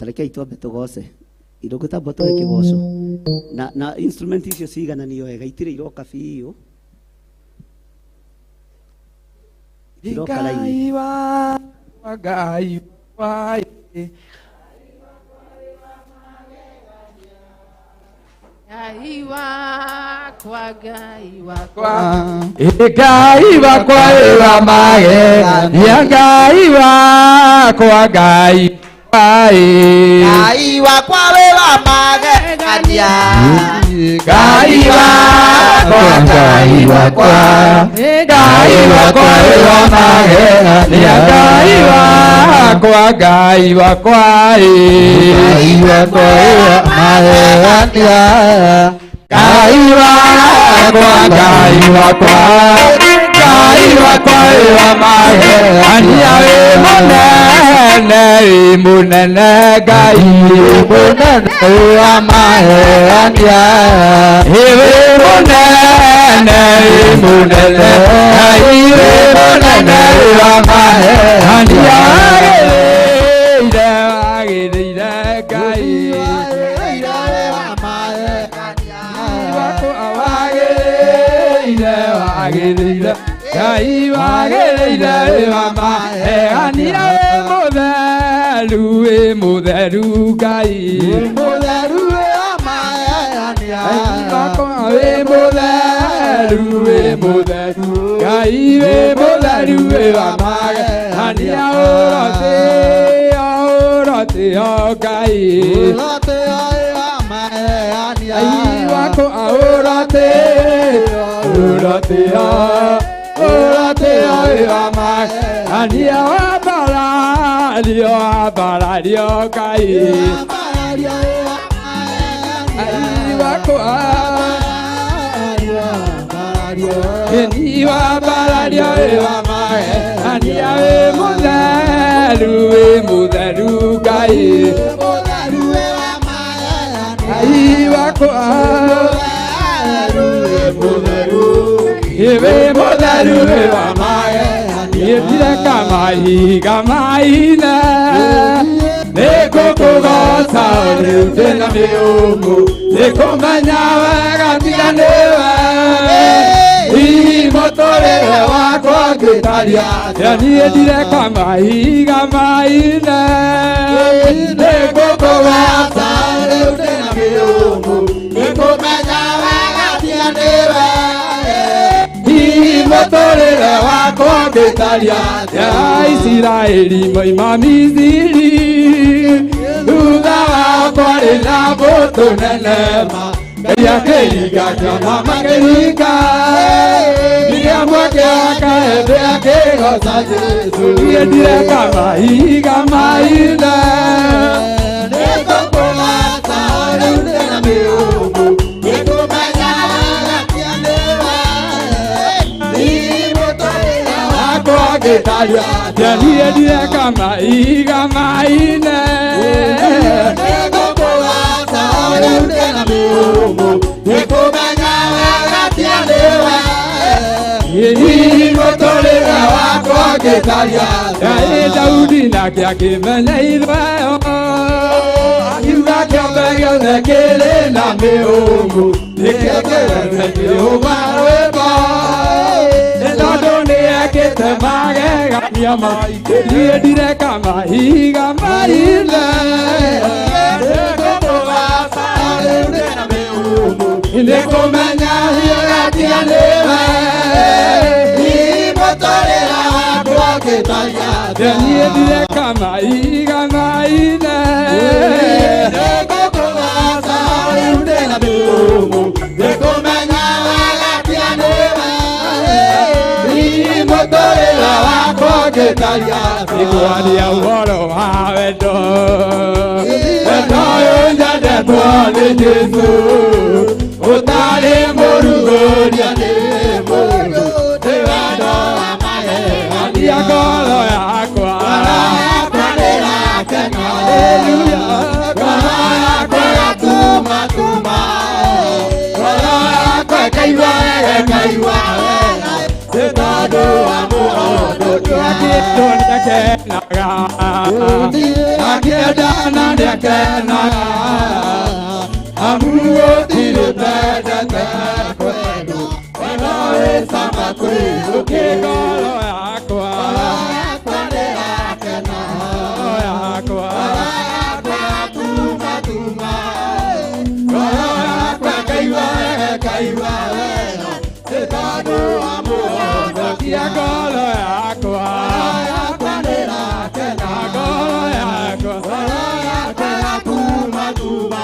Tareke ituambe tugose irokuta boto kigoco na instrument icio cigana niyo wega itire iroka biũ iroka Ngai wa Ngai wa Ngai wakwa Ngai wakwa Ngai wakwa wa magegania Ngai wakwa Ngai Ngai wakwa wa magegania Ngai wakwa Ngai wakwa Ngai wakwa wa magegania Ngai wakwa Ngai wakwa Ngai wakwa wa magegania Ngai wakwa Ngai wakwa Ngai wakwa wa magegania munene Ngai munene wa magegania munene Ngai munene wa magegania Ngai wagereire wa magegania mutheru Ngai mutheru wa magegania mutheru Ngai mutheru wa magegania orote Ngai wa magegania wako orote wa magegania abarario Ngai wako ni wa barario wa magegania mutheru Ngai wako mutheru wa magegania kamaina nikukugoca riu ndina miungu nikumenya wega tiganiwe hihi muturire wakwa ngitaria nie ndireka mahiga maine nikukugoca riu ndina miungu nikumenya wega tiganiwe muturire wakwa ngitaria ya Isiraeli moima Misiri thutha wao kwarĩ na mbũtũ nene Ngai akĩringa kĩama makĩringa nginya mweke wa kaembe akĩgoca Jesũ niĩ ndireka mahiga maine nĩngũkũgoca rĩu ndĩna mĩhũmũ nĩngũmenya ngitaria niĩ ndireka mahiga maine nĩngũkũgoca rĩu ndĩna mĩhũmũ nĩkũmenya wega tianiwe hihi mũtũrĩre wakwa ngĩtaria Daudi nake akĩmenya itheo akiuga kĩombe gĩothe kĩrĩ na mĩhũmũ nĩkĩo kĩreme kĩhũma rwĩmbo tondũ nĩekĩte magegania maingĩ niĩ ndireka mahiga maine nĩngũkũgoca rĩu ndĩna mĩhũmũ nĩkũmenya wega tianiwe hihi mũtũrĩre wakwa ngĩtaria niĩ ndireka mahiga maine nĩngũkũgoca rĩu ndĩna mĩhũmũ nĩkũmenya wega tianiwe mũtũrĩre wakwa ngĩtaria ngwaria ũhoro wa wendo ũyũ nyendetwo nĩ Jesũ ũtarĩ mũrugũria nĩ mũndũ nĩ wendo wa magegania ngoro yakwa ndĩrakena haleluya ngoro yakwa ĩgatuma ngoro yakwa ĩkaigua wega ĩkaigua wega nĩ tondũ wa mũndũ akĩndwo nĩakenaga akĩendana kena amuo tiro tete kwenu wena sama kwenu kigolo yakwa kwandera kena yakwa tuma tuma yakwa kaiwa etado amuo kigolo yakwa kwandera kena golo yakwa tuma tuma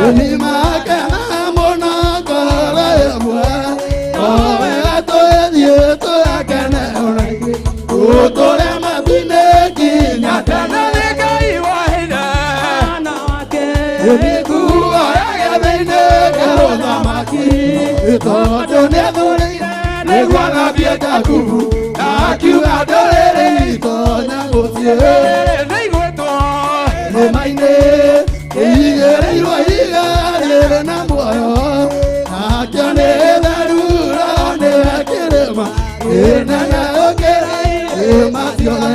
Unima kana mona kala mwa owe ato dieto akana onai utore mabine kinya tana negai wahida na wake uniku ayaga bine karoda maki itodo ne duri ne gwana bieta kubu akiwa dore itonya gotie nei goto ne maine igere igere na moyo akane darura ne akerema na na okere matiola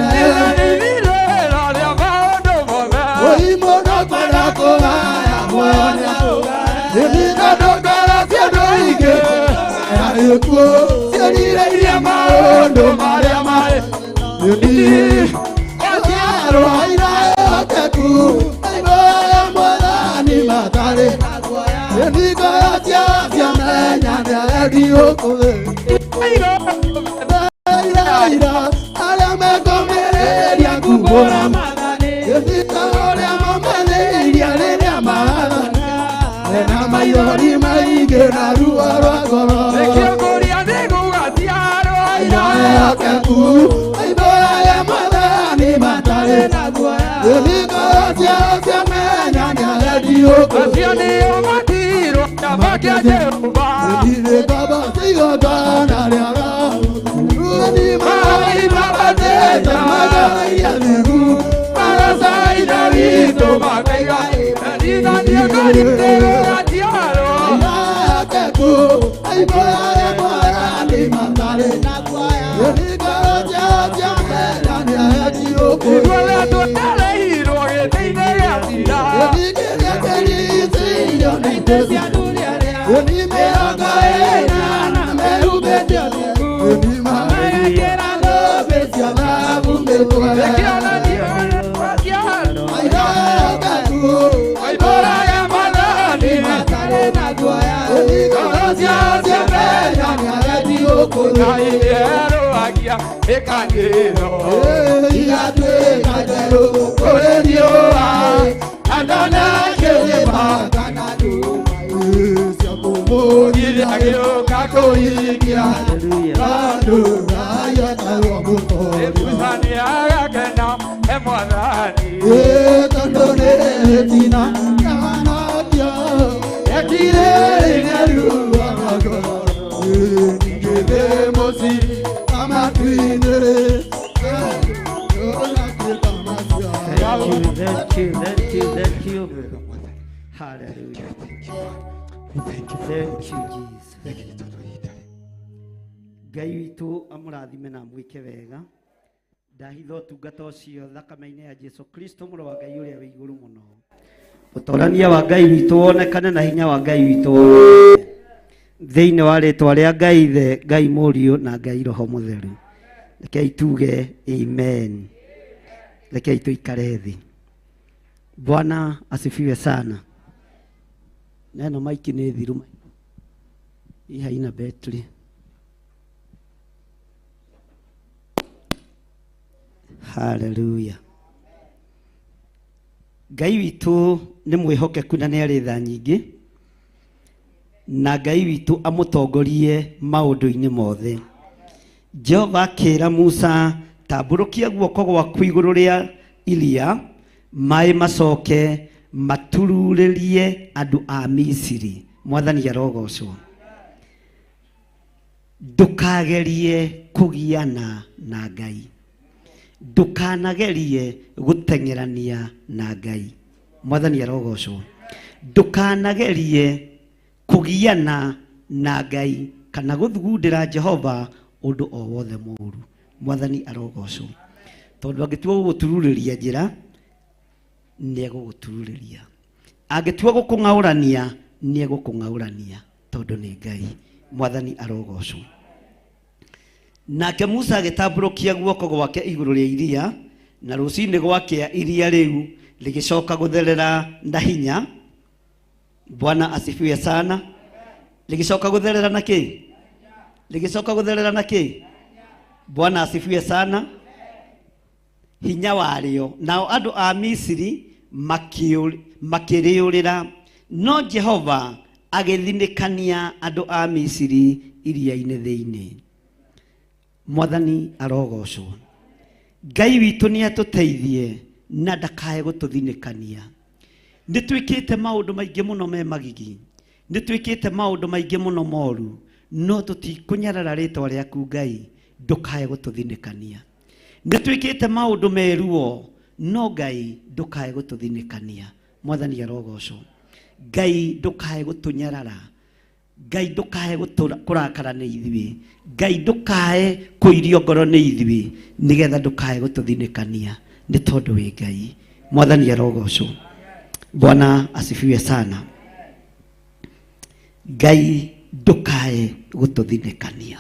oi mono para koya monya ni na dogara siadoike ayeko siadire ya maondo mare mare ni osiaro aira akeku aibo mwana ni matare ni gatia siamenya na dio koe ira ala me comere ya kubora madane yita ore mamane ya le amana na mayori maige na ruaro goro Ekiogoria de gugatiaro ira akaku aibo ya madani matare na goya ni gatia siamenya na dio koe Asione o matiro tabakia Jehova ni baba sigo kana ya ni mai baba te tamaga ya nigu para sai davito Magaiga Dina Diego Ritero Atiaro ya kaku ai boya ni mandare na kwaya ni gaja ya ya dio ko Iguala to tale hiro que teine atira ni que ni yo ni te sia dunia ni me agae na me ubete ni mai kera do besia na bumbe ko Ekiala Diego Atiaro ai kaku Ay bora ya malani matare na goya ni gaja ya ya dio ko Ay ero agia ekangero ya tu kadero ore dio adana kele bakana tu sia bobo Ile agio kako ikia ando raya tawo buto Ebusani aga kena emwadani tondone tina kana dia ekire ngeru amago ngebe mosi amatine Thank you. Hallelujah. Thank you, Jesus. Ngai witũ amũrathime na mwĩke wega. Ndahitha ũtungata ũcio thakame-inĩ ya Jesu Kristo mũrũ wa Ngai ũrĩa wĩ igũrũ mũno. Ũtonania wa Ngai witũ wonekane na hinya wa Ngai witũ thĩinĩ wa rĩĩtwa rĩa Ngai Ithe, Ngai Mũriũ na Ngai Roho Mũtheru. Rekei tuge amen. Rekei tuikare thĩ. Bwana asifiwe sana. Neno maiki nĩ thiru. Hii haina betri. Hallelujah. Ngai witũ nĩ mwĩhokeku na nĩ arĩ tha nyingĩ. Na Ngai witũ amũtongorie maũndũ-inĩ mothe. Jehova akĩra Musa, tambũrũkia guoko gwaku igũrũ rĩa iria, maĩ macoke matururĩrie andũ a Misiri. Mwathani arogocwo. Ndũkagerie kũgiana na Ngai. Ndũkanagerie gũteng'erania na Ngai. Mwathani arogocwo. Ndũkanagerie kũgiana na Ngai kana gũthugundĩra Jehova ũndũ o wothe mũũru. Mwathani arogocwo. Tondũ angĩtua gũgũtururĩria njĩra nĩ egũgũtururĩria. Angĩtua gũkũng'aũrania nĩ egũkũng'aũrania tondũ nĩ Ngai. Mwathani arogocwo. Nake Musa agĩtambũrũkia guoko gwake igũrũ rĩa iria, na rũcinĩ gwakĩa iria rĩu rĩgĩcoka gũtherera na hinya. Bwana asifiwe sana. Ligicoka gũtherera na kĩ? Ligicoka gũtherera na kĩ? Bwana asifiwe sana. Hinya warĩo. Nao andũ a Misiri makĩrĩũrĩra no Jehova agithinikania andu a Misiri iria-inĩ thĩinĩ. Mwathani arogocwo. Ngai witũ nĩ atũteithie na ndakae gũtũthinikania. Nĩ twĩkĩte maũndũ maingĩ mũno me magigi, nĩ twĩkĩte maũndũ maingĩ mũno moru, no tũtikũnyarara rĩtwa rĩaku Ngai, ndũkae gũtũthinikania. Nĩ twĩkĩte maũndũ meruo, no Ngai ndũkae gũtũthinikania. Mwathani arogocwo. Ngai ndũkae gũtũnyarara, Ngai ndũkae kũrakara nĩ ithuĩ, Ngai ndũkae kũirio ngoro nĩ ithuĩ, nĩgetha ndũkae gũtũthinikania nĩ tondũ wĩ Ngai. Mwathani arogocwo. Bwana asifiwe sana. Ngai ndũkae gũtũthinikania.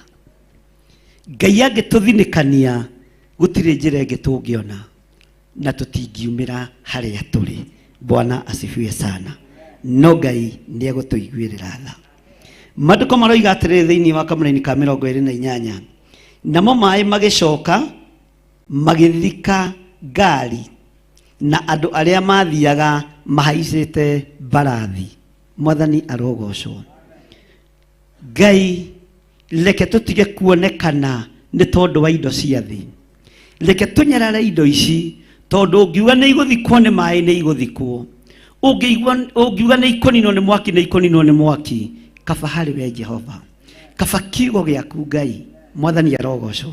Ngai angĩtũthinikania gũtirĩ njĩra ĩngĩ tũngĩona na tũtingiumĩra harĩa tũrĩ. Bwana asifiwe sana. No Ngai nĩ egũtũiguĩrĩra tha. Maandĩko maroiga atĩrĩrĩ thĩinĩ wa Kamũra-inĩ ka 28, namo maaĩ magĩcoka magĩthika ngari na andũ arĩa mathiaga mahaicĩte mbarathi. Mwathani arogocwo. Ngai reke tũtige kuonekana nĩ tondũ wa indo cia thĩ. Reke tũnyarare indo ici tondũ ũngiuga nĩ igũthikwo nĩ maaĩ nĩ igũthikwo. Ũngiuga nĩ ikoninwo nĩ mwaki nĩ ikoninwo nĩ mwaki. Kaba harĩ we Jehova, kaba kiugo gĩaku Ngai. Mwathani arogocwo.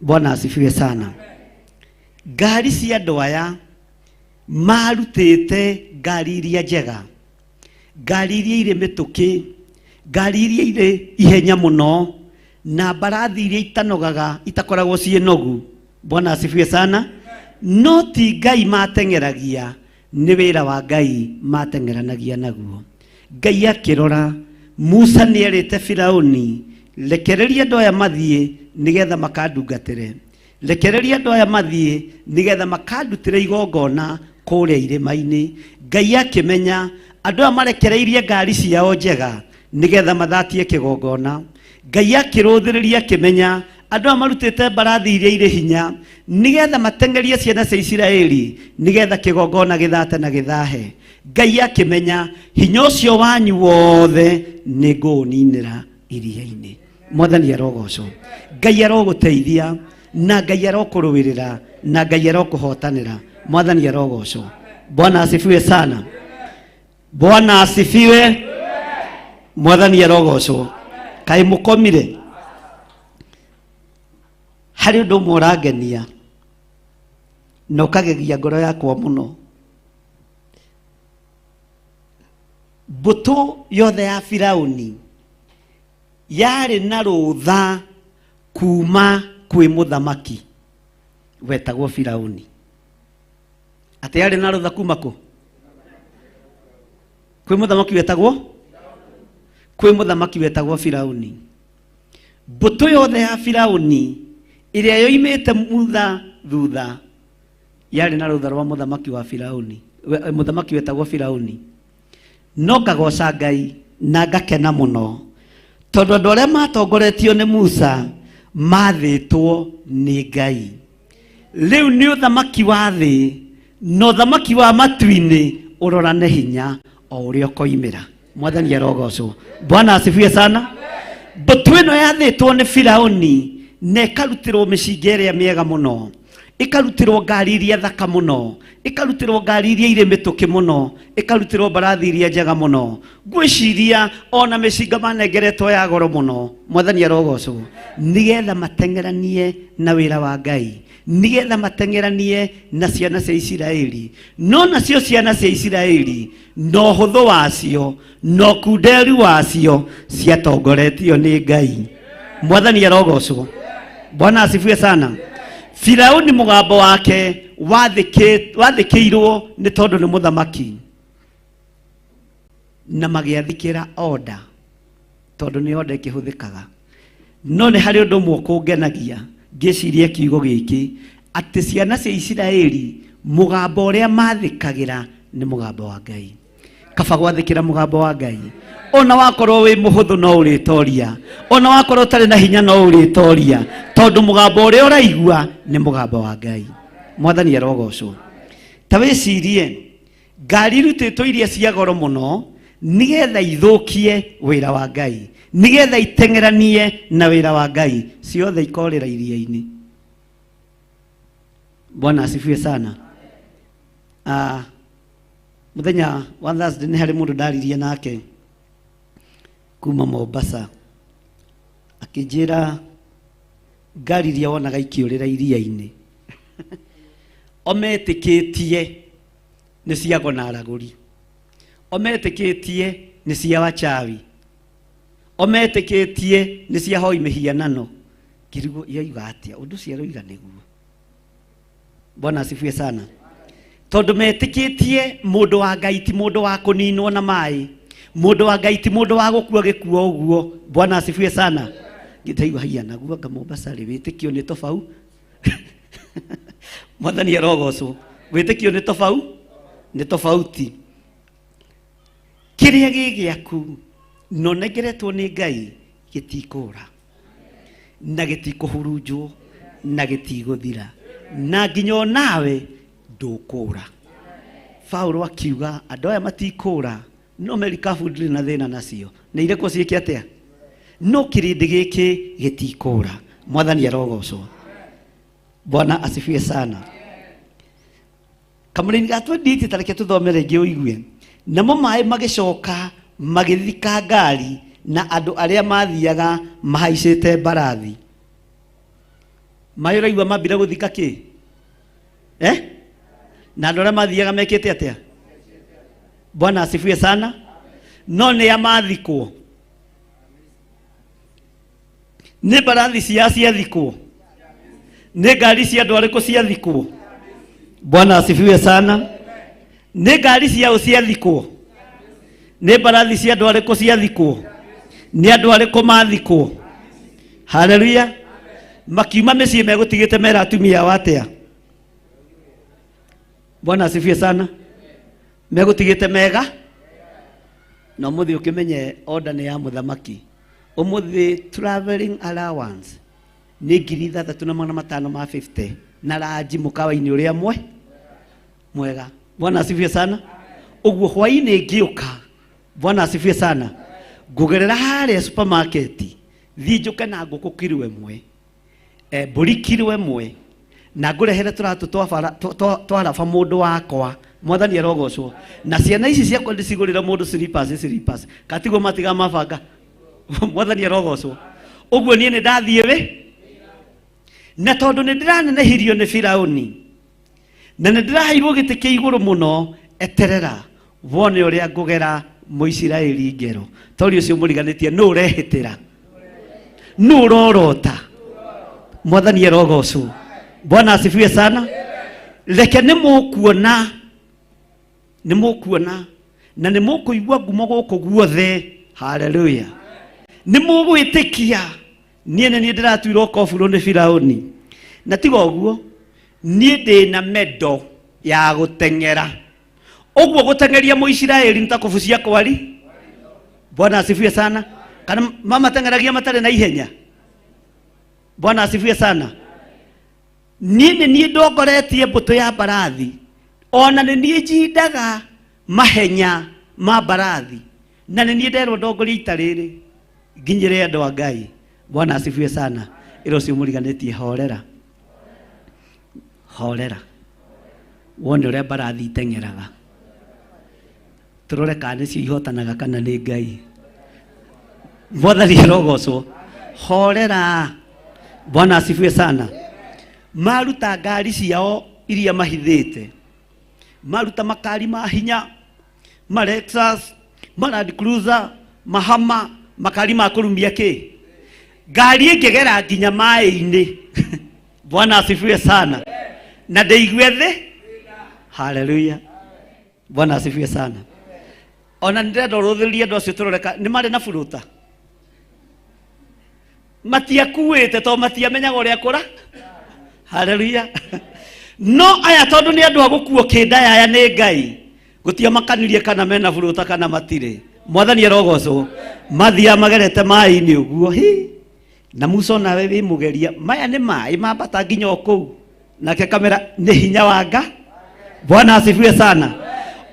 Bwana asifiwe sana. Ngari cia andũ aya marutĩte ngari iria njega, ngari iria irĩ mĩtũkĩ, ngari iria irĩ ihenya mũno, na mbarathi iria itanogaga itakoragwo ciĩ nogu. Bwana asifiwe sana. No ti Ngai mateng'eragia, nĩ wĩra wa Ngai mateng'eranagia naguo. Ngai akĩrora, Musa nĩ erĩte Firaũni, rekereria andũ aya mathiĩ nĩgetha makandungatĩre. Rekereria andũ aya mathiĩ nĩgetha makandutĩre igongona kũrĩa irĩma-inĩ. Ngai akĩmenya andũ aya marekereirie ngari ciao njega nĩgetha mathatie kĩgongona. Ngai akĩrũthĩrĩria akĩmenya andũ aya marutĩte mbarathi iria irĩ hinya nĩgetha mateng'erie ciana cia Isiraeli nĩgetha kĩgongona gĩthate na gĩthahe. Ngai akĩmenya hinya ũcio wanyu wothe nĩ ngũũninĩra iria-inĩ. Mwathani arogocwo. Ngai arogũteithia na Ngai arokũrũĩrĩra na Ngai arokũhotanĩra. Mwathani arogocwo. Bwana asifiwe sana. Bwana asifiwe. Mwathani arogocwo. Kaĩ mũkomire? Harĩ ũndũ ũmwe ũrangenia na ũkagegia ngoro yakwa mũno. Mbũtũ yothe ya Firaũni yarĩ na rũtha kuma kwĩ mũthamaki wetagwo Firaũni. Atĩ yarĩ na rũtha kuma kũ? Kwĩ mũthamaki wetagwo? Kwĩ mũthamaki wetagwo Firaũni. Mbũtũ yothe ya Firaũni ĩrĩa yoimĩte thutha yarĩ na rũtha rwa mũthamaki wa Firaũni, mũthamaki wetagwo Firaũni. No ngagoca Ngai na ngakena mũno tondũ andũ arĩa matongoretio nĩ Musa mathĩtwo nĩ Ngai. Rĩu nĩ ũthamaki wa thĩ na ũthamaki wa matu-inĩ ũrorane hinya o ũrĩa ũkoimĩra. Mwathani arogocwo. Bwana asifiwe sana. Mbũtũ ĩno yathĩtwo nĩ Firaũni na ĩkarutĩrwo mĩcinga ĩrĩa mĩega mũno, ĩkarutĩrwo ngari iria thaka mũno, ĩkarutĩrwo ngari iria irĩ mĩtũkĩ mũno, ĩkarutĩrwo mbarathi iria njega mũno. Ngwĩciria ona mĩcinga manengeretwo ya goro mũno. Mwathani arogocwo. Nĩgetha mateng'eranie na wĩra wa Ngai, nĩgetha mateng'eranie na ciana cia Isiraeli. No nacio ciana cia Isiraeli no ũhũthũ wacio no kunderu wacio ciatongoretio nĩ Ngai. Mwathani arogocwo. Bwana asifiwe sana. Firaũni mũgambo wake wathĩkĩirwo nĩ tondũ nĩ mũthamaki na magĩathikĩra order tondũ nĩ order ĩkĩhũthĩkaga. No nĩ harĩ ũndũ ũmwe kũngenagia ngĩciria kiugo gĩkĩ atĩ ciana cia Isiraeli mũgambo ũrĩa mathĩkagĩra nĩ mũgambo wa Ngai. Kaba gwathĩkĩra mũgambo wa Ngai. Ona wakorwo wĩ mũhũthũ no ũrĩtoria, ona wakorwo ũtarĩ na hinya no ũrĩtoria, tondũ mũgambo ũrĩa ũraigua nĩ mũgambo wa Ngai. Mwathani arogocwo. Ta wĩcirie ngari rutĩtwo iria cia goro mũno nigetha ithũkie wĩra wa Ngai, nigetha itengeranie na wĩra wa Ngai, ciothe ikorĩra iria-inĩ. Bwana asifiwe sana. Muthenya wa Thursday nĩ harĩ mũndũ ndaririe nake kuma Mombasa, akĩnjĩra ngari iria wonaga ikĩũrĩra iria-inĩ ometĩkĩtie nĩ cia gona aragũri, ometĩkĩtie nĩ cia wachawi, ometĩkĩtie nĩ cia hoi mĩhianano. Kĩrugo yoiga atĩa ũndũ ũcio aroiga nĩguo? Bwana asifiwe sana. Tondũ metĩkĩtie mũndũ wa Ngai ti mũndũ wa kũninwo na maĩ, mũndũ wa Ngai ti mũndũ wa gũkua gĩkuo ũguo. Bwana asifiwe sana. Ngĩtaigua haiya naguo anga Mombasa rĩ wĩtĩkio nĩ tofau Mwathani arogocwo. Wĩtĩkio nĩ tofau, nĩ tofauti. Kĩrĩa gĩ gĩaku no nengeretwo nĩ Ngai gĩtikũra na gĩtikũhurunjwo na gĩtigũthira na nginya nawe ndũkũra. Paulo akiuga andũ aya matikũra no merikabu ndĩrĩ na thĩna nacio. Nĩ irĩkũ ciĩke atĩa? No kĩrĩndĩ gĩkĩ gĩtikũra. Mwathani arogocwo. Bwana asifiwe sana. Kamũrĩni gatwendĩte tareke tũthome rĩngĩ ũigue. Namo maĩ magĩcoka magĩthika ngari na andũ arĩa mathiaga mahaicĩte mbarathi. Maĩ ũraigua mambire gũthika kĩ? Na andũ arĩa mathiaga mekĩte atĩa? Bwana asifiwe sana. No nĩ amathikwo. Nĩ mbarathi ciathikwo. Nĩ ngari cia andũ arĩkũ ciathikwo? Bwana asifiwe sana. Nĩ ngari ciao ciathikwo. Nĩ mbarathi cia andũ arĩkũ ciathikwo? Nĩ andũ arĩkũ mathikwo? Haleluya. Makiuma mĩciĩ megũtigĩte mera atumia watĩa? Bwana asifiwe sana. Megũtigĩte mega. Na mũthĩ ũkĩmenye order nĩ ya mũthamaki. Ũmũthĩ traveling allowance nĩ 3,550 na ranji mũkawa-inĩ ũrĩa mwega. Bwana asifiwe sana. Ũguo hwaĩ-inĩ ngĩũka, Bwana asifiwe sana, ngũgerera harĩa supermarket thiĩ njũke na ngũkũ kiro ĩmwe, mbũri kiro ĩmwe, na ngũrehere tũratũ twaraba mũndũ wakwa. Mwathani arogocwo. Na ciana ici ciakwa ndĩcigũrĩra mũndũ slippers katigwo matiga mabanga. Mwathani arogocwo. Ũguo niĩ nĩ ndathiĩ wĩ na tondũ nĩ ndĩranenehirio nĩ Firaũni na nĩ ndĩraheirwo gĩtĩ kĩa igũrũ mũno, eterera wone ũrĩa ngũgera Mũisiraeli ngero. Tori ũcio mũriganĩtie nũ ũrehĩtĩra, nũ ũrorota. Mwathani arogocwo. Bwana asifiwe sana. Reke nĩ mũkuona na nĩ mũkũigua ngumo gũkũ guothe. Haleluya. Nĩ mũgwĩtĩkia niĩ nĩ ndĩratuirwo koburo nĩ Firaũni. Na tiga ũguo, niĩ ndĩna mendo ya gũteng'era. Ũguo gũteng'eria Mũisiraeli nĩ ta kũbucia kwari. Bwana asifiwe sana. Kana mamateng'eragia matarĩ na ihenya. Bwana asifiwe sana. Niĩ ndongoretie mbũtũ ya mbarathi, ona nĩ niĩ njindaga mahenya ma mbarathi, na nĩ niĩ nderwo ndongorie ita rĩrĩ nginyĩre andũ a Ngai. Bwana asifiwe sana. Ĩro cio mũriganĩtie horera. Horera. Wone ũrĩa mbarathi iteng'eraga. Tũrore kana nĩcio ihotanaga kana nĩ Ngai. Mwathani arogocwo. Horera. Bwana asifiwe sana. Maruta ngari ciao iria mahithĩte, maruta makari ma hinya, ma Lexus, ma Land Cruiser, mahama, makari ma kũrumia kĩ. Ngari ĩngĩgera nginya maĩ-inĩ. Bwana asifiwe sana. Na ndĩigue thĩ. Haleluya. Bwana asifiwe sana. Ona ndĩrenda ũrũthĩrĩrie andũ acio tũroreka nĩ marĩ na buruta. Matiakuĩte tondũ matiamenyaga ũrĩa kũra. Haleluya. No aya tondũ nĩ andũ a gũkuo kĩndaya aya nĩ Ngai, gũtiamakanirie kana mena buruta kana matirĩ. Mwathani arogocwo. Mathia magerete maĩ-inĩ ũguo. Na Musa nawe wĩ mũgeria. Maya nĩ maĩ mambata nginya kũu. Nake kamera nĩ hinya wa Ngai. Bwana asifiwe sana.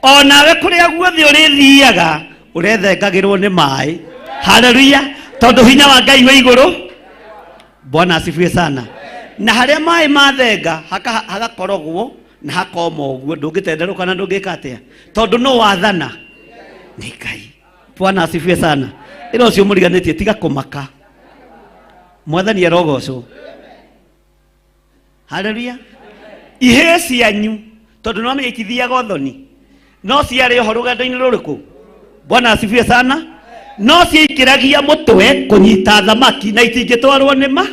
onawe kuria guothe urithiaga urethengagirwo ni mai. Haleluya. Tondu hinya wa Ngai wa iguru. Bwana asifiwe sana. Na haria mai mathenga hagakorogwo na hakoma uguo ndungitenderuka na ndungika atia tondu no wathana ni Ngai. Bwana asifiwe sana. Ilo cio muriganitie tiga kumaka. Mwathani arogocwo. Haleluya. Ihe cianyu tondu no mekithiaga uthoni no ciari ho rugendo-ini ruriku. Bwana asifiwe sana. No ciikiragia mutwe kunyita thamaki na itingitwarwo nima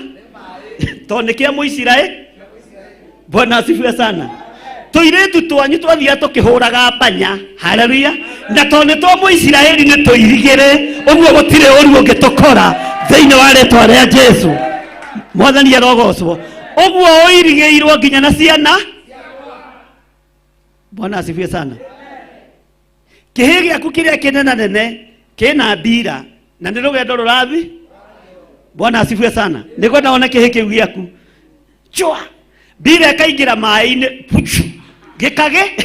tondu kia Muisiraeli. Bwana asifiwe sana. Tuiretu twanyu twathia tukihuraga mbanya. Haleluya. Na tondu twa Muisiraeli ni tuirigire uguo gutire uru ungitukora thiini wa ritwa ria Jesu. Mwathani arogocwo. Uguo uirigiirwo nginya na ciana. Bwana asifiwe sana. Kihi giaku kiria kinena nene kina mbira na ni rugendo rurathi. Bwana asifiwe sana. Nikwenda ona kihi kiu giaku chwa mbira kaingira mai-ini gikage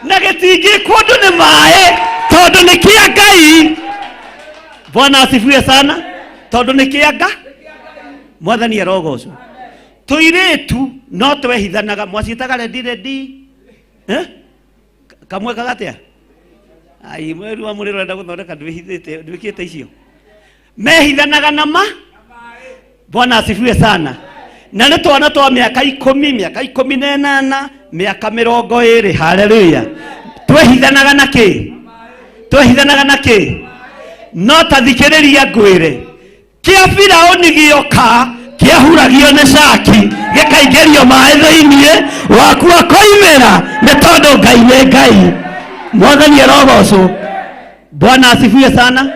na gitingi kundu ni mai tondu ni kia Ngai. Bwana asifiwe sana. Tondu ni kia Ngai. Mwathani arogocwo. Tuiretu no twehithanaga mwacitaga rendi kamwe kagatia ai mweru wa muriro enda guthondeka ndwikite icio mehithanaga na ma. Bwana asifiwe sana. Na ni twana twa miaka 18 miaka 20. Haleluya. Twehithanaga na ki? Twehithanaga na ki? No tathikiriria ngwire kia Firauni gioka kiahuragio ni caki gikaingerio mai thiini waku akoimera ni tondu Ngai ni Ngai. Mwathani arogocwo. Bwana asifiwe sana.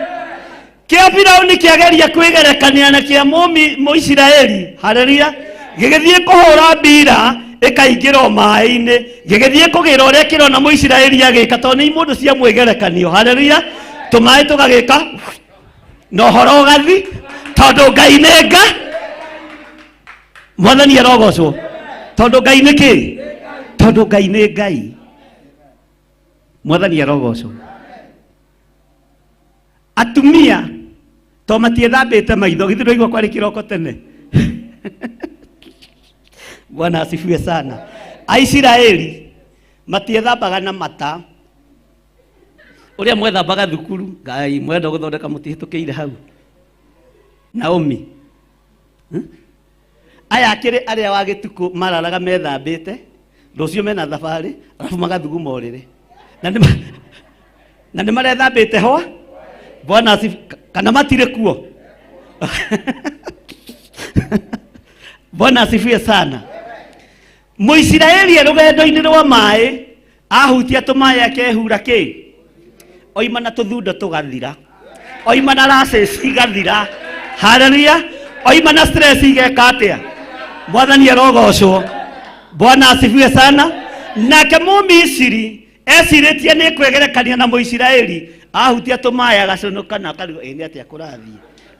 Kia Firauni kiageria kwigerekania na kia Muisiraeli. Haleluya. Gigithie kuhura mbira ikaingirwo mai-ini gigithie kugira uria kirona Muisiraeli agika tondu ni mundu cia mwigerekanio. Haleluya. Tumai tugagika no horo gathi tondu Ngai ni Ngai. Mwathani arogocwo. Tondu Ngai ni ki? Tondu Ngai ni Ngai. Mwathani arogocwo. Atumia to matiethambite maitho githiro igwa kwari kiroko tene. Bwana asifiwe sana. Aisiraeli matiethambaga na mata uria mwethambaga thukuru. Ngai mwenda guthondeka mutihitukiire hau. Naomi aya akiri aria wa gituku mararaga methambite rucio mena thabari alafu magathuguma urire na ni marethambite ho. Bwana asifiwe. Kana matire kuo. Bwana asifiwe sana. Muisiraeli rugendo-ini rwa mai ahutia tumai akehura ki oima na tuthundo tugathira oima na rashes igathira. Haleluya. Oima na stress igeka atia. Mwathani arogocwo. Bwana asifiwe sana. Nake Mumisiri esiritie ni kwegerekania na Muisiraeli ahutia tumai agaconoka na akarigo ni atia kurathie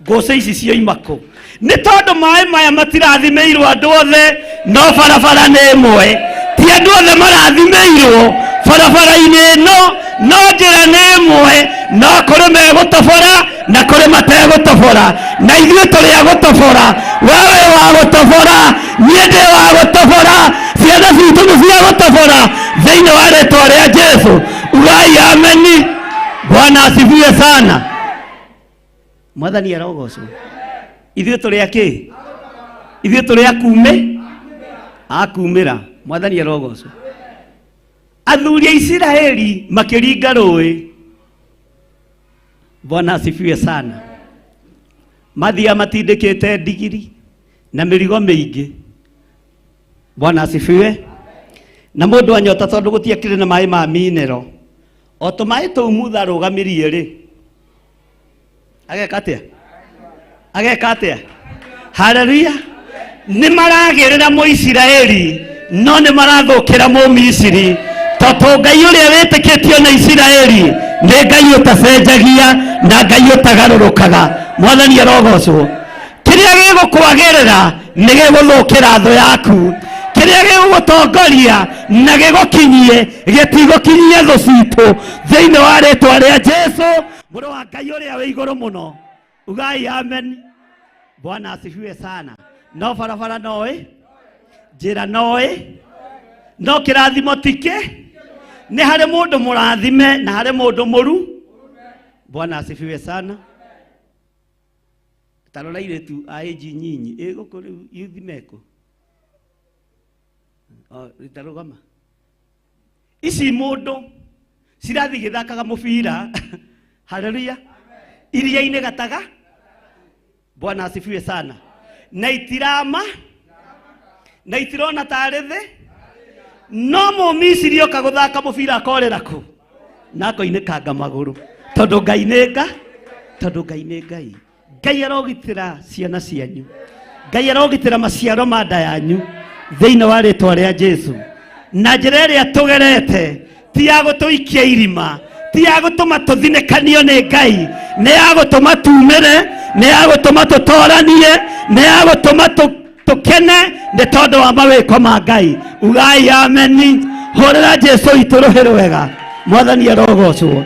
ngũcĩ ici cioimako nĩ tondũ maĩ maya matirathimĩirwo andũ othe no barabara nĩ ĩmwe. Ti andũ othe marathimĩirwo barabara-inĩ ĩno no njĩra nĩ ĩmwe. No kũrĩ megũtobora na kũrĩ mategũtobora na ithuĩ tũrĩ a gũtobora. Wewe wa gũtobora niĩ ndĩ wa gũtobora ciana citũ nĩ cia gũtobora thĩinĩ wa rĩtwa rĩa Jesu. Ugai ameni. Bwana asifiwe sana. Mwathani arogocwo. Ithuĩ tũrĩ a kĩ? Ithuĩ tũrĩ akumĩra. Mwathani arogocwo. Athuri a Isiraeli makiringa rũĩ. Bwana asifiwe sana. Mathia matindĩkĩte ndigiri na mĩrigo mĩingĩ. Bwana asifiwe. Na mũndũ anyota tondũ gũtiakĩrĩ na maĩ ma minero. O tũmaĩ tũu mutha rũgamirie rĩ ageka atia. Haleluya. Ni maragĩrĩra Muisiraeli no ni marathũkĩra Mumisiri tondu Ngai ũrĩa wĩtĩkĩtio na Isiraeli nĩ Ngai ũtacenjagia na Ngai ũtagarũrũkaga. Mwathani arogocwo. Kĩrĩa gĩgũkwagĩrĩra nĩ gĩgũthũkĩra thũ yaku. kiria gigugutongoria na gigukinyie gitigokinyie thu citu thiini wa ritwa ria Jesu Mũrũ wa Ngai ũrĩa wĩ igũrũ mũno. Ugai amen. Bwana asifiwe sana. No barabara noĩ, njĩra noĩ, no kĩrathimo tike, nĩ harĩ mũndũ mũrathime na harĩ mũndũ mũru. Bwana asifiwe sana. Tarora iretu aĩnji nyinyi gũkũ rĩu yuthi meko ritarugama ici mũndũ cirathi gĩthakaga mũbira. Haleluya. Iria-inĩ gataga. Bwana asifiwe sana. Na itirama na itirona tarĩ thĩ, no Mũmisiri oka gũthaka mũbira akorera kũ na akoinĩkanga magũrũ tondũ Ngai nĩ Ngai, tondũ Ngai nĩ Ngai. Ngai arogitĩra ciana cianyu, Ngai arogitĩra maciaro ma nda yanyu thĩinĩ wa rĩtwa rĩa Jesu. Na njĩra ĩrĩa tũgerete ti ya gũtũikia irima, ti ya gũtũma tũthinĩkanio nĩ Ngai, nĩ ya gũtũma tumĩre, nĩ ya gũtũma tũtoranie, nĩ ya gũtũma tũkene nĩ tondũ wa mawĩko ma Ngai. Ugai ameni. Hũrĩra Jesu itũ rũhĩ rwega. Mwathani arogocwo.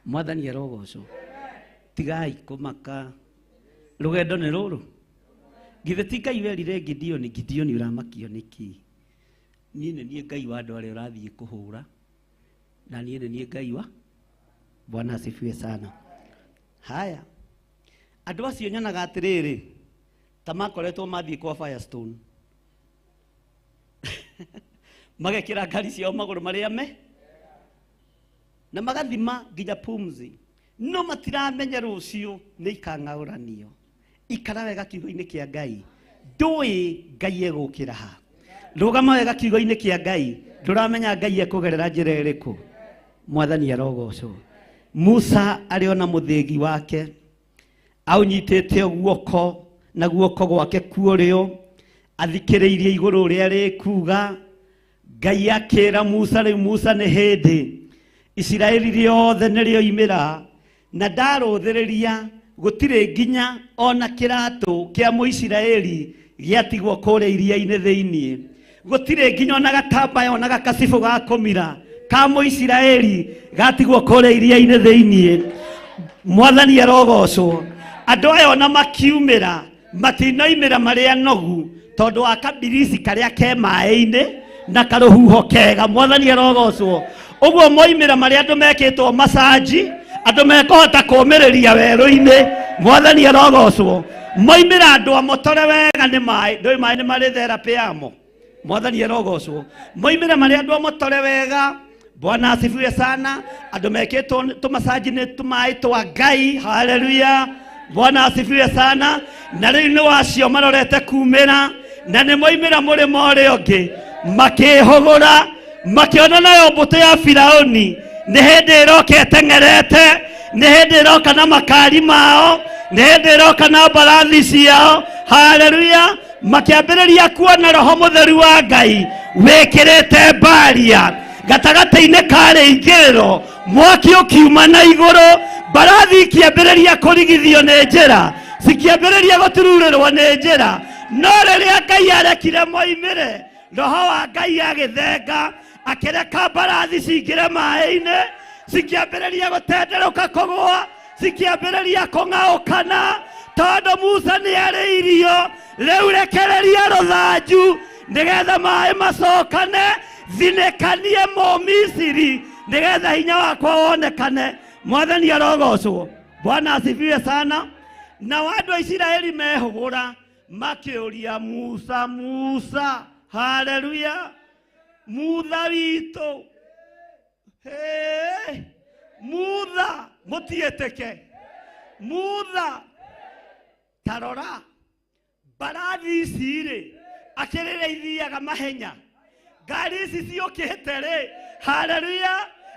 Mwathani arogocwo. Tigai kũmaka. Rũgendo nĩ rũrũ. Githĩ ti Ngai werire Gideoni, Gideoni ũramakio nĩkĩ? Niĩ nĩ niĩ Ngai wa andũ arĩa ũrathiĩ kũhũra, na niĩ nĩ niĩ Ngai wa. Bwana asifiwe sana. Haya, andũ acio nyonaga atĩrĩrĩ ta makoretwo mathiĩ kwa Firestone magekĩra ngari ciao magũrũ marĩa me na magathima nginya pumzi, no matiramenya rũciũ nĩ ikang'aũranio. Ikara wega kiugo-inĩ kĩa Ngai. Ndũĩ Ngai egũkĩra ha. Rũgama wega kiugo-inĩ kĩa Ngai. Ndũramenya Ngai ekũgerera njĩra ĩrĩkũ. Mwathani arogocwo. Musa ariona mũthĩgi wake aunyitĩte guoko na guoko gwake kuũrĩo athikĩrĩirie igũrũ rĩa rĩkuga. Ngai akĩra Musa, rĩu Musa nĩ hĩndĩ Isiraeli rĩothe nĩrĩoimĩra, na ndarũthĩrĩria gũtirĩ nginya ona kĩratũ kĩa Mũisiraeli gĩatigwo kũrĩa iria-inĩ thĩinĩ. Gũtirĩ nginya ona gatambaya ona gakacibũ ga kũmira ka Mũisiraeli gatigwo kũrĩa iria-inĩ thĩinĩ. Mwathani arogocwo. Andũ aya ona makiumĩra matinoimĩra marĩ anogu tondũ wa kabirisi karĩa ke maĩ-inĩ na karũhuho kega. Mwathani arogocwo. Ũguo moimĩra marĩ andũ mekĩtwo masaji, andũ mekũhota kũũmĩrĩria werũ-inĩ. Mwathani arogocwo. Moimĩra andũ amotore wega nĩ maĩ, ndũĩ maĩ nĩ marĩ therapĩ yamo. Mwathani arogocwo. Moimĩra marĩ andũ amotore wega. Bwana asifiwe sana. Andũ mekĩtwo tũmasaji nĩ tũmaĩ twa Ngai. Haleluya. Bwana asifiwe sana. Na rĩu nĩ wacio marorete kumĩra na nĩ moimĩra mũrĩmo ũrĩa ũngĩ makĩhũgũra makĩona nayo mbũtũ ya Firaũni nĩ hĩndĩ ĩroka ĩteng'erete, nĩ hĩndĩ ĩroka na makari mao, nĩ hĩndĩ ĩroka na mbarathi ciao. Haleluya. Makĩambĩrĩria kuona Roho Mũtheru wa Ngai wĩkĩrĩte mbaria gatagatĩ-inĩ ka rĩingĩrĩro, mwaki ũkiuma na igũrũ, mbarathi ikĩambĩrĩria kũrigithio nĩ njĩra, cikĩambĩrĩria gũtururĩrwo nĩ njĩra. No rĩrĩa Ngai arekire moimĩre, Roho wa Ngai agĩthenga akĩreka mbarathi cingĩre maĩ-inĩ, cikĩambĩrĩria gũtenderũka kũgũa, cikĩambĩrĩria kũng'aũkana tondũ Musa nĩ arĩ irio. Rĩu rekereria rũthanju nĩgetha maĩ macokane, thinĩkanie Mũmisiri nĩgetha hinya wakwa wonekane. Mwathani arogocwo. Bwana asifiwe sana. Na andũ a Isiraeli mehũgũra makĩũria Musa, Musa. Haleluya. Mutha witũ. Mutha mũtiĩtĩke. Mutha. Tarora mbarathi ici rĩ akĩrĩrĩa ithiaga mahenya, ngari ici ciũkĩte rĩ. Haleluya.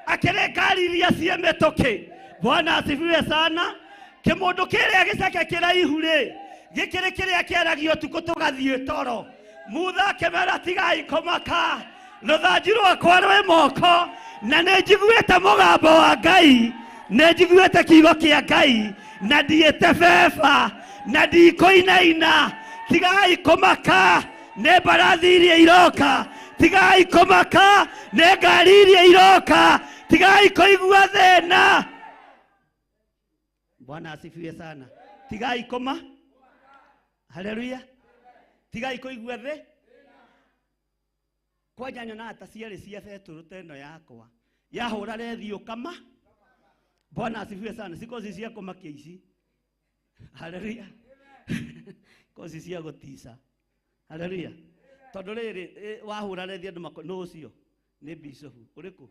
Akĩrĩ ngari iria ciĩ mĩtũkĩ. Bwana asifiwe sana. Kĩmũndũ kĩrĩa gĩceke kĩraihu rĩ gĩkĩrĩ kĩrĩa kĩaragio tukũ tũgathiĩ toro. Mutha akĩmera tigai kũmaka, rũthanju rwakwa rwĩ moko na nĩ njiguĩte mũgambo wa Ngai, nĩ njiguĩte kiugo kĩa Ngai na ndiĩte beba na ndikũinaina. tigai komaka ne barathi iria iroka, tigai komaka ne ngari iria iroka, tigai kuigua thina. Bwana asifiwe sana. Tigai koma. Haleluya. Tigai kuigua thina. Kwa janyo na ata ciarĩ cia betũrũ teno yakwa yahũra rethio kama. Bwana asifiwe sana. Siko cia kumakia ici. Haleluya. Kozi cia gũtica. Haleluya. Tondũ rĩrĩ wahũra rethio andũ no ũcio nĩ bishop ũrĩkũ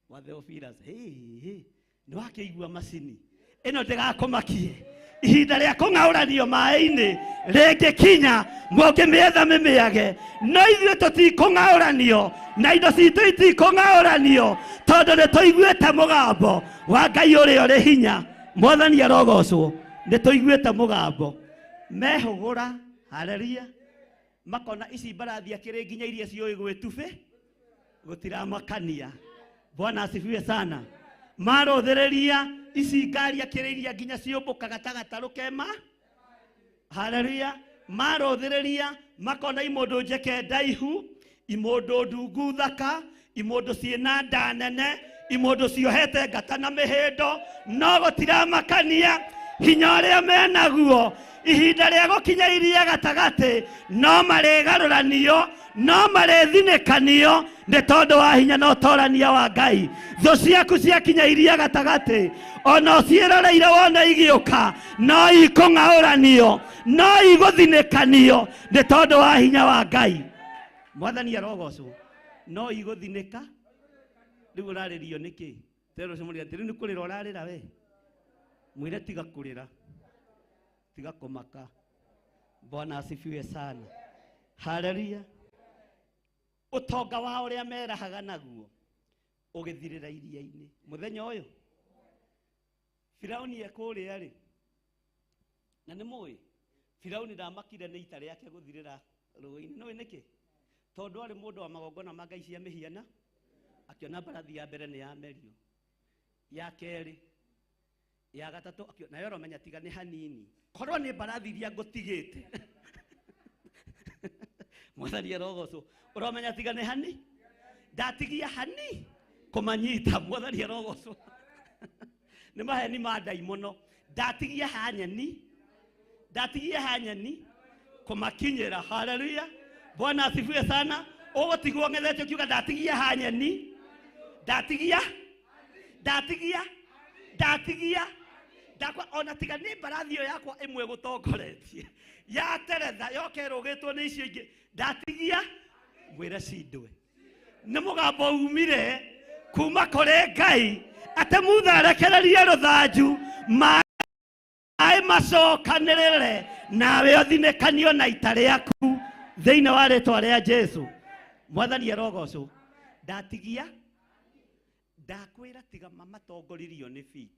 wa Theophilus. Nĩ wakĩigua macini ĩno ndĩgakũmakie. Ihinda rĩa kũng'aũranio maĩ-inĩ rĩngĩkinya mũngĩmĩetha mĩmĩage. No ithuĩ tũtikũng'aũranio na indo citũ itikũng'aũranio tondũ nĩtũiguĩte mũgambo wa Ngai ũrĩa ũrĩ hinya. Mwathani arogocwo. Nĩtũiguĩte mũgambo mehũgũra. Haleluya. Makona ici mbarathi akĩrĩ nginya iria ciũĩ gwĩtubĩ gũtiramakania. Bwana asifiwe sana. Marũthĩrĩria ici ngari akĩrĩiria nginya ciũmbũkaga ta gatarũ kema. Haleluya. Marũthĩrĩria makona imũndũ njeke ndaihu, imũndũ ndungu thaka, imũndũ ciĩna nda nene, imũndũ ciohete ngata na mĩhĩndo. No gũtiramakania hinya ũrĩa menaguo. Ihinda rĩa gũkinya iria gatagatĩ no marĩgarũranio, no marĩthinĩkanio nĩ tondũ wa hinya na ũtorania wa Ngai. Thũ ciaku ciakinya iria gatagatĩ ona ũciĩroreire wona igĩũka no ikũng'aũranio, no igũthinĩkanio nĩ tondũ wa hinya wa Ngai. Mwathani arogocwo. No igũthinĩka. Rĩu ũrarĩrio nĩkĩ? Tero cemũria atĩrĩ nĩ kũrĩra ũrarĩra we. Mwĩre tiga kũrĩra. Tiga kũmaka. Bwana asifiwe sana. Haleluya. Ũtonga wa ũrĩa merahaga naguo ũgĩthirĩra iria-inĩ. Mũthenya ũyũ Firaũni ekũrĩa rĩ. Na nĩ mũĩ Firaũni ndamakire nĩ ita rĩake gũthirĩra rũĩ-inĩ. Nĩ nĩkĩ? Tondũ arĩ mũndũ wa magongona ma ngai cia mĩhiana. Akiona mbarathi ya mbere nĩ yamerio. Ya kerĩ, ya gatatũ akiona nayo ũramenya tiga nĩ hanini. Korwo nĩ mbarathi iria ngũtigĩte. Mwathani arogocwo. Ũramenya tiga nĩ hani. Ndatigia hani kũmanyita. Mwathani arogocwo. Nĩ maheni ma ndai mũno. Ndatigia hanyeni. Ndatigia hanyeni kũmakinyĩra. Haleluya. Bwana asifiwe sana. Ũgũtigwo ng'ethetio kiuga ndatigia hanyeni. Ndatigia. Ndakwa ona tiga nĩ mbarathi ĩyo yakwa ĩmwe gũtongoretie. Ya teretha yokerũgĩtwo nĩ icio ingĩ. Ndatigia mwĩre cindwe. Nĩ mũgambo umire kuma kũrĩ Ngai atĩ mutha arekererie rũthanju maĩ macokanĩrĩre nawe ũthinĩkanio na ita rĩaku thĩinĩ wa rĩtwa rĩa Jesu. Mwathani arogocwo. Ndatigia. Ndakwĩra tiga mamatongoririo nĩ fit.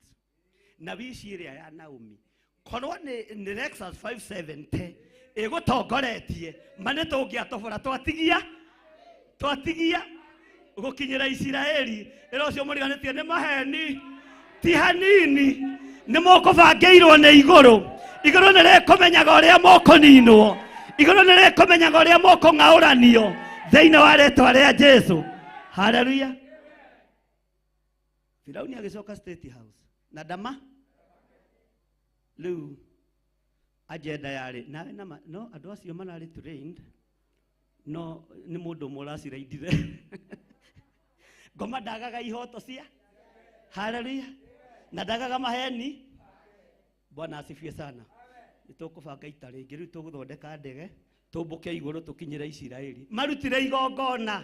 Na wici ĩrĩa ya Naomi. Korwo nĩ Lexus 570 ĩgũtongoretie manĩ tũngĩatobora twatigia gũkinyĩra Isiraeli. Ĩra ũcio mũriganĩtie nĩ maheni ti hanini. Nĩ mũkũbangĩirwo nĩ igũrũ. Igũrũ nĩ rĩkũmenyaga ũrĩa mũkũninwo. Igũrũ nĩ rĩkũmenyaga ũrĩa mũkũng'aũranio thĩinĩ wa rĩtwa rĩa Jesu. Haleluya. Firaũni agĩcoka State House. Na ndama rĩu agenda yarĩ nawe no andũ acio manarĩ trained no nĩ mũndũ ũmwe ũraciraithire. Ngoma ndagaga ihoto cia. Haleluya. Na ndagaga maheni. Bwana asifiwe sana. Nĩtũkũbanga ita rĩngĩ rĩu tũgũthondeka ndege tũmbũke igũrũ tũkinyĩre Isiraeli. Marutire igongona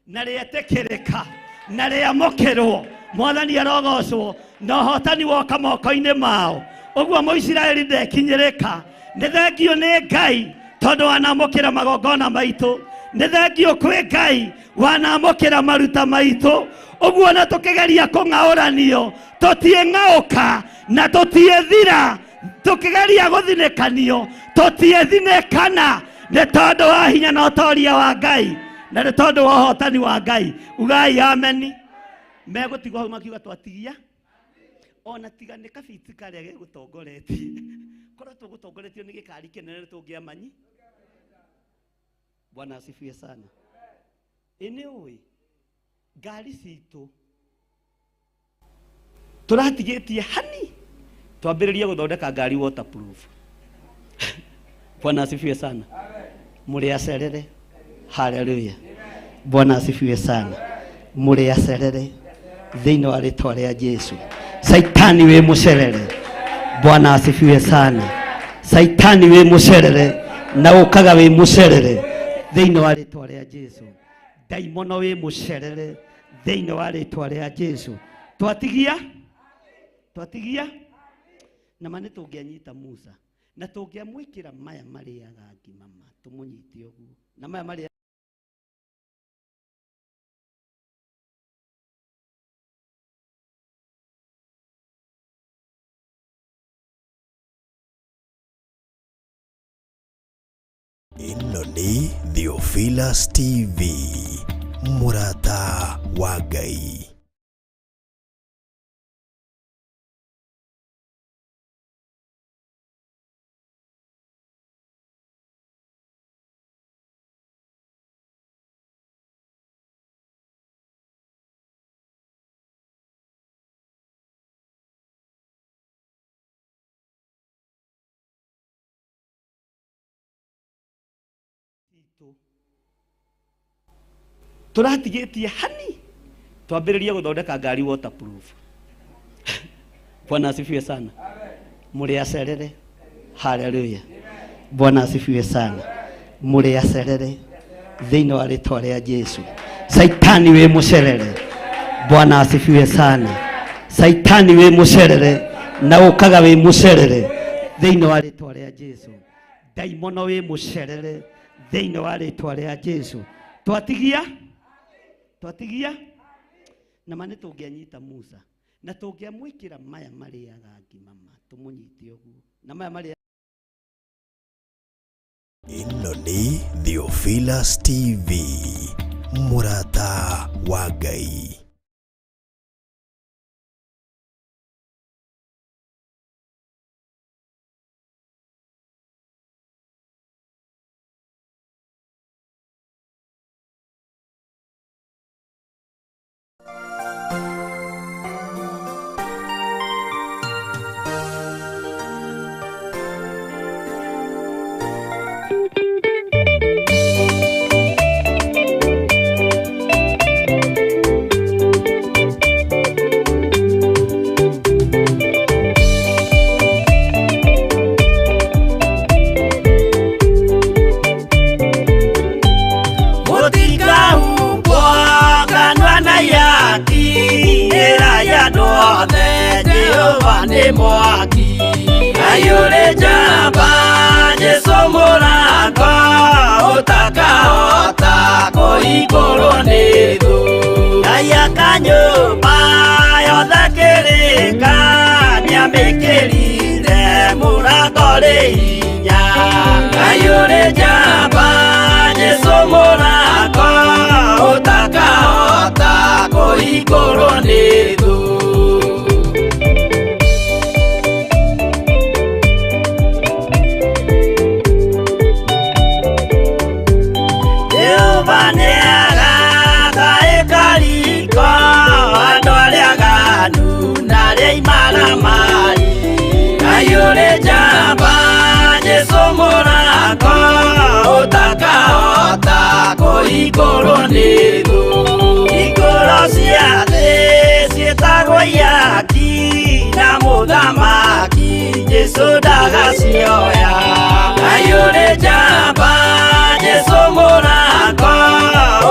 na rĩetĩkĩrĩka na rĩamũkĩrwo. Mwathani arogocwo. Na ũhotani woka moko-inĩ mao. Ũguo Mũisiraeli ndekinyĩrĩka. Nĩ thengio nĩ Ngai tondũ wanamũkĩra magongona maitũ. Nĩ thengio kwĩ Ngai wanamũkĩra maruta maitũ. Ũguo na tũkĩgeria kũng'aũranio tũtiĩng'aũka na tũtiĩthira. Tũkĩgeria gũthinĩkanio tũtiĩthinĩkana nĩ tondũ wa hinya na ũtoria wa Ngai na nĩ tondũ wa ũhotani wa Ngai. Ugai ameni. Megũtigwo hau makiuga twatigia. Ona tiga nĩ kabiti karĩa gegũtongoretie. Korwo tũgũtongoretio nĩ gĩkari kĩnene tũngĩamanyi. Bwana asifiwe sana. Enewe gari citũ tũratigĩtie hani twambĩrĩrie gũthondeka ngari waterproof. Bwana asifiwe sana. Mũrĩ acerere. Haleluya. Bwana asifiwe sana. Mũrĩ acerere thĩinĩ wa rĩĩtwa rĩa Jesu. Saitani wĩ mũcerere. Bwana asifiwe sana. Saitani wĩ mũcerere na ũkaga wĩ mũcerere thĩinĩ wa rĩĩtwa rĩa Jesu. Daimono wĩ mũcerere thĩinĩ wa rĩĩtwa rĩa Jesu. Twatigia na mane tũngĩanyita Musa na tũngĩamwĩkĩra maya marĩaga ngima ma tũmũnyite ũguo na maya marĩa ĩno nĩ Theophilus TV, mũrata wa Ngai. tũratigĩtie hani twambĩrĩrie gũthondeka ngari waterproof. Bwana asifiwe sana. Mũrĩ acerere. Haleluya. Bwana asifiwe sana. Mũrĩ acerere thĩinĩ wa rĩĩtwa rĩa Jesu. Saitani wĩ mũcerere. Bwana asifiwe sana. Saitani wĩ mũcerere na ũkaga wĩ mũcerere thĩinĩ wa rĩĩtwa rĩa Jesu. Daimono wĩ mũcerere thĩinĩ wa rĩĩtwa rĩa Jesu. Twatigia na mane tũngĩanyita Musa na tũngĩamwĩkĩra maya marĩaga ngima ma tũmũnyite ũguo na maya marĩa ĩno nĩ Theophilus TV, mũrata wa Ngai. Ayure jamba Jesu mũrango ũtakahota kũhingũrwo nĩ thũ. Aya kanyũmba yothe kĩrĩka nĩamĩkĩrire mũrango rĩ hinya. Ayure jamba Jesu mũrango ũtakahota kũhingũrwo nĩ thũ. Ayure jamba Jesu mũrango ũtakahota kũhingũrwo nĩ thũ. Hingũro cia thĩ ciĩtagwo ihaki na mũthamaki Jesu ndagacioya. Ayure jamba Jesu mũrango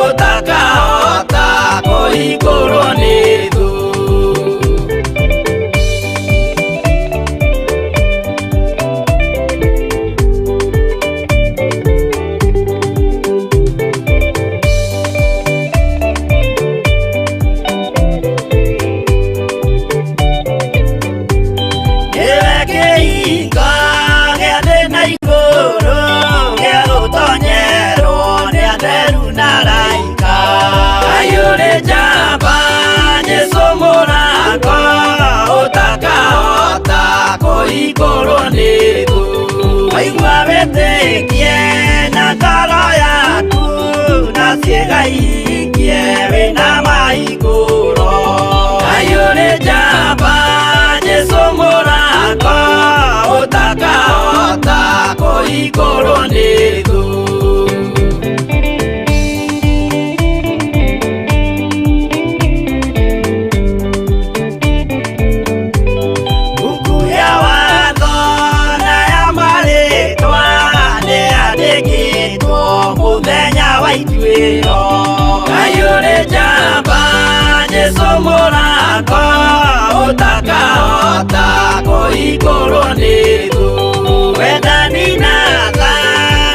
ũtakahota kũhingũrwo nĩ thũ. Ayure jamba Jesu mũrango ũtakahota kũhingũrwo nĩ thũ. Waigua wĩtĩkie na ngoro yaku maikie wina maiguro ayure jamba Jesu mũraka ũtakahota kũhingũrwo nĩ thũ. Ayure jamba Jesu mũraka ũtakahota kũhingũrwo nĩ thũ. Wendani na tha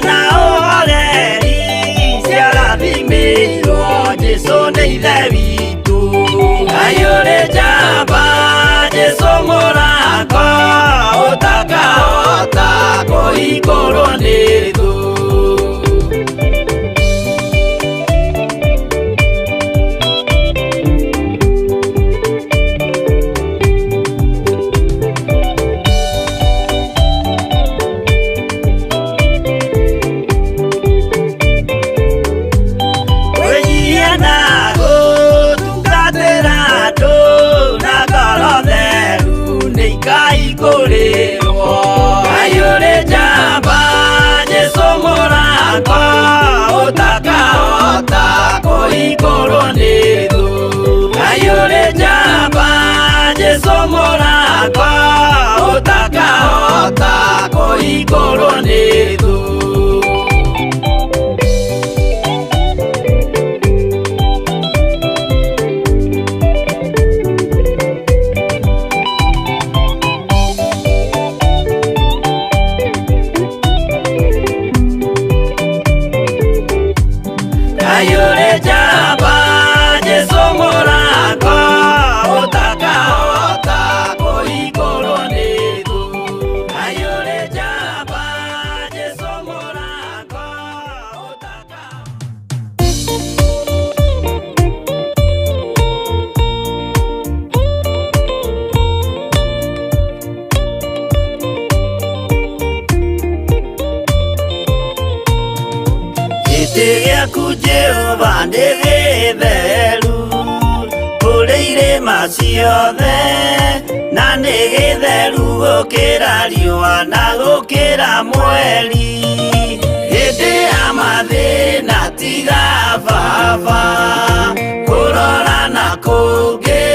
na ũhoreri ciarathimĩirwo Jesu nĩ ithe witũ. Ayure jamba Jesu mũraka ũtakahota kũhingũrwo nĩ thũ. Ayure jamba Jesu mũraka ũtakahota kũhingũrwo nĩ thũ. Ayure jamba Jesu mũraka ũtakahota kũhingũrwo nĩ thũ. Ayure jamba Jesu mũraka ũtakahota kũhingũrwo nĩ thũ. Ayure jamba Jesu mũraka gĩtĩ gĩaku Jehova nĩ gĩtheru kũrĩ irĩma ciothe, na nĩ gĩtheru gũkĩra riũa na gũkĩra mweri. Hĩndĩ ya mathĩna tiga baba kũrora na kũngĩ,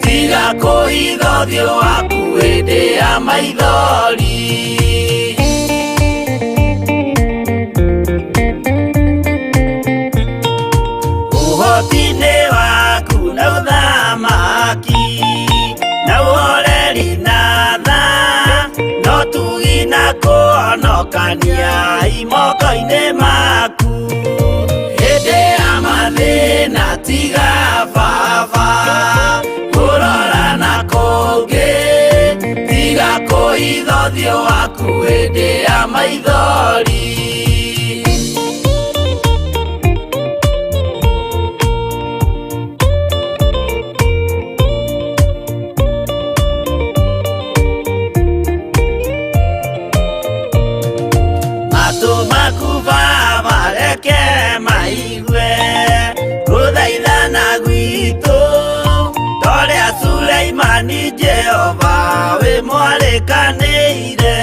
tiga kũhitha ũthiũ waku hĩndĩ ya maithori. Ũhoti-inĩ waku na ũthamaki na ũhoreri na tha, no tugi na kũhonokania moko-inĩ maku. Hĩndĩ ya mathĩna tiga baba kũrora na kũngĩ, tiga kũhitha ũthiũ waku hĩndĩ ya maithori. Maigue gũthaithana gwitũ torĩa Suleimani Jehova wĩ mwarĩkanĩire.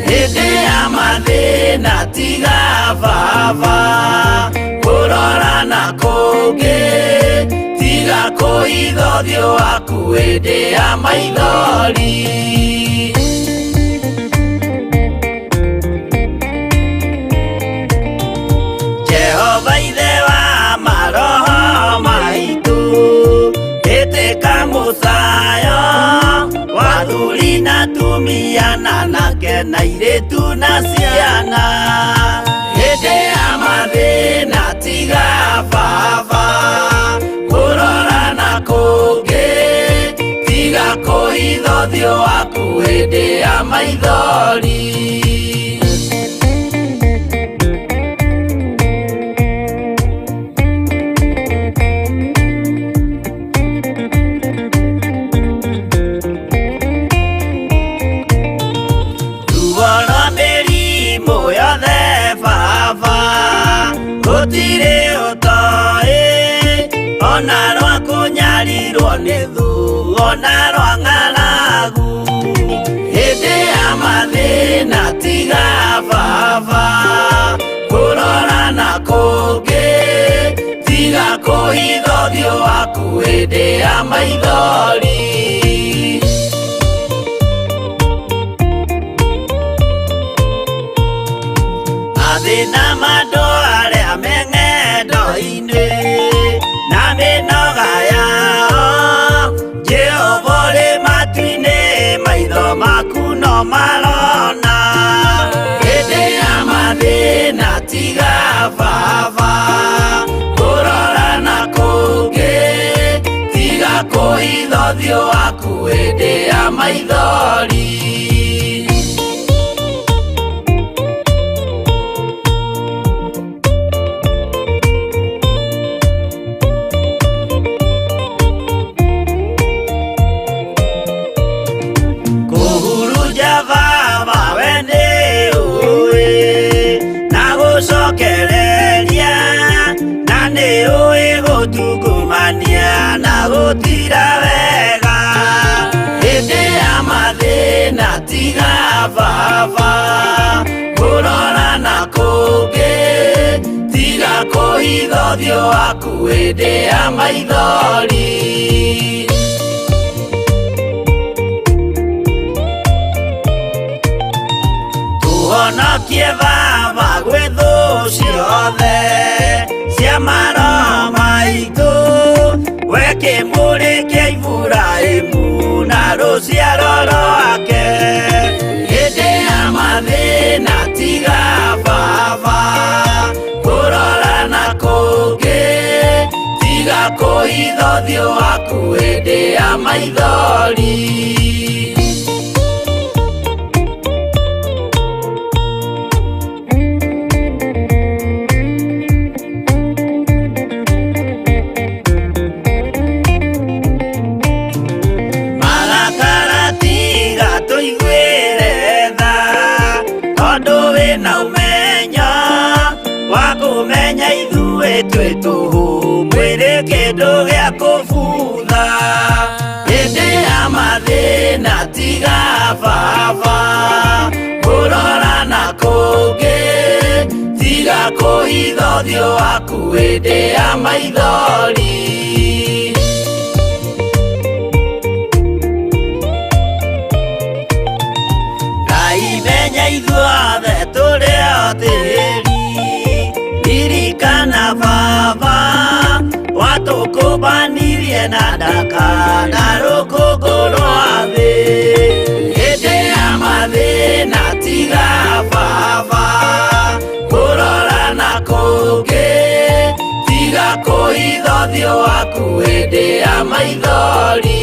Hĩndĩ ya mathĩna tiga baba kũrora na kũngĩ, tiga kũhitha ũthiũ waku hĩndĩ ya maithori. Jehova ithe wa maroho maitũ, ĩtĩka mũcayo wa athuri na atumia na anake na airĩtu na ciana. Hĩndĩ ya mathĩna tiga baba kũrora na kũngĩ, tiga kũhitha ũthiũ waku hĩndĩ ya maithori. Gũtirĩ nĩ thũ ona rwang'aragu hĩndĩ ya mathĩna tiga baba kũrora na kũngĩ tiga kũhitha ũthiũ waku hĩndĩ ya maithori mathĩna mandũ arĩa me ng'endo-inĩ na mĩnoga yao Jehova ũrĩ matu-inĩ maitho maku no marona hĩndĩ ya mathĩna tiga baba kũrora na kũngĩ tiga kũhitha ũthiũ waku hĩndĩ ya maithori na gũtira wega hĩndĩ ya mathĩna tiga baba kũrora na kũngĩ tiga kũhitha ũthiũ waku hĩndĩ ya maithori tũhonokie baba gwĩ thũ ciothe cia maroho maitũ we kĩmũrĩ kĩa Iburahĩmu na rũciaro rwake hĩndĩ ya mathĩna tiga baba kũrora na kũngĩ tiga kũhitha ũthiũ waku hĩndĩ ya maithori kũmenya ithuĩ twĩ tũhũ mwĩrĩ kĩndũ gĩa kũbutha hĩndĩ ya mathĩna tiga baba kũrora na kũngĩ tiga kũhitha ũthiũ waku hĩndĩ ya maithori Ngai menya ithuothe tũrĩ o tĩri ririkana baba watũkũmbanirie na ndaka na rũkũngũ rwa thĩ hĩndĩ ya mathĩna tiga baba kũrora na kũngĩ tiga kũhitha ũthiũ waku hĩndĩ ya maithori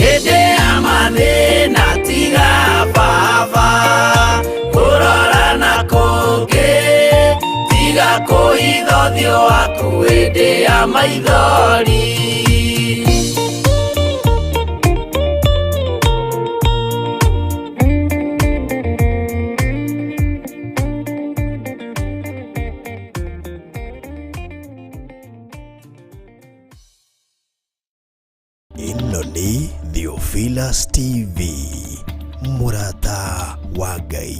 hĩndĩ ya mathĩna tiga baba kũrora na kũngĩ tiga kũhitha ũthiũ waku hĩndĩ ya maithori ĩno nĩ Theophilus TV mũrata wa Ngai.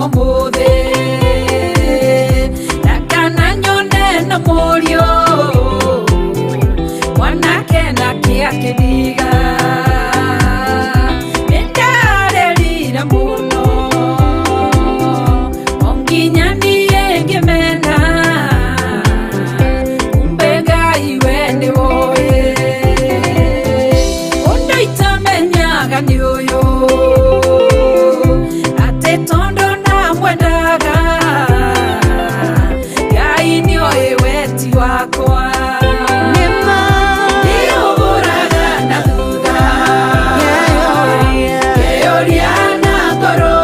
mothe nakana nyone na morio mwanake nake akithiga nindarerira muno onginya niĩ ngĩmena kumbe Ngai we nĩ woĩ ũndũ itamenyaga nĩ ũyũ atĩ tondũ namwendaga Ngai nĩoĩ weti wakwa nĩũgũraga na thutha kĩũria na ngoro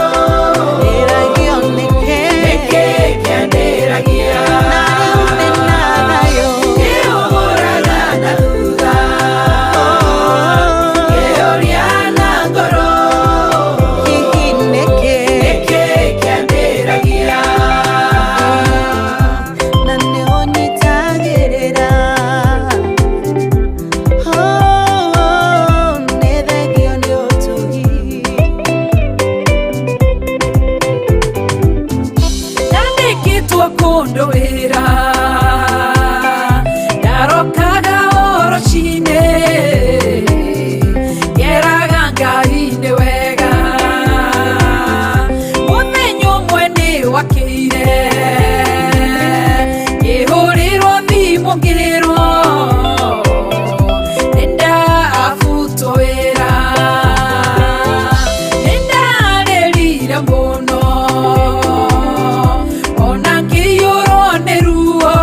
nĩkĩ kĩandĩragia nĩũgũraga na thutha kĩũria na ngoro nĩkĩ kĩandĩragia na nĩũnyitagĩrĩra nĩ thengio nĩ ũtugi nandĩkĩtwo kũndũ wĩra ndarokaga orocinĩ ngeraga Ngai nĩ wega mũthenya ũmwe nĩ wakĩire ngĩhũrĩrwo thimũ ngĩrwo nĩndabutwo wĩra nĩndarĩrire mũno ona ngĩiyũrwo nĩ ruo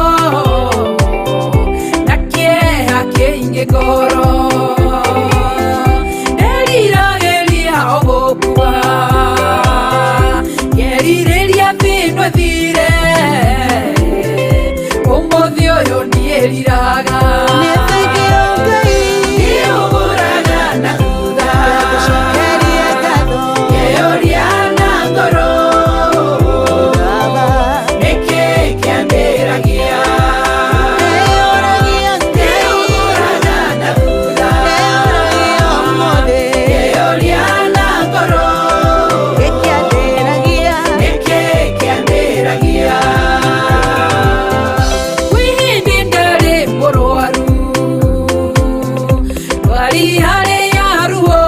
na kĩeha kĩingĩ ngoro nderiragĩria o gũkua ngerirĩria thĩno ĩthire ũmũthĩ ũyũ nĩĩriraga nĩ thengio Ngai nĩũgũraga na thutha gũcokeria ngatho kĩũria na ngoro Baba nĩkĩ kĩambĩragia nĩũragia Ngai nĩũgũraga na thutha nĩũragia ũmũthĩ kĩũria na ngoro gĩkĩandĩragia nĩkĩ kĩambĩragia kwĩhĩndĩ ndarĩ mũrwaru ndwari harĩa ruo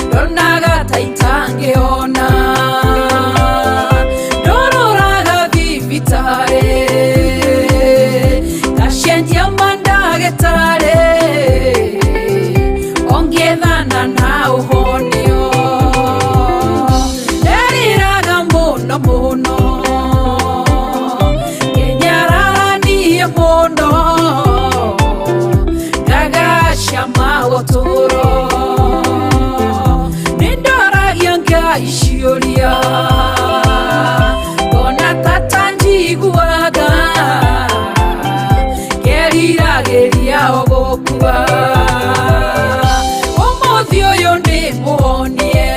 ndonaga ta itangĩona ndũrũraga thibitarĩ ngacenjia mandagĩtarĩ ongethana na ũhonio nderiraga mũno mũno ngenyararanie mũno ngagacama gũtũũro nĩndoragia Ngai ciũria ngona ta tanjiguaga ngeriragĩria o gũkua ũmũthĩ ũyũ nĩmuonie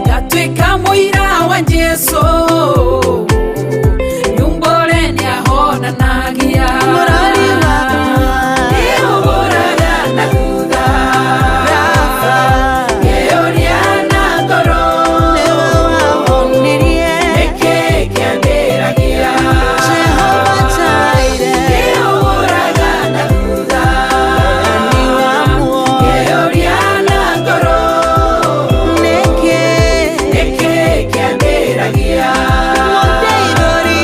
ngatuĩka mũira wa Jesũ nyumbũre nĩahonanagia mũrori wakwa nĩũgũraga na thutha kĩũria na ngoro nĩwe wahonirie nĩkĩ kĩambĩragia Jehova Jireh nĩũgũraga na thutha ni wa muoyo kĩũria na ngoro nĩkĩ nĩkĩ kĩambĩragia mũteithũri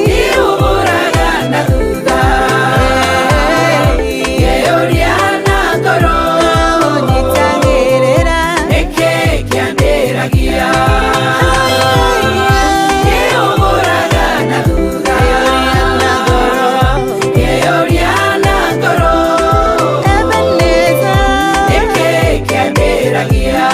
nĩũgũraga na thutha kĩũria na ngoro ũnyitagĩrĩra nĩkĩ kĩambĩragia nĩũgũraga na thutha kĩũria na ngoro Ebenezer nĩkĩ kĩambĩragia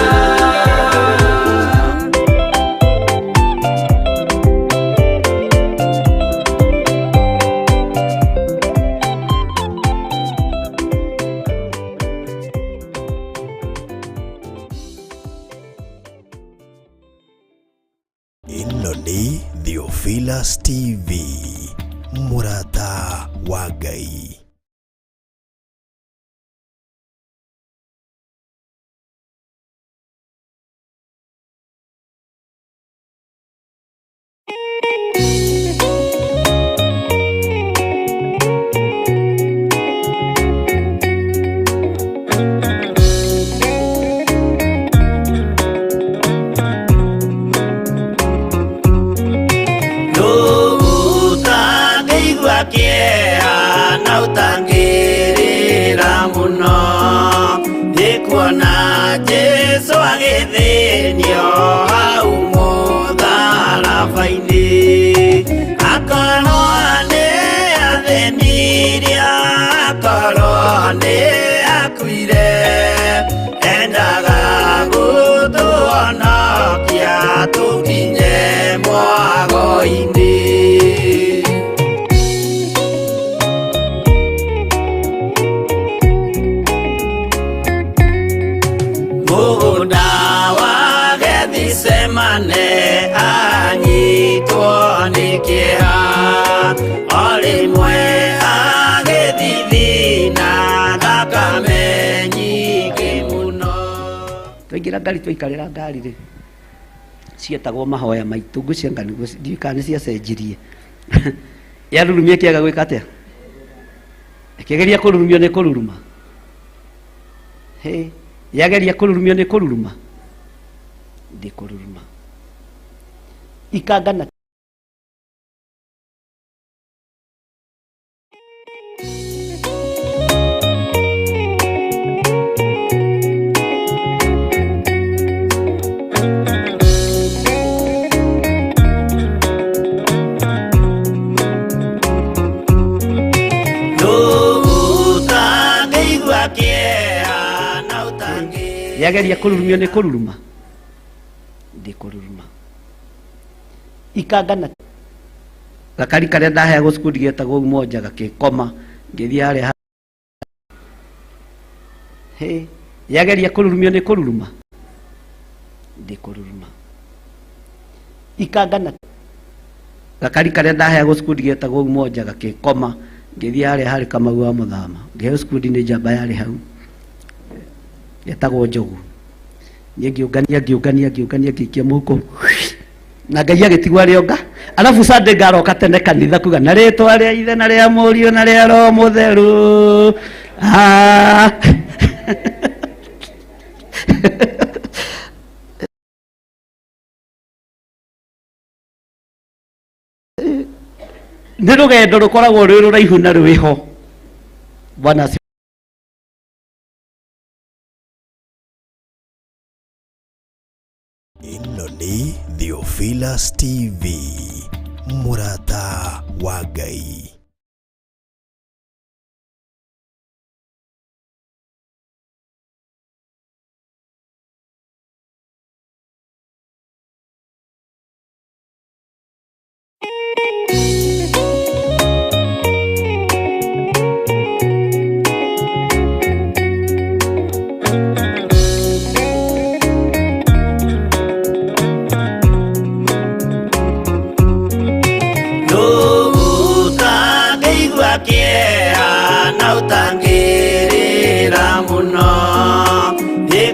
ĩno nĩ Theophilus TV, mũrata wa Ngai. Jesu agĩthĩnio hau mũtharaba-inĩ, akorwo nĩ athĩnirie, akorwo nĩ akuire, endaga gũtũhonokia tũkinye mwago-inĩ. Mũgũnda wa Gethisemane anyitwo nĩ kĩeha, o rĩmwe agĩthithina thakame nyingĩ mũno. Twaingĩra ngari twaikarĩra ngari rĩ, cietagwo mahoya maitũ, ngũcianga nĩguo ndiũĩ kana nĩ ciacenjirie. Yarurumia kĩaga gwĩka atĩa? Ĩkĩgeria kũrurumio nĩ kũruruma. Yageria kũrurumio nĩ kũruruma, ndĩkũruruma. Ikangana yageria kũrurumio nĩ kũruruma, ndĩkũruruma. Ikangana gakari karĩa ndaheagwo cukuru getagwo Umoja gakĩkoma, ngĩthiĩ harĩa yageria kũrurumio nĩ kũruruma, ndĩkũruruma. Ikangana gakari karĩa ndaheagwo cukuru getagwo Umoja gakĩkoma, ngĩthiĩ harĩa harĩ Kamau wa Mũthama, ngĩheo cukuru nĩ njamba yarĩ hau yetagwo Njogu. Niĩ ngĩũngania ngĩikia mũhuko na Ngai agĩtigwo arĩonga. Alafu Sunday ngaroka tene kanitha kuga na rĩtwa rĩa Ithe na rĩa Mũriũ na rĩa Roho Mũtheru. Nĩ rũgendo rũkoragwo rwĩ rũraihu na rwĩho. Bwana ĩno nĩ Theophilus TV, mũrata wa Ngai.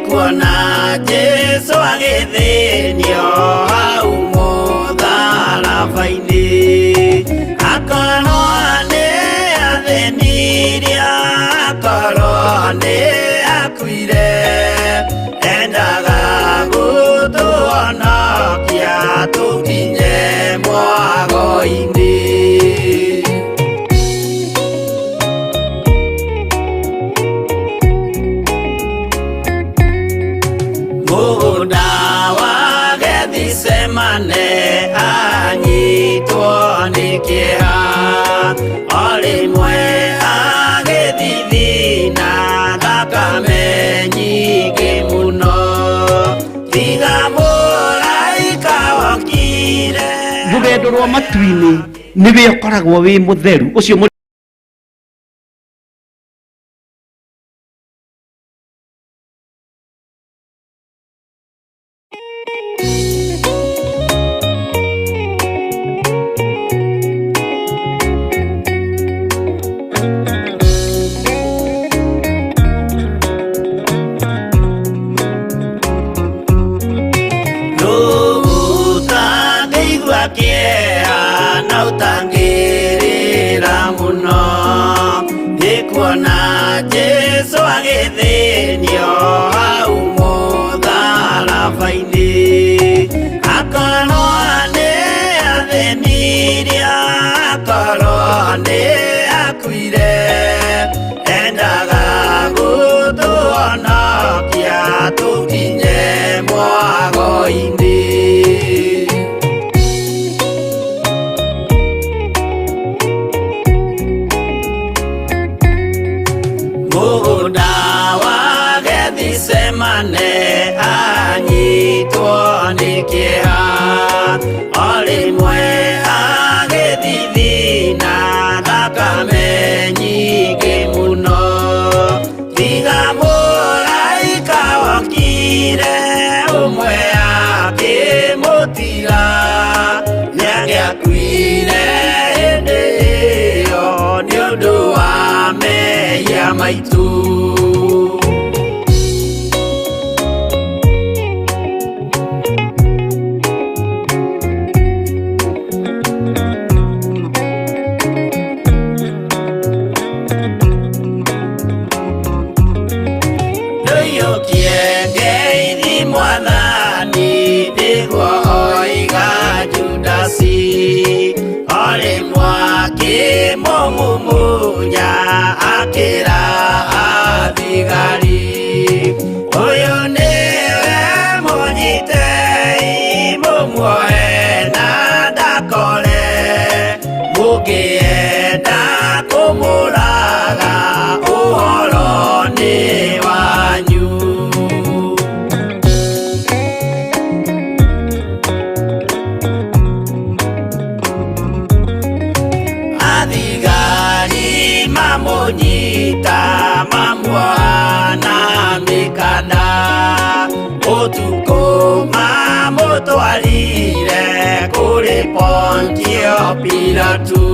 Kuona Jesu agĩthĩnio hau mũtharaba-inĩ, akorwo nĩ athĩnirie, akorwo nĩ akuire, endaga gũtũhonokia tũkinye mwago-inĩ. Mũgũnda wa Gethisemane anyitwo nĩ kĩeha, o rĩmwe agĩthithina thakame nyingĩ mũno, tiga mũraika wokire. Rũgendo rwa matu-inĩ nĩwe ũkoragwo wĩ mũtheru ũcio. Kĩeha na ũtangĩrĩra mũno. anyitwo nĩ kĩeha o rĩmwe agĩthithina thakame nyingĩ mũno tiga mũraika wokire ũmwe akĩmũtiga nĩagĩakuire hĩndĩ ĩyo nĩ ũndũ wa mehia maitũ. Mumunya akira athigari uyu niwe munyitei mumuoe na ndakore mukienda kumuraga uhoro ni wanyu. Mamunyita mamuana mikana utuko mamutwarire kuri Pontio Pilatu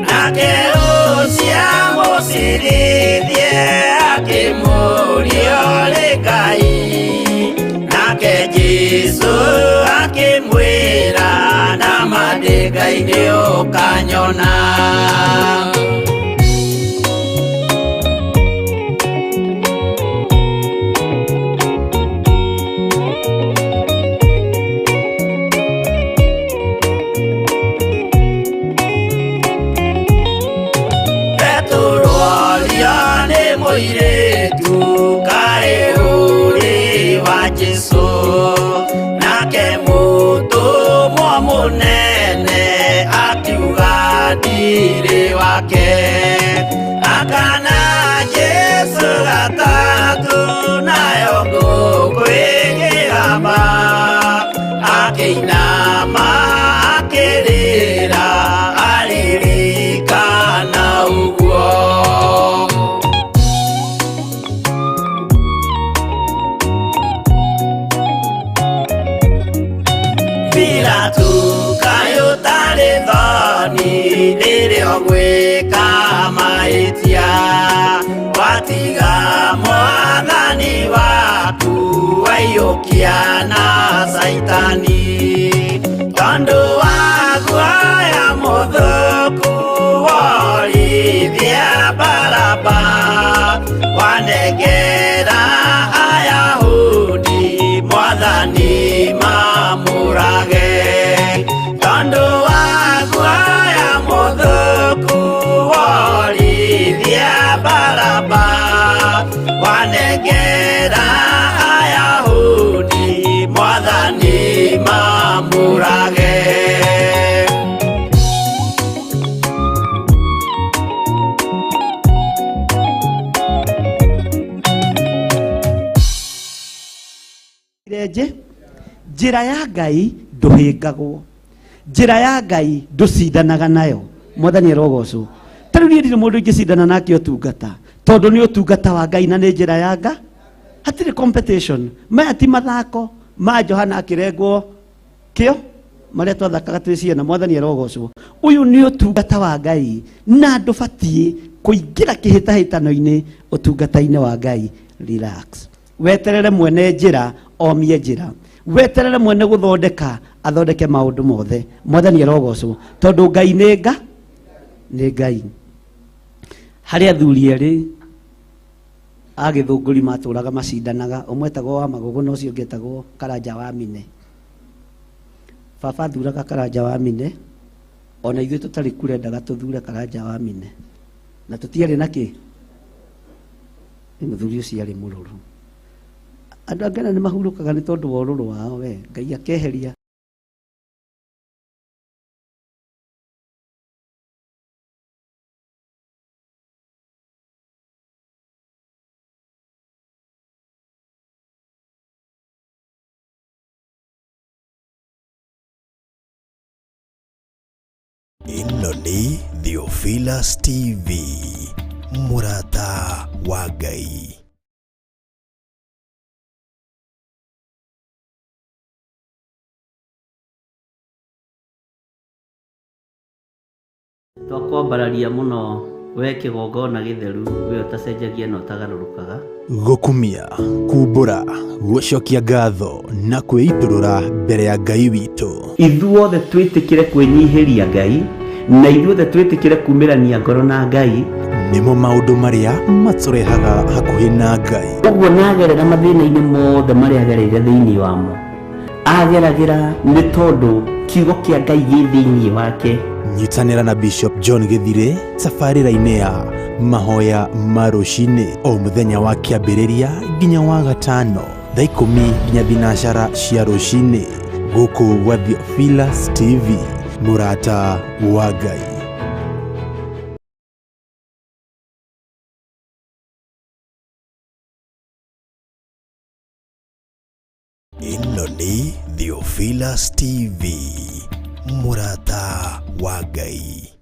nake ucia musirithie akimuria ũrĩ Ngai nake Jesu akimwĩra na mandĩka-inĩ ũkanyona. Mũirĩtu kaĩ ũrĩ wa Jesũ nake mũtũmwo mũnene akiuga ndirĩ wake akana Jesũ gatatũ nayo ngũkwĩgĩrama akĩinama akĩrĩra aririkana ũguo. Pilatu kayo tari thoni rĩrĩa gwĩka mahĩtia watiga mwathani waku waiyũkia na Saitani tondũ wa guoya mũthũku worithia Baraba wanengera Ayahudi mwathani mamurage tondũ wa guoya mũthũku worithia Baraba wanengera Ayahudi mwathani mamurage. Njĩra ya Ngai ndũhĩngagwo, njĩra ya Ngai ndũcindanaga nayo. Mwathani arogocwo. Tarĩu niĩ ndirĩ mũndũ ingĩcindana nake ũtungata tondũ nĩ ũtungata wa Ngai na nĩ njĩra ya Ngai, hatirĩ competition. Maya ti mathako ma Johana akĩrengwo kĩo marĩa twathakaga twĩ ciana. Mwathani arogocwo. Ũyũ nĩ ũtungata wa Ngai na ndũbatiĩ kũingĩra kĩhĩtahĩtano-inĩ ũtungata-inĩ wa Ngai. Relax, weterere mwene njĩra omie njĩra, weterere mwene gũthondeka athondeke maũndũ mothe. Mwathani arogocwo tondũ Ngai nĩ Ngai. Harĩ athuri erĩ a Gĩthũngũri matũraga macindanaga, ũmwe etagwo wa Magũgũ na ũcio ũngĩ etagwo Karanja wa Mine. Baba athuraga Karanja wa Mine, ona ithuĩ tũtarĩ kũrendaga tũthure Karanja wa Mine na tũtiarĩ na kĩ, mũthuri ũcio arĩ mũrũrũ. Andũ angĩ nĩ mahurũkaga nĩ tondũ wa ũrũrũ wao. We Ngai akeheria. Ĩno nĩ Theophilus TV, mũrata wa Ngai. Twakwambararia muno we kigongona githeru we utacenjagia no tagarũrũkaga Gũkumia, kumbũra, gũcokia ngatho na kwĩitũrũra mbere ya Ngai witũ. ithuothe twĩtĩkĩre kwĩnyihĩria Ngai na ithuothe twĩtĩkĩre kumĩrania ngoro na Ngai nĩmo maũndũ marĩa matũrehaga hakuhĩ na Ngai. ũguo nagerera mathĩna-inĩ mothe marĩa agereire thĩinĩ wamo ageragĩra nĩ tondũ kiugo kĩa Ngai gĩ thĩinĩ wake. Nyitanĩra na Bishop John Githire tabarĩra-inĩ ya mahoya ma rũcinĩ o mũthenya wa kĩambĩrĩria nginya wa gatano thaa 10 nginya thinacara cia rũcinĩ gũkũ gwa Theophilus TV, mũrata wa Ngai. Ĩno nĩ Theophilus TV, mũrata wa Ngai.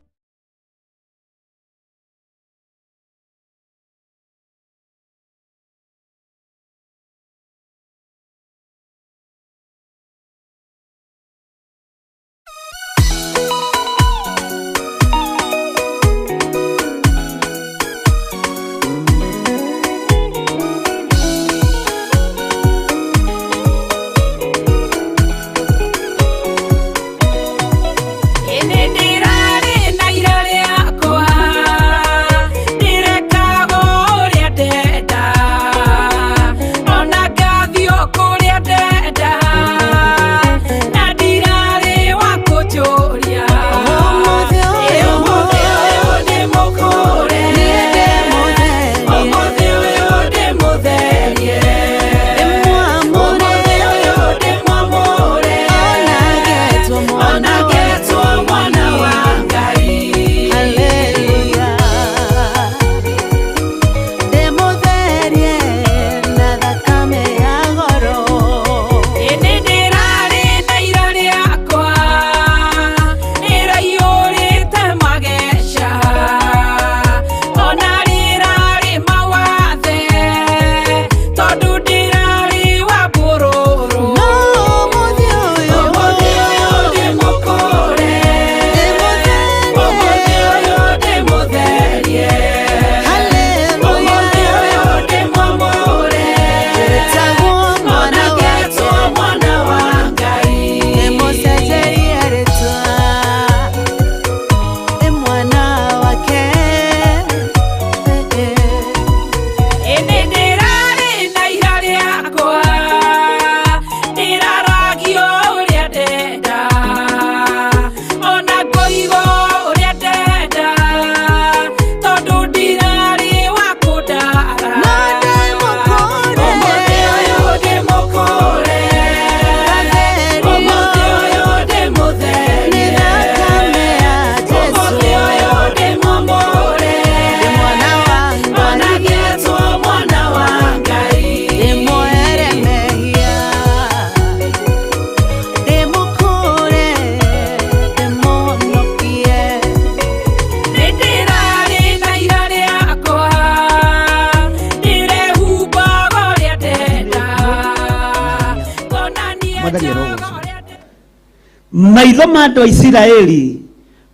maitho ma andũ a Isiraeli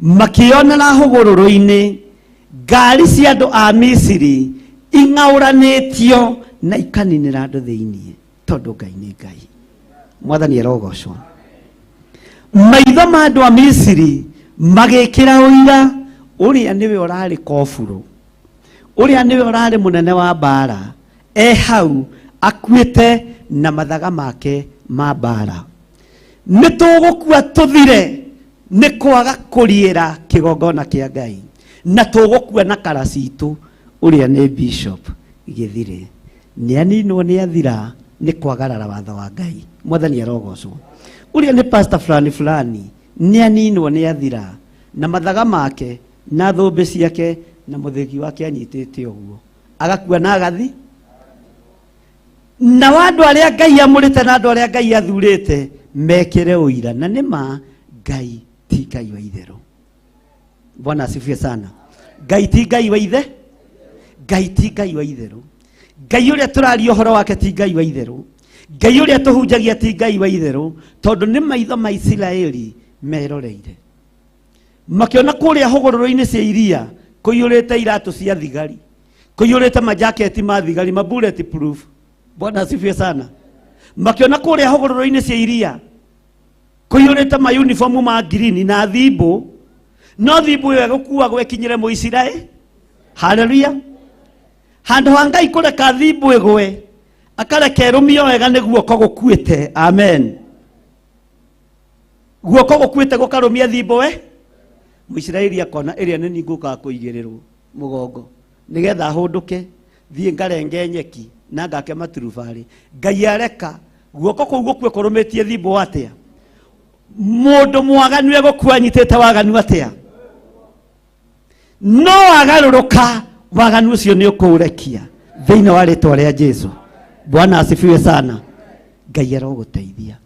makĩonera hũgũrũrũ-inĩ ngari cia andũ a Misiri ing'aũranĩtio na ikaninĩra andũ thĩinĩ tondũ Ngai nĩ Ngai. Mwathani arogocwo. Maitho ma andũ a Misiri magĩkĩra ũira ũrĩa nĩwe ũrarĩ Kofuro, ũrĩa nĩwe ũrarĩ mũnene wa mbara, hau akuĩte na mathaga make ma mbara. Nĩtũgũkua tũthire nĩ kwaga kũriĩra kĩgongona kĩa Ngai, na tũgũkua na karacitũ ũrĩa nĩ Bishop Githire. Nĩaninwo nĩ athira nĩ kwagarara watho wa Ngai. Mwathani arogocwo. Ũrĩa nĩ pastor fulani nĩaninwo nĩ athira na mathaga make na thũmbĩ ciake na mũthĩgi wake anyitĩte ũguo agakua na agathi. Na andũ arĩa Ngai amũrĩte na andũ arĩa Ngai athurĩte mekĩre ũira, na nĩma Ngai ti Ngai wa itherũ. Bwana asifiwe sana. Ngai ti Ngai wa ithe, Ngai ti Ngai wa itheru. Ngai uria turaria uhoro wake ti Ngai wa itheru. Ngai uria tuhunjagia ti Ngai wa itheru, tondu ni maitho ma Isiraeli meroreire. Makiona kuria hogororo-ini cia iria kuyurite iratu cia thigari, kuyurite majaketi ma thigari, ma bullet proof. Bwana asifiwe sana. Makiona kuria hogororo-ini cia iria kuyurite ma uniform ma green na thibo, no thibo yo gukua gwekinyire mu Isiraeli. Haleluya. Handu ha Ngai kureka thibo igwe akareka erumio wega niguo gukuite. Amen. Guoko gukuite gukarumia thibo we Muisiraeli akona iria nini nguka kuigirirwo mugongo nigetha hunduke thie ngarenge nyeki na ngake maturubari. Ngai areka guoko kuu gukue kurumitie thibo atia. Mundu mwaganu egukwanyitete waganu atia. No agaruruka waganu ucio ni ukurekia thiini wa ritwa ria Jesu. Bwana asifiwe sana. Ngai aroguteithia.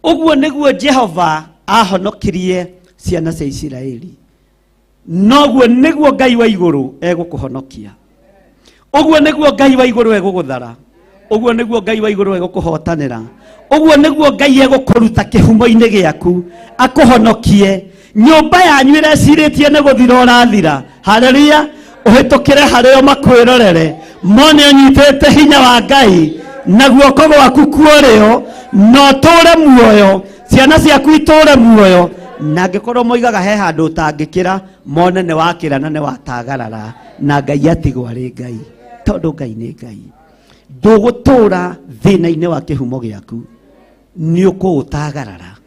Uguo niguo Jehova ahonokirie ciana cia Isiraeli. Noguo niguo Ngai wa iguru egukuhonokia. Uguo niguo Ngai wa iguru eguguthara. Uguo niguo Ngai wa iguru egukuhotanira. Uguo niguo Ngai egukuruta kihumo-ini giaku akuhonokie. Nyumba yanyu ireciritie ni guthira urathira. Haleluya. Uhitukire hario makwirorere mone unyitete hinya wa Ngai na guoko gwaku kuorio no ture muoyo ciana ciaku iture muoyo na ngikorwo moigaga he handu utangikira mone ne wakira na ne watagarara na Ngai atigwo ari Ngai tondu Ngai ni Ngai. Ndugutura thina-ini wa kihumo giaku ni ukutagarara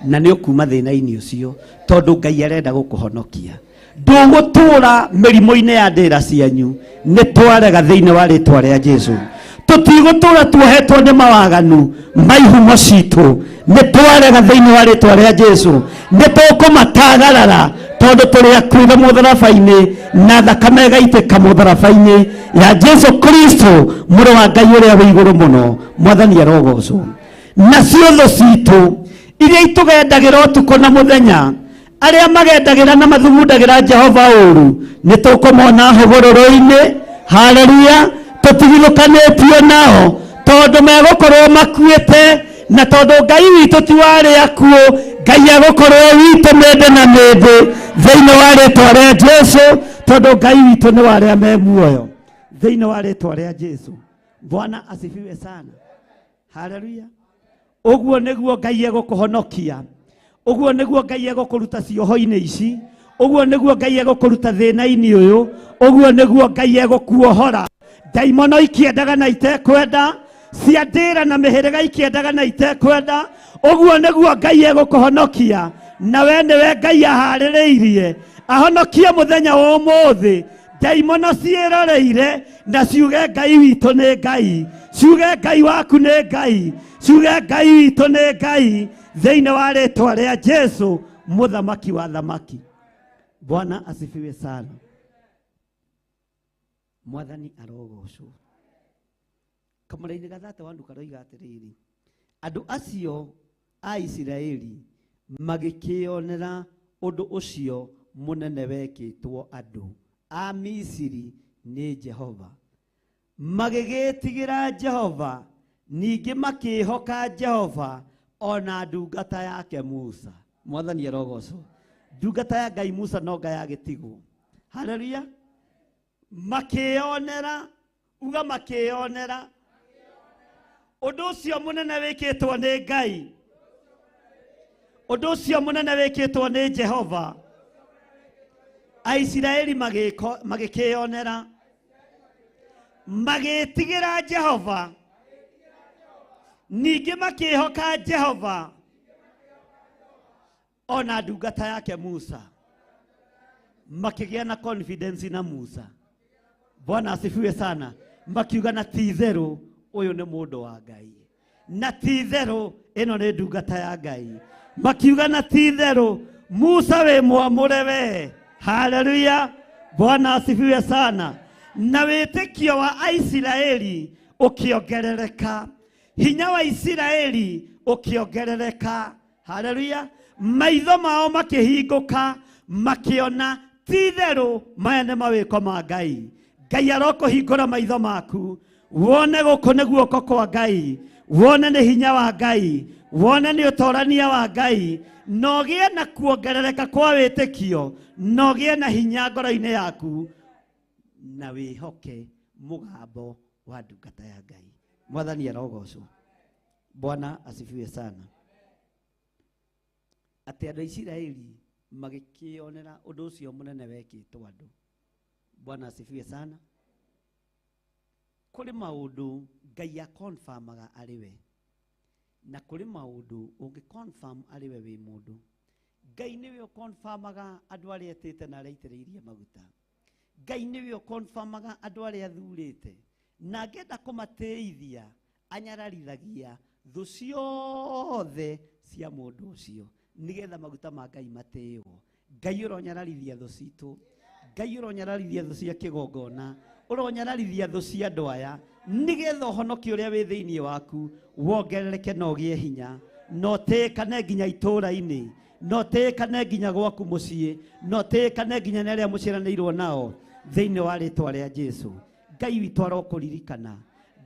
na ni ukuma thina-ini ucio tondu Ngai arenda gukuhonokia. Ndugutura mirimo-ini ya ndira cianyu ni twarega thiini wa ritwa ria Jesu. Tutigutura tuohetwo ni mawaganu maihumo citu ni twarega thiini wa ritwa ria Jesu. Ni tukumatagarara tondu turi akuire mutharaba-ini na thakame igaitĩka mutharaba-ini ya Jesu Kristo mũrũ wa Ngai ũrĩa wĩ igũrũ mũno. Mwathani arogocwo. Nacio thũ citu iria itugendagira ũtukũ na muthenya, aria magendagira na mathugundagira Jehova ũru, ni tukumona hũgũrũrũ-ini. Haleluya. Tutigithũkanĩtio nao tondu megukorwo makuĩte na tondu Ngai witũ ti warĩ akuũ. Ngai agukorwo witũ mĩndĩ na mĩndĩ thĩinĩ wa rĩtwa rĩa Jesu tondu Ngai witũ nĩ warĩa me muoyo thĩinĩ wa rĩtwa rĩa Jesu. Bwana asifiwe sana. Haleluya. Uguo nĩguo Ngai egũkũhonokia. Uguo nĩguo Ngai egũkũruta cioho-inĩ ici. Uguo nĩguo Ngai egũkũruta thĩna-inĩ ũyũ. Uguo nĩguo Ngai egũkuohora daimono ikiendaga na itekwenda, cia ndĩra na mĩhĩrĩga ikiendaga na itekwenda. Uguo nĩguo Ngai egũkũhonokia na we nĩwe Ngai aharĩrĩirie ahonokie mũthenya wa ũmũthĩ. Daimono ciĩroreire na ciuge Ngai witũ nĩ Ngai, ciuge Ngai waku nĩ Ngai, ciuge Ngai witũ nĩ Ngai thĩinĩ wa rĩtwa rĩa Jesu mũthamaki wa thamaki. Bwana asifiwe sana. Mwathani arogocwo. Kamũra-inĩ gathate wandu karoiga atĩrĩrĩ, andũ acio a Isiraeli magĩkĩonera ũndũ ũcio mũnene wekĩtwo andũ a Misiri nĩ Jehova, magĩgĩtigĩra Jehova, ningĩ makĩhoka Jehova ona ndungata yake Musa. Mwathani arogocwo. Ndungata ya Ngai Musa no Ngai agĩtigwo. Haleluya. Makĩonera, uga makĩonera ũndũ ũcio mũnene wĩkĩtwo nĩ Ngai, ũndũ ũcio mũnene wĩkĩtwo nĩ Jehova. Aisiraeli magĩkĩonera, magĩtigĩra Jehova, ningĩ makĩhoka Jehova ona ndungata yake Musa. Makĩgĩa na confidence na Musa. Bwana asifiwe sana. Makiuga na ti-itherũ ũyũ nĩ mũndũ wa Ngai, na ti-itherũ ĩno nĩ ndungata ya Ngai. Makiuga na ti-itherũ Musa wĩ mwamũre we. Haleluya. Bwana asifiwe sana. Na wĩtĩkio wa Aisiraeli ũkĩongerereka, hinya wa Isiraeli ũkĩongerereka. Haleluya. maitho mao makĩhingũka makĩona ti-itherũ maya nĩ mawĩko ma Ngai. Ngai arokũhingũra maitho maku wone gũkũ nĩ guoko kwa Ngai, wone nĩ hinya wa Ngai, wone nĩ ũtorania wa Ngai, na ũgĩe na kuongerereka kwa wĩtĩkio, na ũgĩe na hinya ngoro-inĩ yaku, na wĩhoke mũgambo wa ndungata ya Ngai. Mwathani arogocwo. Bwana asifiwe sana. Atĩ andũ a Isiraeli magĩkĩonera ũndũ ũcio mũnene wekĩtwo andũ. Bwana asifiwe sana. Kũrĩ maũndũ Ngai akonfirmaga arĩ we, na kũrĩ maũndũ ũngĩ-confirm arĩ we wĩ mũndũ. Ngai nĩwe ũkonfirmaga andũ arĩa etĩte na arĩa aitĩrĩirie maguta. Ngai nĩwe ũkonfirmaga andũ arĩa athurĩte, na angĩenda kũmatĩithia anyararithagia thũ ciothe cia mũndũ ũcio, nĩgetha maguta ma Ngai matĩĩo. Ngai ũronyararithia thũ citũ, Ngai ũronyararithia thũ cia kĩgongona, ũronyararithia thũ cia andũ aya, nĩgetha ũhonokio ũrĩa wĩ thĩinĩ waku wongerereke na ũgĩe hinya, na ũtĩĩkane nginya itũũra-inĩ, na ũtĩĩkane nginya gwaku mũciĩ, na ũtĩĩkane nginya nĩ arĩa mũciaranĩirwo nao thĩinĩ wa rĩĩtwa rĩa Jesũ. Ngai witũ arokũririkana,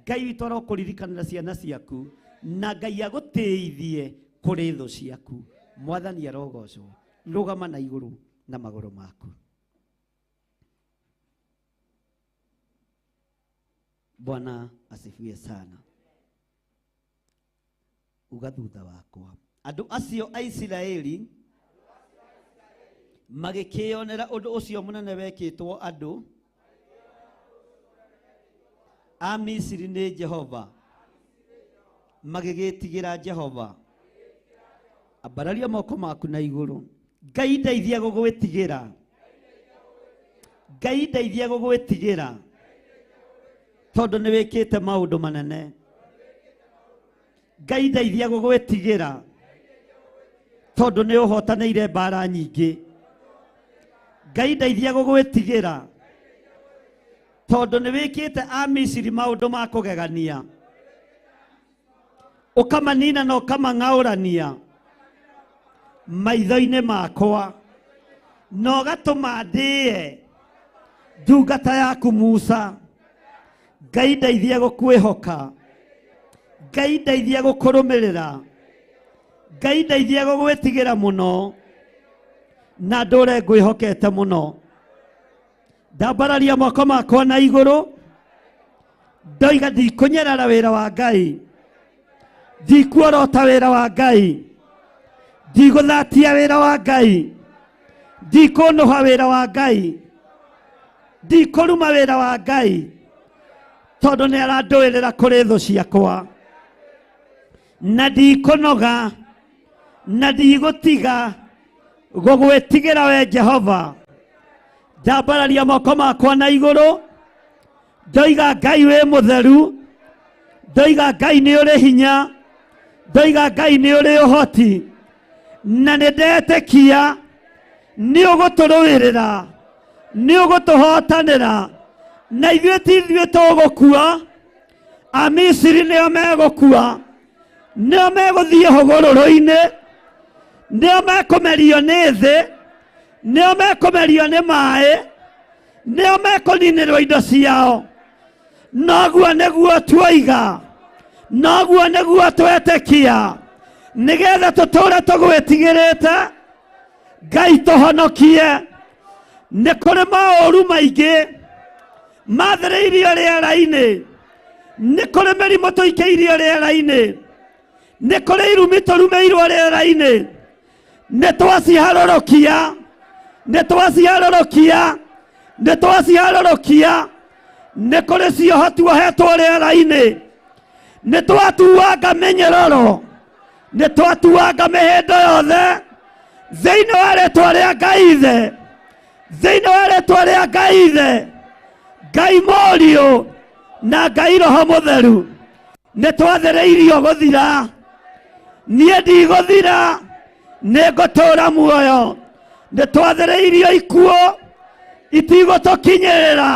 Ngai witũ arokũririkana na ciana ciaku, na Ngai agũtĩithie kũrĩ thũ ciaku. Mwathani arogocwo. Rũgama na igũrũ na magũrũ maku. Bwana asifiwe sana. Uga thutha wakwa. Andũ acio a Isiraeli magĩkĩonera ũndũ ũcio mũnene wekĩtwo andũ a Misiri nĩ Jehova, magĩgĩtigĩra Jehova. Ambararia moko maku na igũrũ. Ngai ndeithia gũgwĩtigĩra, Ngai ndeithia gũgwĩtigĩra, tondũ nĩ wĩkĩte maũndũ manene. Ngai ndeithia gũgwĩtigĩra, tondũ nĩ ũhotanĩire mbara nyingĩ. Ngai ndeithia gũgwĩtigĩra, tondũ nĩ wĩkĩte a Misiri maũndũ ma kũgegania, ũkamanina na ũkamang'aũrania maitho-inĩ makwa, na ũgatũma ndĩe ndungata yaku Musa. Ngai ndeithia gũkwĩhoka, Ngai ndeithia gũkũrũmĩrĩra, Ngai ndeithia gũgwĩtigĩra mũno, na ndũre ngwĩhokete mũno. Ndambararia moko makwa na igũrũ, ndoiga ndikũnyarara wĩra wa Ngai, ndikuorota wĩra wa Ngai, ndigũthatia wĩra wa Ngai, ndikũnũha wĩra wa Ngai, ndikũruma wĩra wa Ngai, tondũ nĩ arandũĩrĩra kũrĩ thũ ciakwa, na ndikũnoga na ndigũtiga gũgwĩtigĩra we Jehova. Ndambararia moko makwa na igũrũ, ndoiga Ngai wĩ mũtheru, ndoiga Ngai nĩ ũrĩ hinya, ndoiga Ngai nĩ ũrĩ ũhoti, na nĩ ndetĩkia nĩ ũgũtũrũĩrĩra, nĩ ũgũtũhotanĩra, na ithuĩ ti ithuĩ tũgũkua, a Misiri nĩo megũkua, nĩo megũthiĩ hũgũrũrũ-inĩ, nĩo mekũmerio nĩ thĩ, nĩo mekũmerio nĩ maĩ, nĩo mekũninĩrwo indo ciao. Noguo nĩguo tuoiga, noguo nĩguo twetĩkia, nĩgetha tũtũũre tũgwĩtigĩrĩte. Ngai tũhonokie. Nĩ kũrĩ maũru maingĩ mathĩrĩirio rĩera-inĩ, nĩ kũrĩ mĩrimũ tũikĩirio rĩera-inĩ, nĩ kũrĩ irumi tũrumĩirwo rĩera-inĩ, nĩ twaciharũrũkia, nĩ twaciharũrũkia, nĩ twaciharũrũkia, nĩ kũrĩ cioho tuohetwo rĩera-inĩ, nĩ twatuanga mĩnyororo, nĩ twatuanga mĩhĩndo yothe thĩinĩ wa rĩĩtwa rĩa Ngai Ithe, thĩinĩ wa rĩĩtwa rĩa Ngai Ithe, Ngai Mũriũ na Ngai Roho Mũtheru. Nĩ twathĩrĩirio gũthira, niĩ ndigũthira, nĩ ngũtũũra muoyo. Nĩ twathĩrĩirio ikuũ, itigũtũkinyĩrĩra,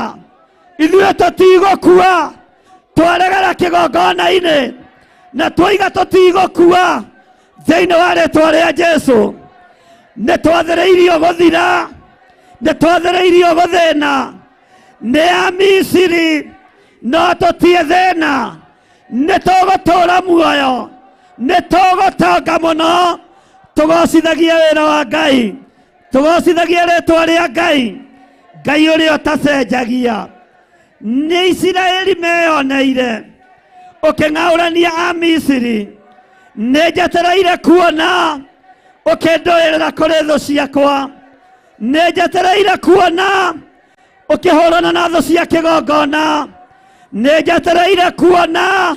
ithuĩ tũtigũkua, twaregera kĩgongona-inĩ, na twoiga tũtigũkua thĩinĩ wa rĩĩtwa rĩa Jesũ. nitwathereirio guthira nitwathereirio guthina ni a Misiri no tutie thina nitugutura muoyo nitugutonga muno tugocithagia wira wa Ngai tugocithagia ritwa ria Ngai Ngai uria utacenjagia ni Isiraeli meyoneire uking'aurania a Misiri nijetereire kuona ukindoerera kuri thu ciakwa nijetereire kuona ukihurana na thu cia kigongona nijetereire kuona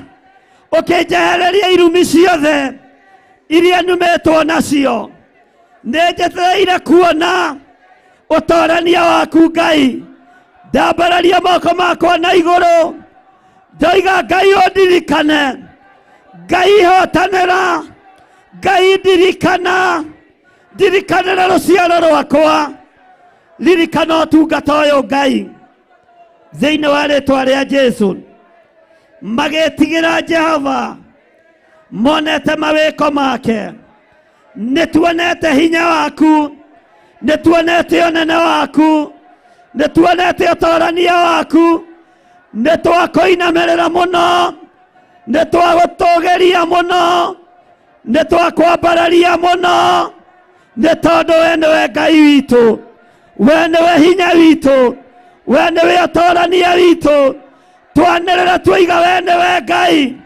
ukinjehereria irumi ciothe iria numetwo nacio nijetereire kuona utorania waku Ngai ndambararia moko makwa na iguru ndoiga Ngai undirikane Ngai hotanira Ngai ndirikanĩra rũciaro rwakwa ririkana ũtungata ũyũ Ngai thĩinĩ wa rĩtwa rĩa Jesu magĩtigĩra Jehova monete mawĩko make nĩtuonete hinya waku nĩtuonete ũnene waku nĩtuonete ũtorania waku nĩtwakũinamĩrĩra mũno nĩtwagũtũgĩria mũno nĩtwakwambararia mũno nĩ tondũ we nĩwe Ngai witũ we nĩwe hinya witũ we nĩwe ũtorania witũ twanĩrĩra twoiga we nĩwe Ngai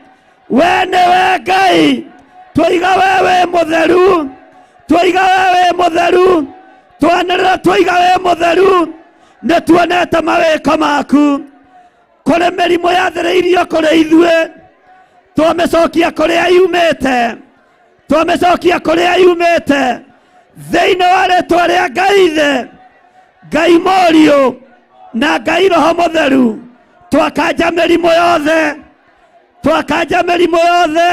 we nĩwe Ngai twoiga we wĩ mũtheru twoiga we wĩ mũtheru twanĩrĩra twoiga we mũtheru nĩtuonete mawĩko maku kũrĩ mĩrimũ yathĩrĩirio kũrĩ ithuĩ twamĩcokia kũrĩa yumĩte twamĩcokia kũrĩa yumĩte thĩinĩ wa rĩtwa rĩa Ngai Ithe Ngai Mũriũ na Ngai Roho Mũtheru twakanja mĩrimũ yothe twakanja mĩrimũ yothe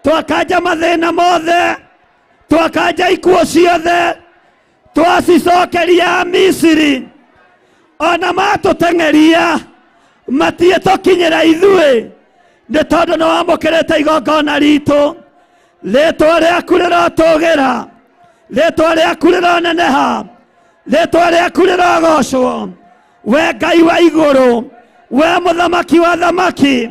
twakanja mathĩna mothe twakanja ikuũ ciothe twacicokeria Misiri ona matũteng'eria matiĩtũkinyĩra ithuĩ nĩ tondũ nĩwamũkĩrĩte igongona ritũ rĩtwa rĩaku rĩrotũgĩra rĩtwa rĩaku rĩroneneha rĩtwa rĩaku rĩrogocwo we Ngai wa igũrũ we mũthamaki wa thamaki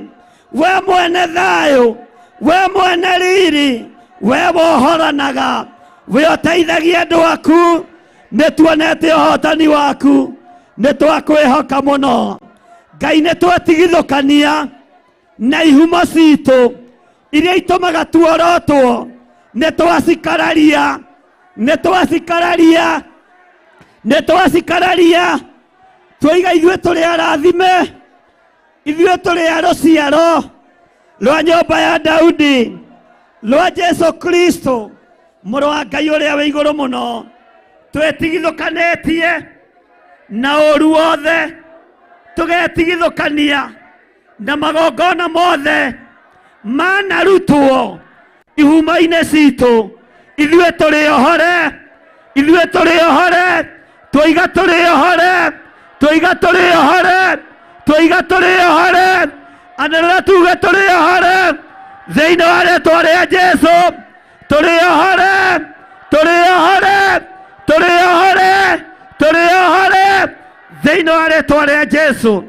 we mwene thayũ we mwene riri we wohoranaga we ũteithagia andũ aku nĩtuonete ũhotani waku nĩtwakwĩhoka mũno Ngai nĩtwetigithũkania na ihumo citũ iria itũmaga tuorotwo nĩtwacikararia twoiga ithuĩ tũrĩ arathime ithuĩ tũrĩ a rũciaro rwa nyũmba ya Daudi rwa Jesu Kristo mũrũ wa Ngai ũrĩa wĩ igũrũ mũno twĩtigithũkanĩtie na ũru wothe tũgetigithũkania na magongona mothe manarutwo ihumo-inĩ citũ ithuĩ tũrĩ ohore twoiga tũrĩ ohore anĩrĩra tuge tũrĩ ohore thĩinĩ wa rĩtwa rĩa Jesu tũrĩ ohore thĩinĩ wa rĩtwa rĩa Jesu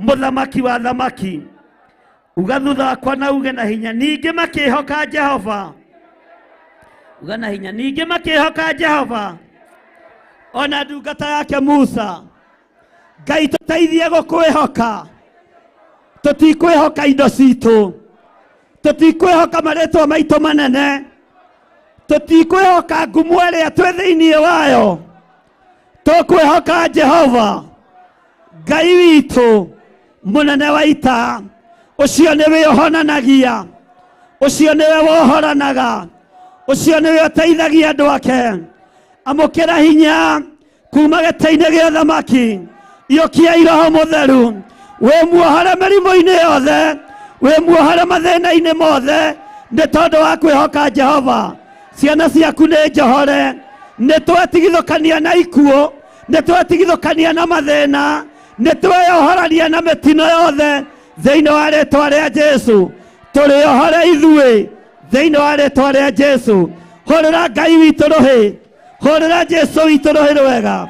mũthamaki wa thamaki uga thutha wakwa na uge na hinya ningĩ makĩhoka Jehova uga na hinya ningĩ makĩhoka Jehova ona ndungata yake Musa Ngai tũteithie gũkwĩhoka tũtikwĩhoka indo citũ tũtikwĩhoka marĩtwa maitũ manene tũtikwĩhoka ngumu ĩrĩa twĩ thĩinĩ wayo tũkwĩhoka Jehova Ngai witũ mũnene wa ita ũcio nĩwe ũhonanagia ũcio nĩwe wohoranaga ũcio nĩwe ũteithagia andũ ake amũkĩra hinya kuma gĩtĩ-inĩ gĩa thamaki iyũkia Roho Mũtheru wĩ muohore mĩrimũ-inĩ yothe wĩ muohore mathĩna-inĩ mothe nĩ tondũ wa kwĩhoka Jehova ciana ciaku nĩ njohore nĩ twetigithũkania na ikuũ nĩ twetigithũkania na mathĩna nĩ tweyohorania na mĩtino yothe thĩinĩ wa rĩtwa rĩa Jesu tũrĩ ohore ithuĩ thĩinĩ wa rĩtwa rĩa Jesu Horera Ngai witũ rũhĩ. Horera Jesu witũ rũhĩ rwega.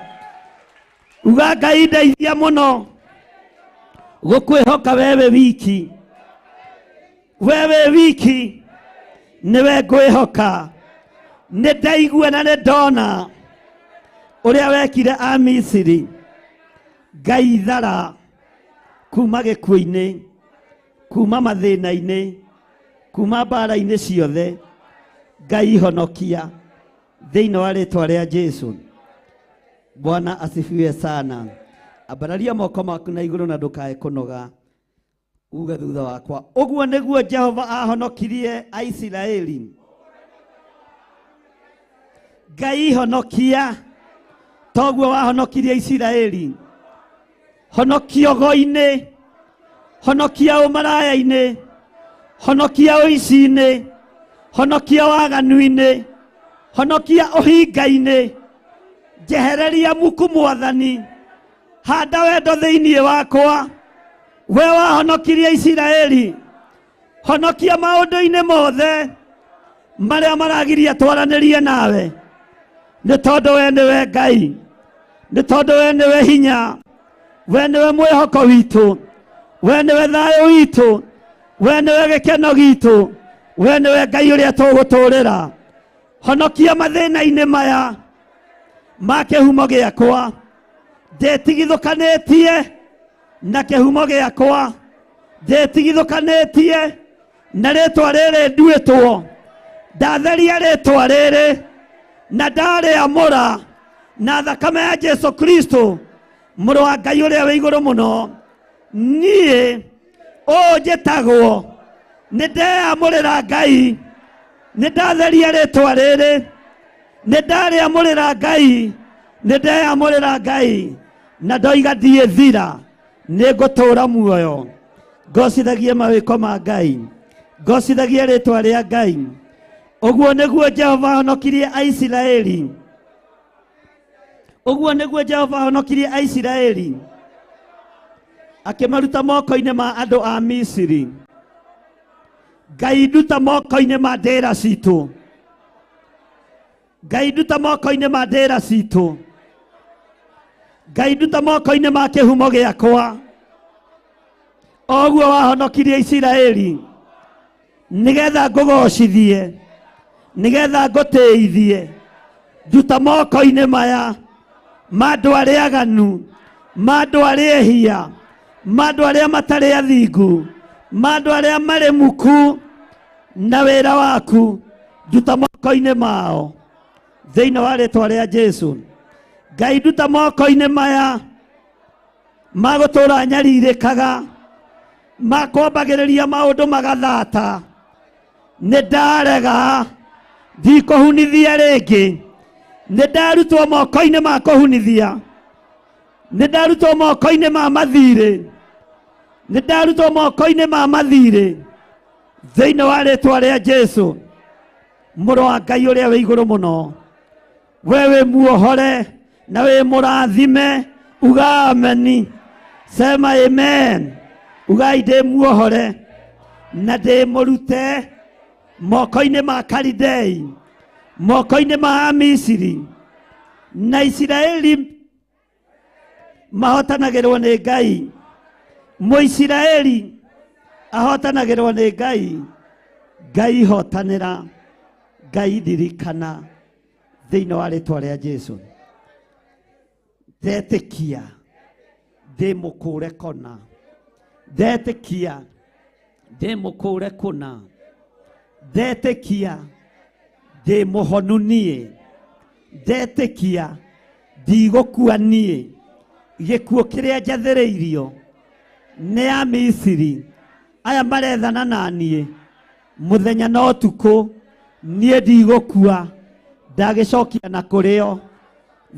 Uga Ngai ndeithia mũno gũkwĩhoka wewe wiki. Wewe wiki niwe ngwĩhoka. Nĩ ndaigua na nĩ ndona ũrĩa wekire a Misiri. Ngai thara kuma gĩkuũ-inĩ, kuma mathĩna-inĩ, kuma mbara-inĩ ciothe. Ngai honokia thĩinĩ wa rĩtwa rĩa Jesu. Bwana asifiwe sana. Ambararia moko maku na igũrũ na ndũkae kũnoga. Uga thutha wakwa. Ũguo nĩguo Jehova ahonokirie Aisiraeli. Ngai honokia toguo wahonokirie Isiraeli. Honokia ũgo-inĩ, honokia ũmaraya-inĩ, honokia ũici-inĩ, honokia waganu-inĩ, honokia ũhinga-inĩ. Njehereria muku Mwathani, handa wendo thĩinĩ wakwa. We wahonokirie Isiraeli, honokia maũndũ-inĩ mothe marĩa maragiria twaranĩrie nawe. Nĩ tondũ we nĩwe Ngai, nĩ tondũ we nĩwe hinya, we nĩwe mwĩhoko witũ, we nĩwe thayũ witũ, we nĩwe gĩkeno gitũ, we nĩwe Ngai ũrĩa tũgũtũũrĩra. Honokia mathĩna-inĩ maya ma kĩhumo gĩakwa. Ndĩtigithũkanĩtie na kĩhumo gĩakwa, ndĩtigithũkanĩtie na rĩtwa rĩrĩ nduĩtwo. Ndatheria rĩtwa rĩrĩ na ndarĩamũra na thakame ya Jesu Kristo, mũrũ wa Ngai ũrĩa wĩ igũrũ mũno. Niĩ njĩtagwo nĩ ndeyamũrĩra Ngai, nĩ ndatheria rĩtwa rĩrĩ, nĩ ndarĩamũrĩra Ngai, nĩ ndeyamũrĩra Ngai, na ndoiga ndirĩ thira, nĩ ngũtũũra muoyo. Ngocithagie mawĩko ma Ngai, ngocithagie rĩtwa rĩa Ngai. Ũguo nĩguo Jehova honokirie Aisiraeli. Ũguo nĩguo Jehova honokirie Aisiraeli, akĩmaruta moko-inĩ ma andũ a Misiri. Ngai nduta moko-inĩ ma ndĩra citũ, Ngai nduta moko-inĩ ma ndĩra citũ, Ngai nduta moko-inĩ ma kĩhumo gĩakwa. Ũguo wahonokirie Isiraeli, nĩgetha ngũgocithie, nĩgetha ngũtĩithie. Nduta moko-inĩ maya ma andũ arĩa aganu, ma andũ arĩa ehia, ma andũ arĩa matarĩ athingu, ma andũ arĩa marĩ muku na wĩra waku. Nduta moko-inĩ mao thĩinĩ wa rĩtwa rĩa Jesu. Ngai nduta moko-inĩ maya ma gũtũũra nyarirĩkaga, ma kwambagĩrĩria maũndũ magathata. Nĩ ndarega, ndikũhunithia rĩngĩ. Nĩ ndarutwo moko-inĩ ma kũhunithia, nĩ ndarutwo moko-inĩ ma mathirĩ, nĩ ndarutwo moko-inĩ ma mathirĩ thĩinĩ wa rĩtwa rĩa Jesu, mũrũ wa Ngai ũrĩa wĩ igũrũ mũno. We wĩ muohore na wĩ mũrathime. Uga ameni. Sema amen. Ugai ndĩ muohore na ndĩ mũrute moko-inĩ ma Kalidei, moko-inĩ ma Misiri. Na Isiraeli mahotanagĩrwo nĩ Ngai. Mũisiraeli ahotanagĩrwo nĩ Ngai. Ngai hotanĩra, Ngai ndirikana thĩinĩ wa rĩtwa rĩa Jesu. Ndetĩkia ndĩmũkũre kona, ndetĩkia ndĩmũkũre kũna, ndetĩkia ndĩmũhonu niĩ, ndetĩkia ndigũkua niĩ. Gĩkuũ kĩrĩa njathĩrĩirio nĩ a Misiri aya marethana na niĩ mũthenya na ũtukũ, niĩ ndigũkua, ndagĩcokia na kũrĩo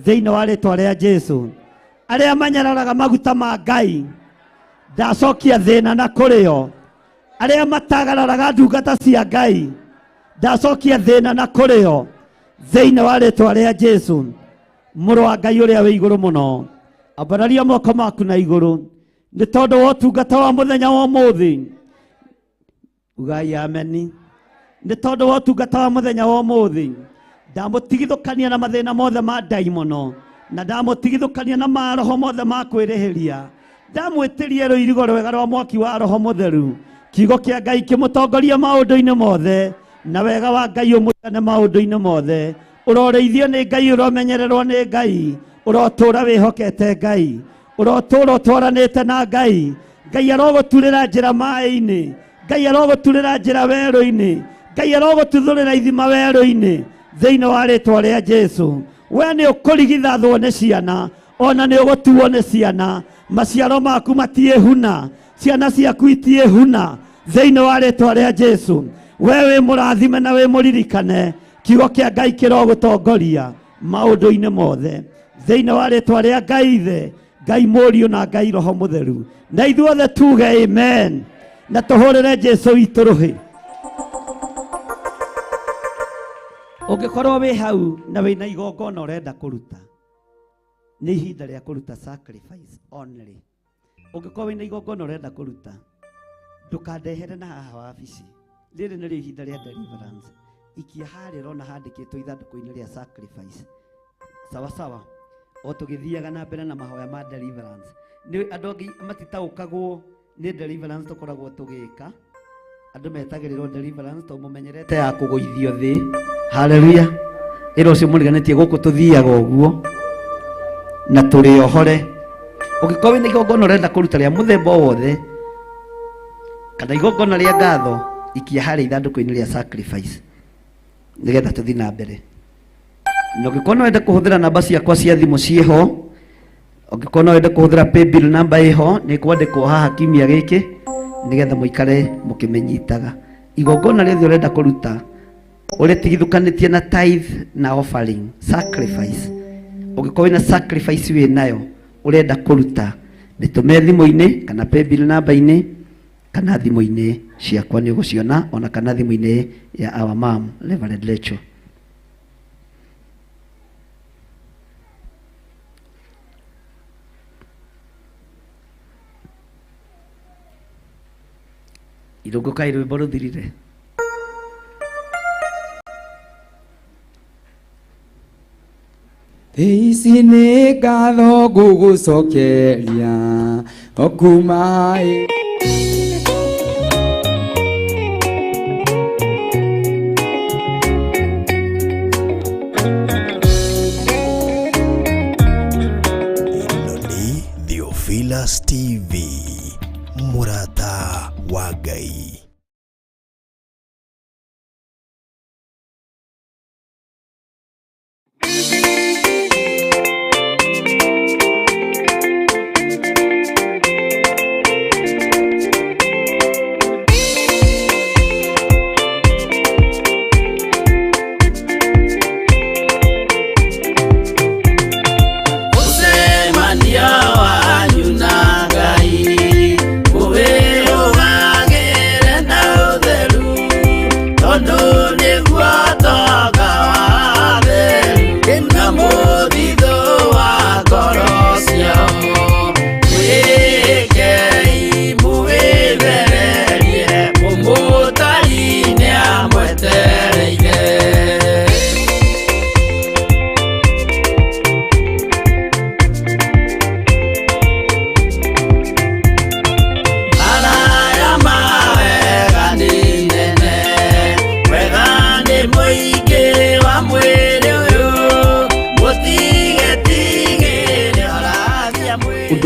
thĩinĩ wa rĩtwa rĩa Jesu. Arĩa manyararaga maguta ma Ngai, ndacokia thĩna na kũrĩo. Arĩa matagararaga ndungata cia Ngai, ndacokia thĩna na kũrĩo thĩinĩ wa rĩtwa rĩa Jesu, mũrũ wa Ngai ũrĩa wĩ igũrũ mũno. Ambararia moko maku na igũrũ nĩ tondũ wa ũtungata wa mũthenya wa ũmũthĩ. Ugai ameni. nĩ tondũ wa ũtungata wa mũthenya wa ũmũthĩ. Ndamũtigithũkania na mathĩna mothe ma ndaimono, na ndamũtigithũkania na maroho mothe ma kwĩrĩhĩria. Ndamwĩtĩrie rũirigo rwega rwa mwaki wa Roho Mũtheru, kiugo kĩa Ngai kĩmũtongorie maũndũ-inĩ mothe, na wega wa Ngai ũmũtane maũndũ-inĩ mothe. Ũroreithio nĩ Ngai, ũromenyererwo nĩ Ngai, ũrotũũra wĩhokete Ngai, ũrotũũra ũtwaranĩte na Ngai. Ngai arogũturĩra njĩra maĩ-inĩ, Ngai arogũturĩra njĩra werũ-inĩ, Ngai arogũtuthũrĩra ithima werũ-inĩ, thĩinĩ wa rĩtwa rĩa Jesũ. We nĩ ũkũrigithathwo nĩ ciana, ona nĩ ũgũtuo nĩ ciana. Maciaro maku matiĩhuna, ciana ciaku itiĩhuna, thĩinĩ wa rĩtwa rĩa Jesũ. We wĩ mũrathime na wĩ mũririkane, kiugo kĩa Ngai kĩrogũtongoria maũndũ-inĩ mothe, thĩinĩ wa rĩtwa rĩa Ngai Ithe, Ngai Mũriũ na Ngai Roho Mũtheru. Na ithuothe tuge amen, na tũhũrĩre Jesũ witũ rũhĩ. Ũngĩkorwo wĩ hau na wĩna igongona ũrenda kũruta, nĩ ihinda rĩa kũruta sacrifice only. Ũngĩkorwo wĩna igongona ũrenda kũruta, ndũkandehere na haha wabici. Rĩrĩ nĩrĩo ihinda rĩa deliverance. Ikia harĩa ũrona handĩkĩtwo ithandũkũ-inĩ rĩa sacrifice. Sawa sawa. O tũgĩthiaga na mbere na mahoya ma deliverance. Nĩ andũ angĩ matitaũkagwo nĩ deliverance tũkoragwo tũgĩka. Andũ metagĩrĩrwo deliverance to mũmenyerete ya kũgũithio thĩ. Haleluya. Ĩro ũcio mũriganĩtie gũkũ tũthiaga ũguo na tũrĩ ohore. Ũngĩkorwo wĩna igongona ũrenda kũruta rĩa mũthemba wothe, kana igongona rĩa ngatho, ikia harĩa ithandũkũ-inĩ rĩa sacrifice, nĩgetha tũthiĩ na mbere. Na ũngĩkorwo no wende kũhũthĩra namba ciakwa cia thimũ ciĩho, ũngĩkorwo no wende kũhũthĩra paybill namba ĩho, nĩ kwandĩkwo haha kiumia gĩkĩ, nĩgetha mũikare mũkĩmenyitaga. Igongona rĩothe ũrenda kũruta ũrĩtigithũkanĩtie na tithe na offering, sacrifice. Ũngĩkorwo wĩna sacrifice wĩ nayo ũrenda kũruta, mĩtũme thimũ-inĩ kana paybill namba-inĩ kana thimũ-inĩ ciakwa nĩ ũgũciona, ona kana thimũ-inĩ ya our mom Reverend Rachel. Irũngũkai rwĩmbo rũthirire. Ici nĩ ngatho ngũgũcokeria okuma Theophilus TV, mũrata wa Ngai.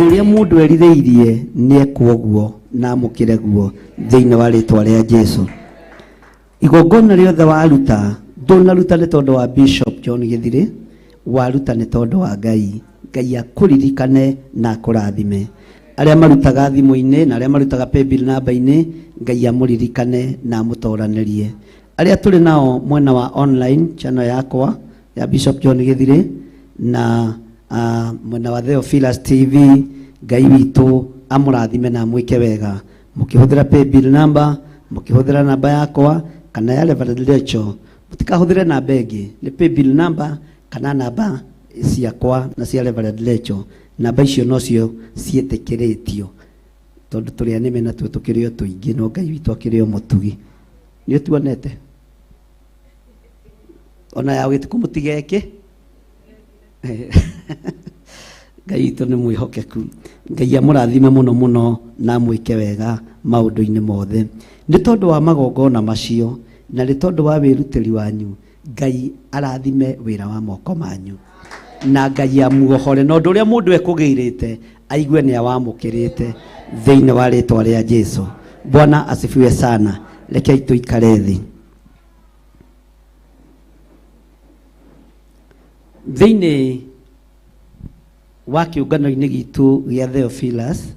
Ũrĩa mũndũ erirĩirie nĩ ekwoguo na amũkĩre guo thĩinĩ wa rĩtwa rĩa Jesũ. Igongona rĩothe waruta, ndũnaruta nĩ tondũ wa Bishop John Gĩthirĩ, waruta nĩ tondũ wa Ngai. Ngai akũririkane na akũrathime. Arĩa marutaga thimũ-inĩ na arĩa marutaga paybill namba-inĩ, Ngai amũririkane na amũtoranĩrie. Arĩa tũrĩ nao mwena wa online channel yakwa ya Bishop John Gĩthirĩ na mwena wa Theophilus TV, Ngai witũ amũrathime na amwĩke wega. Mũkĩhũthĩra paybill number, mũkĩhũthĩra namba yakwa kana ya Reverend Rachel, mũtikahũthĩre namba ĩngĩ, nĩ paybill number kana namba ciakwa na cia Reverend Rachel. Namba icio nocio ciĩtĩkĩrĩtio tondũ tũrĩa nĩme na tuo tũkĩrĩ o tũingĩ, no Ngai witũ akĩrĩ o mũtugi. Nĩ tuonete ona ya gĩtuko mũtigeke Ngai witũ nĩ mwĩhokeku. Ngai amũrathime mũno mũno na mwĩke wega maũndũ-inĩ mothe. Nĩ tondũ wa magongona macio na nĩ tondũ wa wĩrutĩri wanyu, Ngai arathime wĩra wa moko manyu, na Ngai amuohore na ũndũ ũrĩa mũndũ ekũgĩirĩte aigue nĩ awamũkĩrĩte thĩinĩ wa rĩtwa rĩa Jesũ. Bwana asifiwe sana. Rekei tũikare thĩ. Thĩinĩ wa kĩũngano-inĩ gitũ gĩa Theophilus,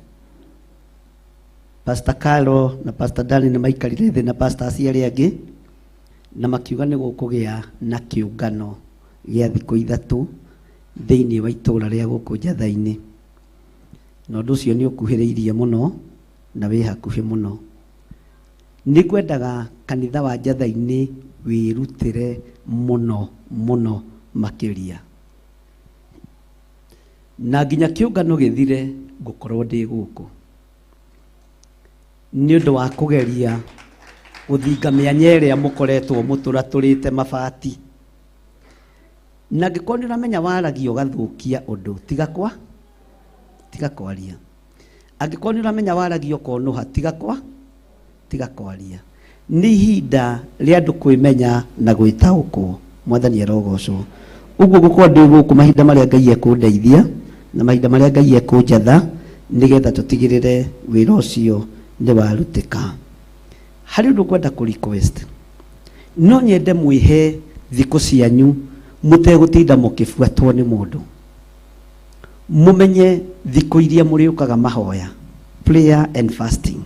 Pastor Carlo na Pastor Danny nĩ maikarire thĩ na pastor acio arĩa angĩ na makiuga nĩ gũkũgĩa na kĩũngano gĩa thikũ ithatũ thĩinĩ wa itũũra rĩa gũkũ Njatha-inĩ, na ũndũ ũcio nĩ ũkuhĩrĩirie mũno na wĩ hakuhĩ mũno. Nĩ ngwendaga kanitha wa Njatha-inĩ wĩrutĩre mũno mũno makĩria, na nginya kĩũngano gĩthire ngũkorwo ndĩ gũkũ nĩ ũndũ wa kũgeria gũthinga mĩanya ĩrĩa mũkoretwo mũtũratũrĩte mabati. Na angĩkorwo nĩ ũramenya waragia ũgathũkia ũndũ, tiga kwaria. Angĩkorwo nĩ ũramenya waragia ũkonũha, tiga kwaria. Nĩ ihinda rĩa andũ kwĩmenya na gwĩtaũkwo. Mwathani arogocwo. Ũguo gũkorwo ndĩ gũkũ mahinda marĩa Ngai ekũndeithia na mahinda marĩa Ngai ekũnjatha nĩgetha tũtigĩrĩre wĩra ũcio nĩ warutĩka. Harĩ ũndũ ngwenda kũ-request, no nyende mwĩhe thikũ cianyu mũtegũtinda mũkĩbuatwo nĩ mũndũ. Mũmenye thikũ iria mũrĩũkaga mahoya, prayer and fasting.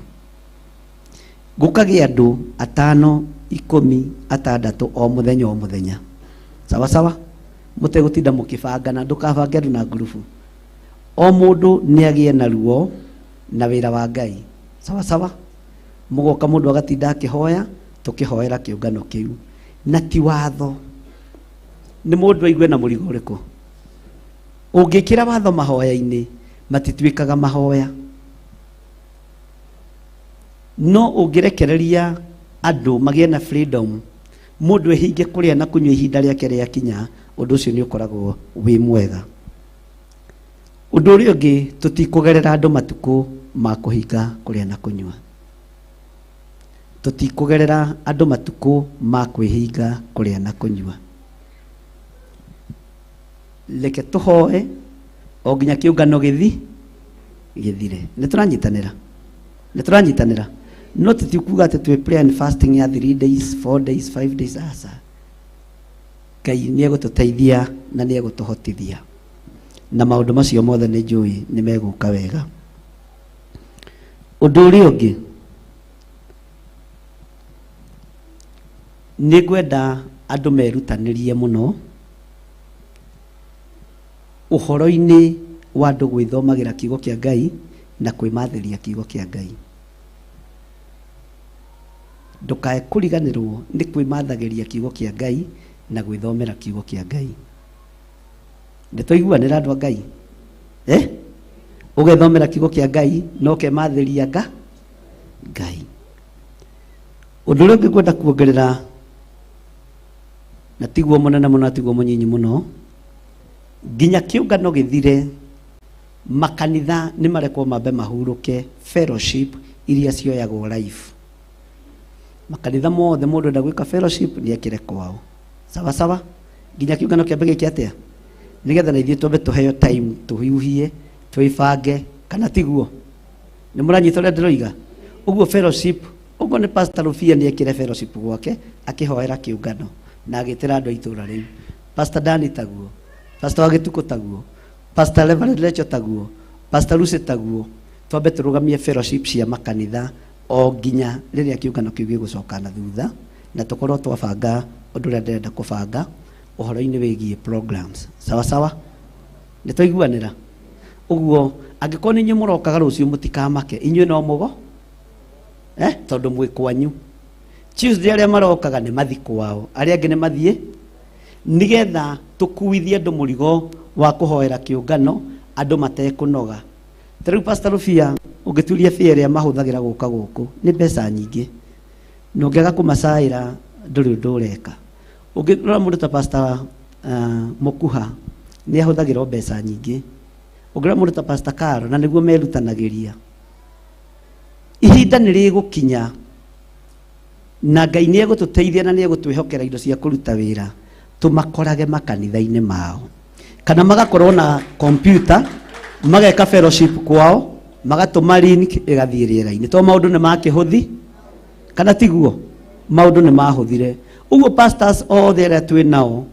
Gũkagĩa andũ 5, 10, 6 o mũthenya o mũthenya. Sawa sawa? Mũtegũtinda mũkĩbangana, ndũkabange andũ na ngurubu. O mũndũ nĩ agĩe na ruo na wĩra wa Ngai. Sawa sawa? Mũgoka mũndũ agatinda akĩhoya, tũkĩhoera kĩũngano kĩu. Na ti watho. Nĩ mũndũ aigue na mũrigo ũrĩkũ? Ũngĩkĩra watho mahoya-inĩ, matituĩkaga mahoya. No ũngĩrekereria andũ magĩe na freedom, mũndũ ehinge kũrĩa na kũnyua ihinda rĩake rĩakinya, ũndũ ũcio nĩ ũkoragwo wĩ mwega. Ũndũ ũrĩa ũngĩ, tũtikũgerera andũ matukũ ma kũhinga kũrĩa na kũnyua. Tũtikũgerera andũ matukũ ma kwĩhinga kũrĩa na kũnyua. Reke tũhoe o nginya kĩũngano gĩthire. Nĩ tũranyitanĩra. No tũtikuga atĩ twĩ prayer and fasting ya 3 days, 4 days, 5 days. Asa Ngai nĩ egũtũteithia na nĩ egũtũhotithia, na maũndũ macio mothe nĩ njũĩ nĩ megũka wega. Ũndũ ũrĩa ũngĩ, nĩ ngwenda andũ merutanĩrie mũno ũhoro-inĩ wa andũ gwĩthomagĩra kiugo kĩa Ngai na kwĩmathĩria kiugo kĩa Ngai. Ndũkae kũriganĩrwo nĩ kwĩmathagĩria kiugo kĩa Ngai na gwĩthomera kiugo kĩa Ngai. Nĩ tũiguanĩra andũ a Ngai? Ũgethomera kiugo kĩa Ngai na ũkemathĩria Ngai. Ũndũ ũrĩa ũngĩ ngwenda kuongerera, na tiguo mũnene mũno, tiguo mũnyinyi mũno, nginya kĩũngano gĩthire, makanitha nĩ marekwo mambe mahurũke fellowship iria cioyagwo live. Makanitha mothe mũndũ enda gwĩka fellowship nĩ ekĩre kwao. Sawa sawa? Nginya kĩũngano kĩambe gĩkĩ atĩa? Nĩgetha na ithuĩ twambe tũheo time tũhiũhie, twĩbange, kana tiguo? Nĩ mũranyita ũrĩa ndĩroiga? Ũguo fellowship, ũguo nĩ Pastor Rufia nĩ ekĩre fellowship gwake akĩhoera kĩũngano na agĩtĩra andũ a itũũra rĩu. Pastor Danny taguo, Pastor wa Gĩtuko taguo, Pastor Reverend Lecho taguo, Pastor Lucy taguo. Twambe tũrũgamie fellowship cia makanitha o nginya rĩrĩa kĩũngano kĩu gĩgũcoka na thutha, na tũkorwo twabanga ũndũ ũrĩa ndĩrenda kũbanga ũhoro-inĩ wĩgiĩ programs. Sawa sawa? Nĩ tũiguanĩra? Ũguo angĩkorwo nĩ inyuĩ mũrokaga rũciũ mũtikamake, inyuĩ no mũgo tondũ mwĩ kwanyu. Tuesday arĩa marokaga nĩ mathi kwao, arĩa angĩ nĩ mathiĩ, nĩgetha tũkuithie andũ mũrigo wa kũhoera kĩũngano andũ matekũnoga. Tarĩu Pastor Rufia ũngĩturia fee ĩrĩa mahũthagĩra gũka gũkũ nĩ mbeca nyingĩ, na ũngĩaga kũmacaĩra ndũrĩ ũndũ ũreka. Ũngĩrora mũndũ ta Pastor Mũkuha nĩ ahũthagĩra mbeca nyingĩ. Ũngĩrora mũndũ ta Pastor Karo na nĩguo merutanagĩria. Ihinda nĩ rĩgũkinya na Ngai nĩ egũtũteithia na nĩ egũtwĩhokera indo cia kũruta wĩra tũmakorage makanitha-inĩ mao, kana magakorwo na computer mageka fellowship kwao magatũma link ĩgathiĩ rĩera-inĩ. To maũndũ nĩ makĩhũthi kana tiguo? Maũndũ nĩ mahũthire. Ũguo pastors othe arĩa twĩ nao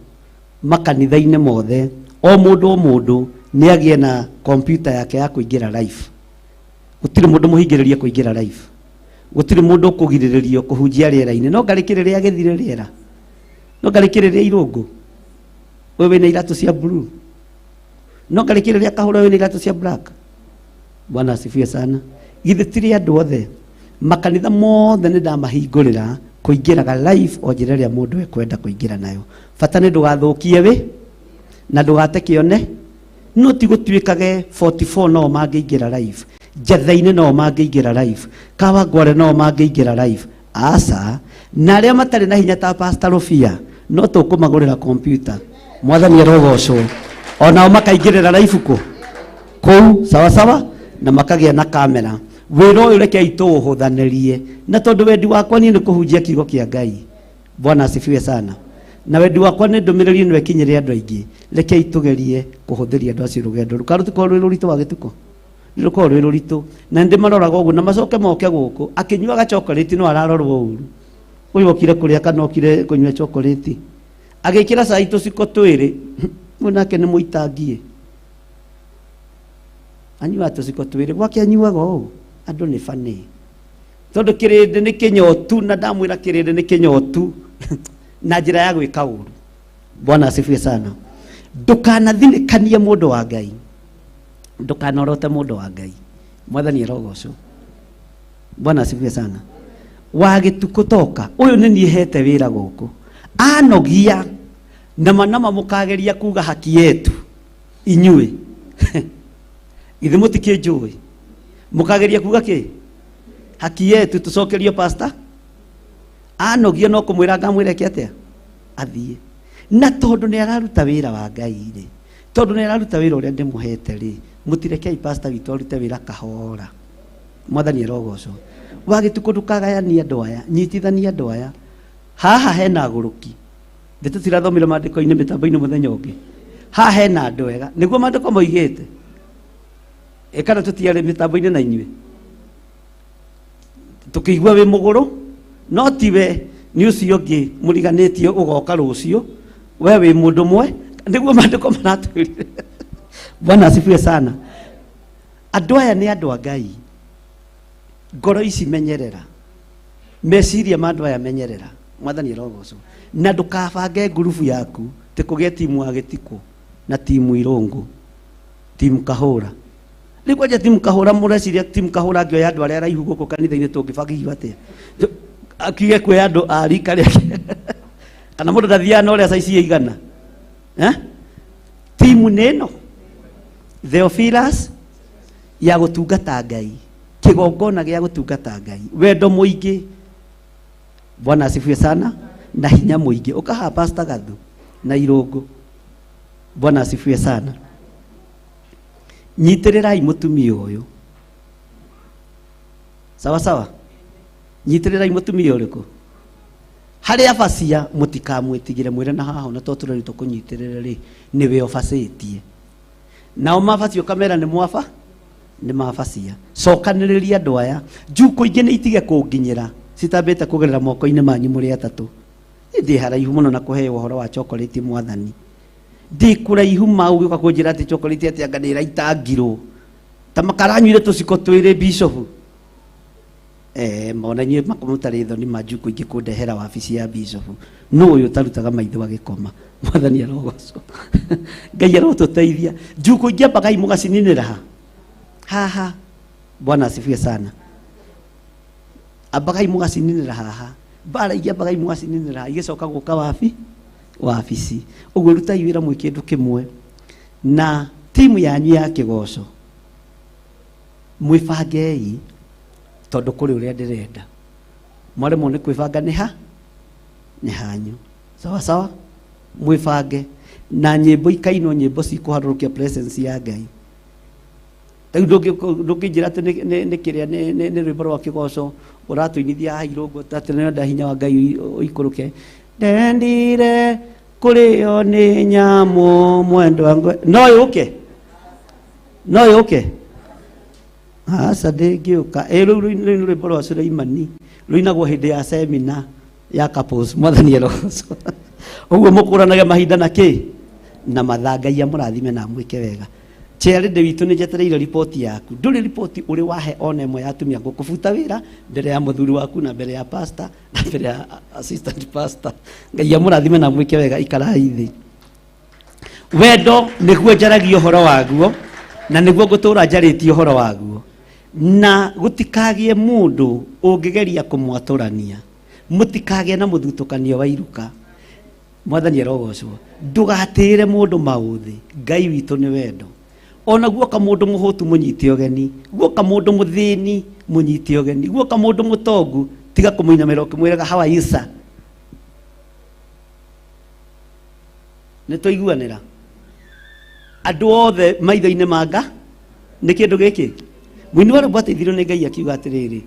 makanitha-inĩ mothe, o mũndũ nĩ agĩe na computer yake ya kũingĩra live. Gũtirĩ mũndũ mũhingĩrĩrie kũingĩra live, gũtirĩ mũndũ kũgirĩrĩrio kũhunjia rĩera-inĩ. No ngarĩkĩrĩria agĩthire rĩera, no ngarĩkĩrĩria irũngũ wewe wĩna iratũ cia blue, no ngarĩkĩrĩria kahũra wewe wĩna iratũ cia black. Bwana asifiwe sana. Githĩ tiri andũ othe makanitha mothe nĩ ndamahingũrĩra kũingĩraga live o njĩra ĩrĩa mũndũ ekwenda kũingĩra nayo. Bata nĩ ndũgathũkie we na ndũgate kĩone. No ti gũtuĩkage 44 no mangĩingĩra live, Njatha-inĩ no mangĩingĩra live, Kawangware no mangĩingĩra live. Asa, na arĩa matarĩ na hinya ta Pastor Rofia no tũkũmagũrĩra computer. Mwathani arogocwo. Onao makaingĩrĩra live kũu sawa sawa na makagĩa na kamera. Wĩra ũyũ rekei tũũhũthanĩrie, na tondũ wendi wakwa niĩ nĩ kũhunjia kiugo kĩa Ngai. Bwana asifiwe sana. Na wendi wakwa nĩ ndũmĩrĩri ĩno ĩkinyĩre andũ aingĩ. Rekei tũgerie kũhũthĩria andũ acio rũgendo rũkarũtũkorwo rwĩ rũritũ wa gĩtuko, nĩ rũkorwo rwĩ rũritũ. Na ndĩ maroraga ũguo na macoke moke gũkũ akĩnyuaga chocolate no ararorwo ũru. Ũyũ okire kũrĩa kana okire kũnyua chocolate, agĩkĩra cai tũciko twĩrĩ nake nĩ mũitangie, anyua tũciko twĩrĩ gwake anyuaga ũũ. Andũ nĩ bani, tondũ kĩrĩndĩ nĩ kĩnyotu, na ndamwĩra kĩrĩndĩ nĩ kĩnyotu na njĩra ya gwĩka ũru. Bwana asifiwe sana. Ndũkanathinĩkanie mũndũ wa Ngai, ndũkanorote mũndũ wa Ngai. Mwathani arogocwo. Bwana asifiwe sana. Wagĩtukũ toka ũyũ nĩ niĩ hete wĩra gũkũ, anogia nama mũkageria kuga haki yetu inyuĩ ithe mũtikĩnjũĩ mũkageria kuga kĩ haki yetu tũcokerio pastor anogia no kũmwĩra ngamwĩreke atĩa athiĩ. Na tondũ nĩ araruta wĩra wa Ngai rĩ, tondũ nĩ araruta wĩra ũrĩa ndĩmũhete rĩ, mũtirekei pastor witũ arute wĩra kahora. Mwathani arogocwo. Wagĩtukũ ndũkagayania andũ aya, nyitithania andũ aya. Haha hena agũrũki, tũtirathomire maandĩko-inĩ mĩtambo-inĩ mũthenya ũngĩ. Haha hena andũ ega, nĩguo maandĩko moigĩte. Kana tũtiarĩ mĩtambo-inĩ na inyuĩ tũkĩigua wĩ mũgũrũ, no tiwe nĩ ũcio ũngĩ mũriganĩtie ũgoka rũciũ we wĩ mũndũ mwe, nĩguo maandĩko maratwĩrire. Bwana asifiwe sana. Andũ aya nĩ andũ a Ngai, ngoro ici menyerera, meciria ma andũ aya menyerera. Mwathani arogocwo. Na ndũkabange ngurubu yaku tĩkũgĩe timu wa Gĩtiko na timu Irũngũ, timu Kahũra. Nĩ kwanja timu Kahũra mũreciria timu Kahũra angĩoya andũ arĩa araihu gũkũ kanitha-inĩ tũngĩbangĩirio atĩa? Akige kwĩ andũ a rika rĩake kana mũndũ ndathiaga na ũrĩa caici igana. Timu nĩ ĩno Theophilus ya gũtungata Ngai, kĩgongona gĩa gũtungata Ngai, wendo mũingĩ. Bwana asifiwe sana. Na hinya mũingĩ ũkaha Pastor Gathu na Irũngũ. Bwana asifiwe sana. Nyitĩrĩrai mũtumia ũyũ sawa sawa, nyitĩrĩrai mũtumia ũrĩkũ harĩa bacia, mũtikamwĩtigĩre mwĩre na haha na to tũrerutwo kũnyitĩrĩra rĩ nĩwe obacĩtie. Nao mabacio kamera nĩ mwafa nĩ mabacia. Cokanĩrĩria andũ aya, njukũ ingĩ nĩ itige kũnginyĩra citambĩte kũgerera moko-inĩ manyu mũrĩ atatũ. Ndĩ haraihu mũno na kũheo ũhoro wa chocolate Mwathani. Ndĩ kũraihu mau gĩũka kũnjĩra atĩ chocolate atĩ anga nĩ ĩraitangirwo ta makaranyuire tũciko twĩrĩ bishop. Mona inyuĩ makomũtarĩ thoni manjukũ ingĩ kũndehera wabici ya bishop. No ũyũ tarutaga maitho agĩkoma. Mwathani arogocwo. Ngai arotũteithia. Njukũ ingĩ ambagai mũgacininĩra haha. Bwana asifiwe sana. Ambagai mũgacininĩra haha. Bara ingĩ ambagai mũgacininĩra haha. Igĩcoka gũka wabici. Ũguo rutai wĩra mwĩ kĩndũ kĩmwe na timu yanyu ya kĩgoco. Mwĩbangei tondũ kũrĩ ũrĩa ndĩrenda. Mwaremwo nĩ kwĩbanga nĩ hanyu. sawa sawa mwibange na nyimbo ikaino nyimbo cikuharurukia presence ya Ngai tau ndungijira ati ni kiria ni rwimbo rwa kigoco uratuinithia hairungu tati nenda hinya wa Ngai uikuruke ndendire kurio ni nyamu mwendo wangu no yuke asa ndingiuka riu rwimbo rwa Suleimani ruinagwo hindi ya semina ya couples mwathani eroco uguo mukuranaga mahinda na ki na mathaa Ngai amurathime na mwike wega Cherede witu ni jetereire ripoti yaku nduri ripoti uri wahe ona ĩmwe ya atumia ngukubuta wira mbere ya muthuri waku na mbere ya pastor na mbere ya assistant pastor Ngai amurathime na mwike wega ikarai thi wendo niguo njaragia uhoro waguo na niguo ngutura njarĩtie uhoro waguo na gutikagie mundu ungigeria kumwaturania mutikagie na muthutukanio wa iruka mwathani erogocwo ndugatire mundu mauthi Ngai witu ni wendo ona guoka mundu muhutu munyite ogeni guoka mundu muthini munyite ogeni guoka mundu mutongu tiga kumuinamira ukimwiraga how are you sir nitoiguanira andu othe maitho-ini manga ni kindu giki mwini wa rwimbo ateithirwo ni Ngai akiuga atiriri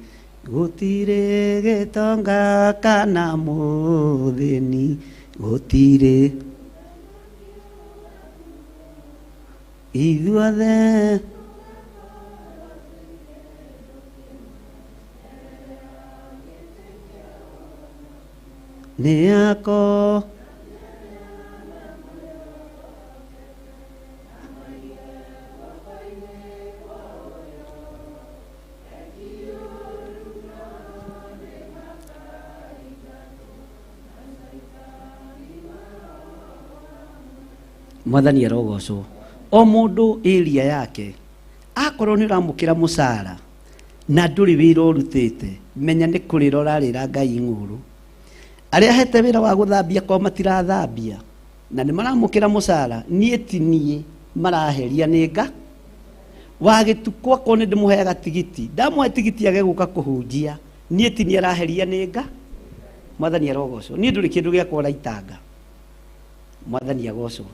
gutire gitonga kana muthini gutire ithuothe ni ako mwathani erogocwo o mundu area yake akorwo ni uramukira mucara na nduri wira urutite menya ni kurira urarira Ngai ng'uru aria hete wira wa guthambia kwa matirathambia na ni maramukira mucara nie tinie maraheria ninga wagitukwa ko ni ndimuheaga tigiti ndamuhe tigiti age guka kuhunjia nie tinie araheria ninga mwathani erogocwo nie nduri kindu gia kwara itanga mwathani agocwo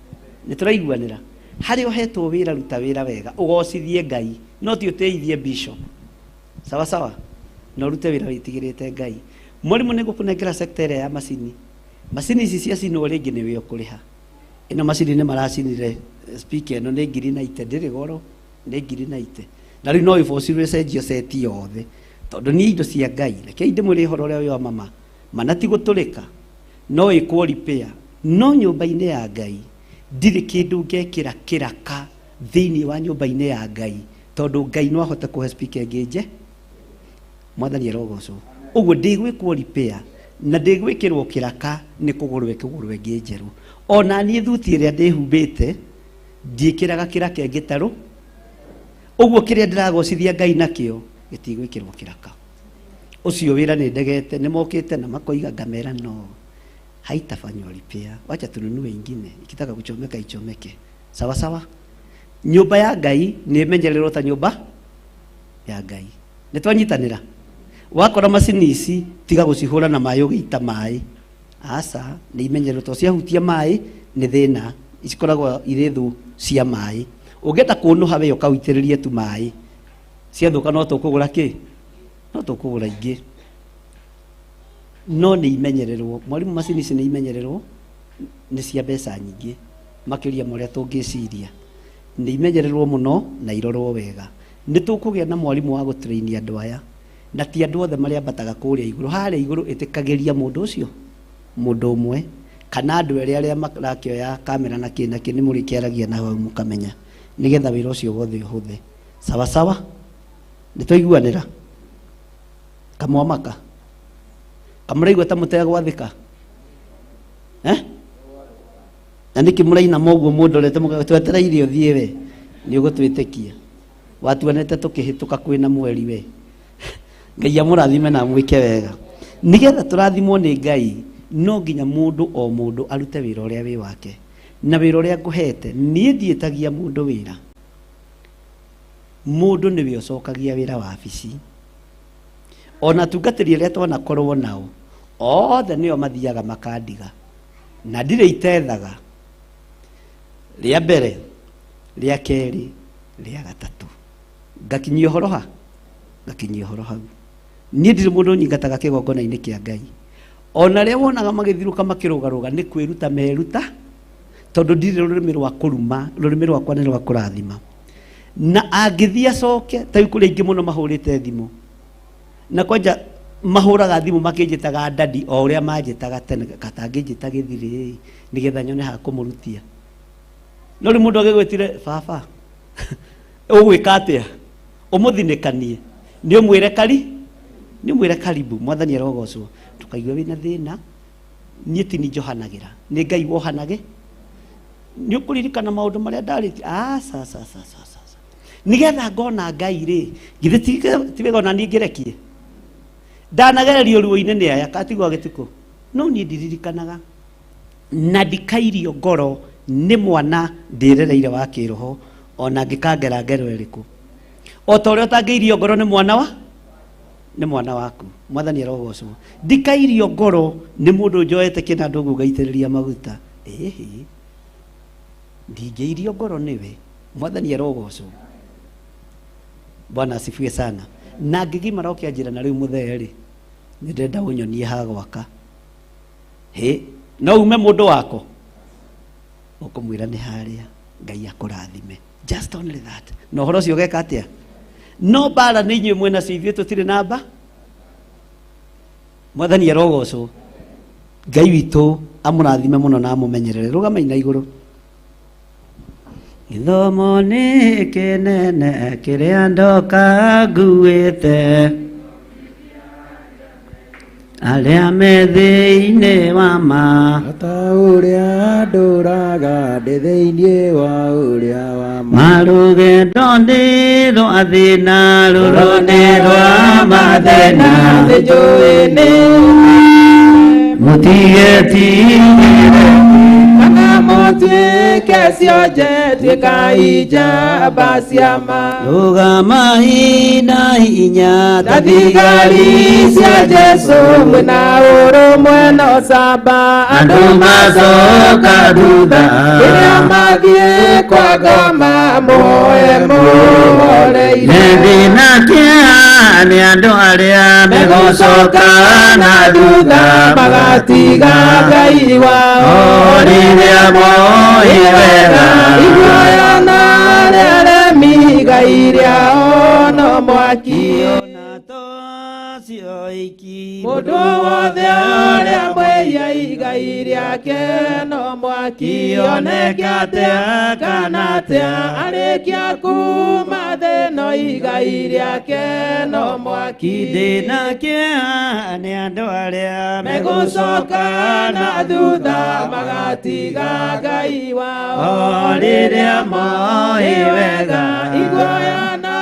ni turaiguanira hari ohetwo wira ruta wira wega ugocithie Ngai no ti uteithie bishop sawa sawa no rute wira witigirite Ngai murimu ni gukunengera sector ya macini ici cia cino ringi ni we ukuriha ino macini ni maracinire speaker no ni ngiri na ite ndiri goro ni ngiri na ite na riu no ifocirwe cenjio seti yothe tondu ni indo cia Ngai reke ndimwire horo ria wa mama manati guturika no ikwo repair no nyumba-ini ya Ngai ndiri kindu ngekira kiraka thiini wa nyumba-ini ya Ngai tondu Ngai no ahote kuhe speaker nginje mwathani erogocwo uguo ndigwikwo repair na ndigwikirwo kiraka ni kugurwe nginjeru ona ni thuti iria ndihumbite ndiikiraga kiraka ngitaru uguo kiria ndiragocithia Ngai nakio gitigwikirwo kiraka ucio wira ni ndegete ni mokite na makoiga ngamera no haitafanywa repair wacha tununue ingine ikitaka kuchomeka ichomeke sawa sawa nyumba ya Ngai ni imenyererwo ta nyumba ya Ngai ni twanyitanira wakora macini ici tiga gucihura na mayo giita mai asa ni imenyererwo to cia hutia mai ni thina icikoragwo irethu cia mai ungeta kunuha we ukawitiririe tu mai cia thuka no tukugura ki no tukugura ingi no ni imenyererwo mwalimu macini ici ni imenyererwo ni cia mbeca nyingi makiria moria tungiciria ni imenyererwo muno na irorwo wega ni tukugia na mwalimu wa gutrainia andu aya na ti andu othe maria bataga kuria iguru haria iguru itikageria mundu ucio mundu umwe kana andu aria marakioya kamera na kina kini muri kiaragia na hau mukamenya nigetha wira ucio wothe uhuthe sawa sawa ni tuiguanira kamwamaka kamuraigua ta mutega gwathika na niki muraina moguo mundorete mugagwetereire uthie we ni ugutwitikia watuanete tukihituka kwina mweri we Ngai amurathime na mwike wega nigetha turathimwo ni Ngai no nginya mundu o mundu arute wira uria wi wake na wira uria nguhete nie ndietagia mundu wira mundu ni we ucokagia wira wa abici ona tungatiri aria twanakorwo nao othe nio mathiaga makandiga na ndirĩ itethaga rĩa mbere rĩa kerĩ rĩa gatatũ ngakinyia ũhoro ha ngakinyia ũhoro hau niĩ ndirĩ mũndũ nyingataga kĩgongona-inĩ kĩa Ngai ona rĩa wonaga magĩthiũrũka makĩrũgarũga nĩ kwĩruta meruta tondũ ndirĩ rũrĩmĩ rwa kũruma rũrĩmĩ rwakwa nĩ rwa kũrathima na angĩthiĩ acoke ta rĩu kũrĩ aingĩ mũno mahũrĩte thimũ na kwanja mahũraga thimũ makĩnjĩtaga ndadi o ũrĩa manjĩtaga tene katangĩnjĩta gĩthirĩ nĩgetha nyone ha kũmũrutia no rĩu mũndũ agĩgwĩtire baba ũgwĩka atĩa ũmũthinĩkanie nĩ ũmwĩre karibu mwathani arogocwo tukaigua wĩna thĩna niĩ ti njohanagĩra nĩ Ngai wohanage nĩ ũkũririkana maũndũ marĩa ndarĩtie nĩgetha ngona Ngai rĩ githĩ ti wega ona niĩ ngĩrekie ndanagererio ruo-inĩ nĩ aya katigwo gĩtukũ no niĩ ndiririkanaga na ndikairio ngoro nĩ mwana ndĩrereire wa kĩroho ona ngĩkangera ngero ĩrĩkũ o ta ũrĩa ũtangĩirio ngoro nĩ mwana waku mwathani arogocwo ndikairio ngoro nĩ mũndũ njoete kĩnandũ ũguo ngaitĩrĩria maguta ndingĩirio ngoro nĩwe mwathani arogocwo Bwana asifiwe sana na ngĩgimara ũkĩanjĩra na rĩu mũthee rĩ nĩ ndĩrenda ũnyonie ha gwaka no ume mũndũ wako ũkũmwĩra nĩ harĩa Ngai akũrathime just only that no ũhoro ũcio ũgeka atĩa no mbara nĩ inyuĩ mwena cio ithuĩ tũtirĩ namba mwathani arogocwo Ngai witũ amũrathime mũno na amũmenyerere rũgamai na igũrũ gĩthomo nĩ kĩnene kĩrĩa ndoka nguĩte arĩa me thĩinĩ wa ma ata ũrĩa ndũraga ndĩ thĩinĩ wa ũrĩa wa ma marũgendo nĩ rwa thĩna rũrũ nĩ rwa mathĩna njũĩ nĩ mũtigetigĩre kana mũtuĩke cionje tuĩkai njamba cia ma rũgamai na hinya ta thigari cia Jesũ mwĩna ũrũmwe na ũcamba andũ macoka thutha rĩrĩa mathiĩ kwa ngoma mũhoreire nĩ thĩna kĩa nĩ andũ arĩa megũcoka na thutha magatiga Ngai wao rĩrĩa moĩ wega iguoya na rĩaremi Ngai rĩao no mwaki ona tocio iki mũndũ wothe ũrĩa mwĩia Ngai rĩake no mwaki oneke atĩa kana atĩa arĩkia kuma thĩno Ngai rĩake no mwaki ndĩna kĩeha nĩ andũ arĩa megũcoka na thutha magatiga Ngai wao rĩrĩa moĩ wega iguoya na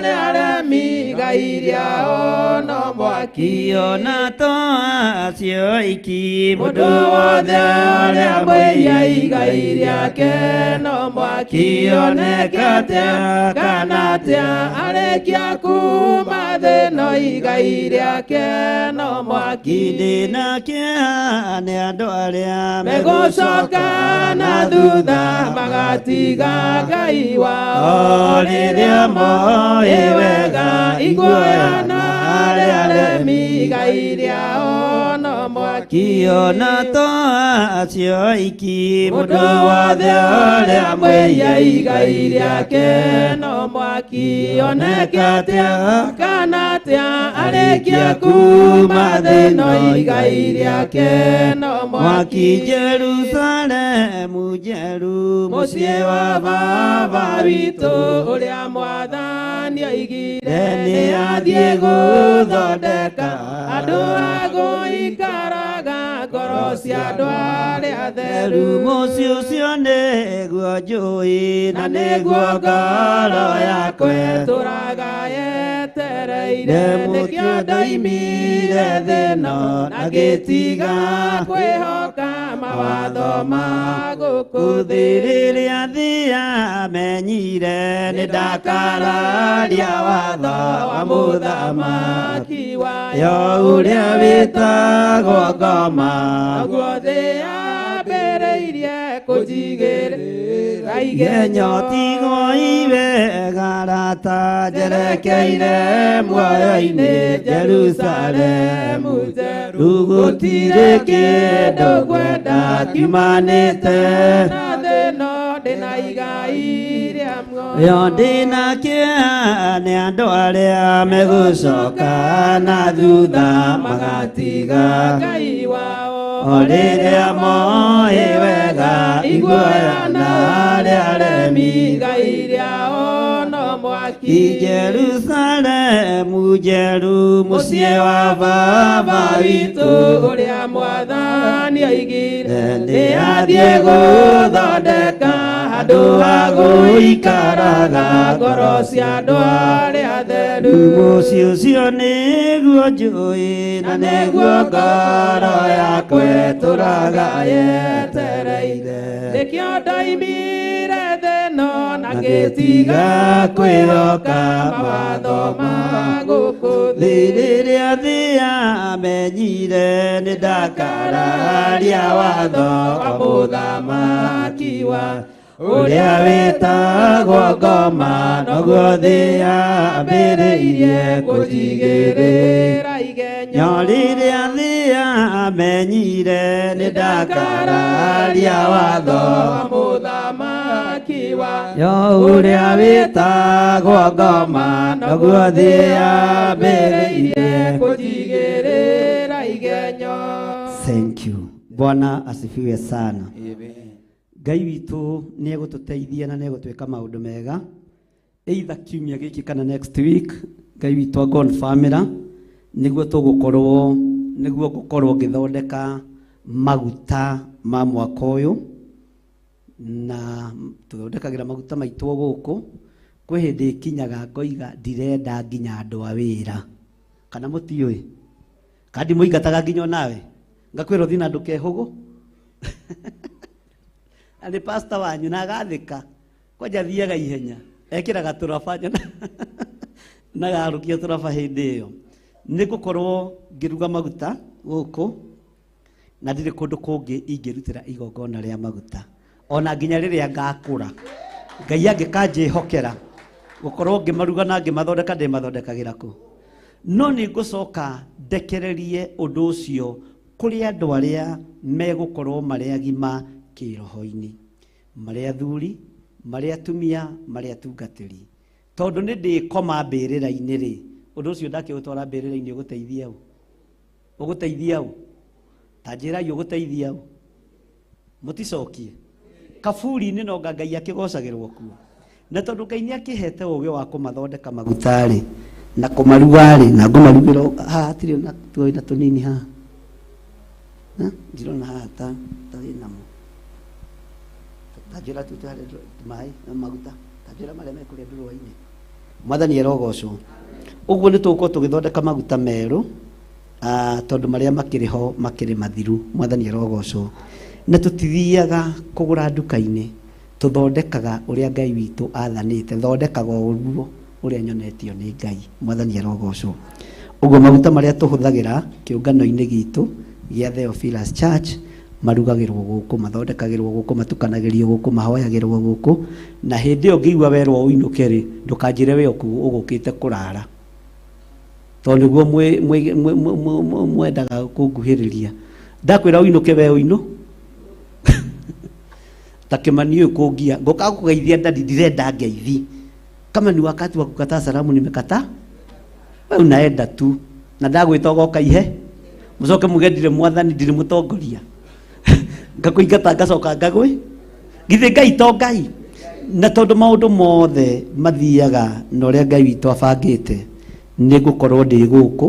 rĩaremi Ngai rĩao no mwaki ona tocio iki mũndũ wothe ũrĩa mwĩia Ngai rĩake no mwaki oneke atĩa kana atĩa arĩkia kuma thĩno Ngai rĩake no mwaki ndĩna kĩeha nĩ andũ arĩa megũcoka na thutha magatiga Ngai wao rĩrĩa moĩ wega iguoya na rĩaremi Ngai rĩao no mwaki ona tocio iki mũndũ wothe ũrĩa mwĩia Ngai rĩake no mwaki oneke atĩa kana atĩa arĩkia kuma thĩno Ngai rĩake no mwaki Jerusalemu njeru mũciĩ wa baba witũ ũrĩa mwathani oigire nĩ athiĩ gũthondeka andũ a gũikaraga ngoro cia andũ arĩa atheru mũciĩ ũcio nĩguo njũĩ na nĩguo ngoro yakwe tũraga yetereire nĩkĩo ndoimire thĩno na ngĩtiga kwĩhoka mawatho ma gũkũ thĩ rĩrĩa thĩa menyire nĩ ndakararia watho wa mũthamaki wayo yo ũrĩa wĩtagwo ngoma naguo thĩ ambĩrĩirie kũnjigĩrĩra igenyo tigo ibegarata njerekeire muoyo-inĩ Jerusalemu rĩu gũtirĩ kĩndũ ngwenda kiumanĩte na thĩ ĩno ndĩna igai rĩa muoyo yo ndĩna kĩeha nĩ andũ arĩa megũcoka na thutha magatiga Ngai wao o rĩrĩa moĩ wega iguoya na arĩa aremi igai rĩao no mwaki i Jerusalemu njeru mũciĩ wa baba witũ ũrĩa mwathani oigire nĩ athiĩ gũthondeka handũ ha gũikaraga ngoro cia andũ arĩa atheru mũciĩ ũcio nĩguo njũĩ na nĩguo ngoro yakwa ĩtũũraga yetereire nĩkĩo ndaimire thĩ ĩno na ngĩtiga kwĩhoka mawatho ma gũkũ thĩ rĩrĩa thĩ yamenyire nĩ ndakararia watho wa mũthamaki wa ũrĩa wĩtagwo ngoma noguo thĩ yambĩrĩirie kũnjigĩrĩra igenyo rĩrĩa thĩ yamenyire nĩ ndakararia watho wa mũthamaki wa ũrĩa wĩtagwo ngoma noguo thĩ yambĩrĩirie kũnjigĩrĩra igenyo. Thank you. Bwana asifiwe sana. Ngai witũ nĩ egũtũteithia na nĩ egũtwĩka maũndũ mega either kiumia gĩkĩ kana next week. Ngai witũ agonfamĩra nĩguo ngũkorwo ngĩthondeka maguta ma mwaka ũyũ na tũthondekagĩra maguta maitũ gũkũ kwĩ hĩndĩ ĩkinyaga ngoiga ndirenda nginya andũ a wĩra kana mũtiũĩ kandi mũingataga nginya onawe ngakwĩra ũthiĩ na andũ kehũgũ na nĩ pastor wanyu na agathĩka kwanja thiaga ihenya ekĩraga tũraba na garũkia tũraba hĩndĩ ĩyo nĩ ngũkorwo ngĩruga maguta gũkũ na ndirĩ kũndũ kũngĩ ingĩrutĩra igongona rĩa maguta ona nginya rĩrĩa ngakũra Ngai angĩkanjĩhokera gũkorwo ngĩmaruga na ngĩmathondeka ndĩmathondekagĩra kũ no nĩ ngũcoka ndekererie ũndũ ũcio kũrĩ andũ arĩa megũkorwo marĩ agima kĩroho-inĩ marĩ athuri marĩ atumia marĩ atungatĩri tondũ nĩ ndĩkoma mbĩrĩra-inĩ rĩ ũndũ ũcio ndakĩũtwara mbĩrĩra-inĩ ũgũteithia ũ ta njĩrai ũgũteithia ũ mũticokie kaburi-inĩ no Ngai akĩgocagĩrwo kuo na tondũ Ngai nĩ akĩhete ũgĩ wa kũmathondeka maguta rĩ na kũmaruga rĩ na ngũmarugĩra haha hatirĩ na tuoĩ na tũnini haha ndirona haha ta namo tajira tutare mai na maguta tajira marĩa mekũrĩa ndũrũa-inĩ mwathani erogocwo ũguo nĩ tũgũkorwo tũgĩthondeka maguta merũ tondũ marĩa makĩrĩ ho makĩrĩ mathiru mwathani erogocwo na tũtithiaga kũgũra nduka-inĩ tũthondekaga ũrĩa Ngai witũ athanĩte thondekaga ũguo ũrĩa nyonetio nĩ Ngai mwathani erogocwo ũguo maguta marĩa tũhũthagĩra kĩũngano-inĩ gitũ gĩa Theophilus Church marugagĩrwo gũkũ mathondekagĩrwo gũkũ matukanagĩrio gũkũ mahoyagĩrwo gũkũ na hĩndĩ ĩyo ngĩigua werwo ũinũke rĩ ndũkanjĩre we ũgũkĩte kũrara tondũ nĩguo mwendaga kũnguhĩrĩria ndakwĩra ũinũke we ũinũ ta Kĩmani ũyũ kũngia ngũka gũgeithia ndadi ndirenda ngeithi kama ni wakati wa kukataa salamu nimekataa wewe unaenda tu na ndagwĩta ũgoka ihe mũcoke mugendire mwathani ndirĩ mũtongoria ngakũingata ngacoka ngagwe githĩ Ngai to Ngai na tondũ maũndũ mothe mathiaga na ũrĩa Ngai witũ abangĩte nĩ ngũkorwo ndĩ gũkũ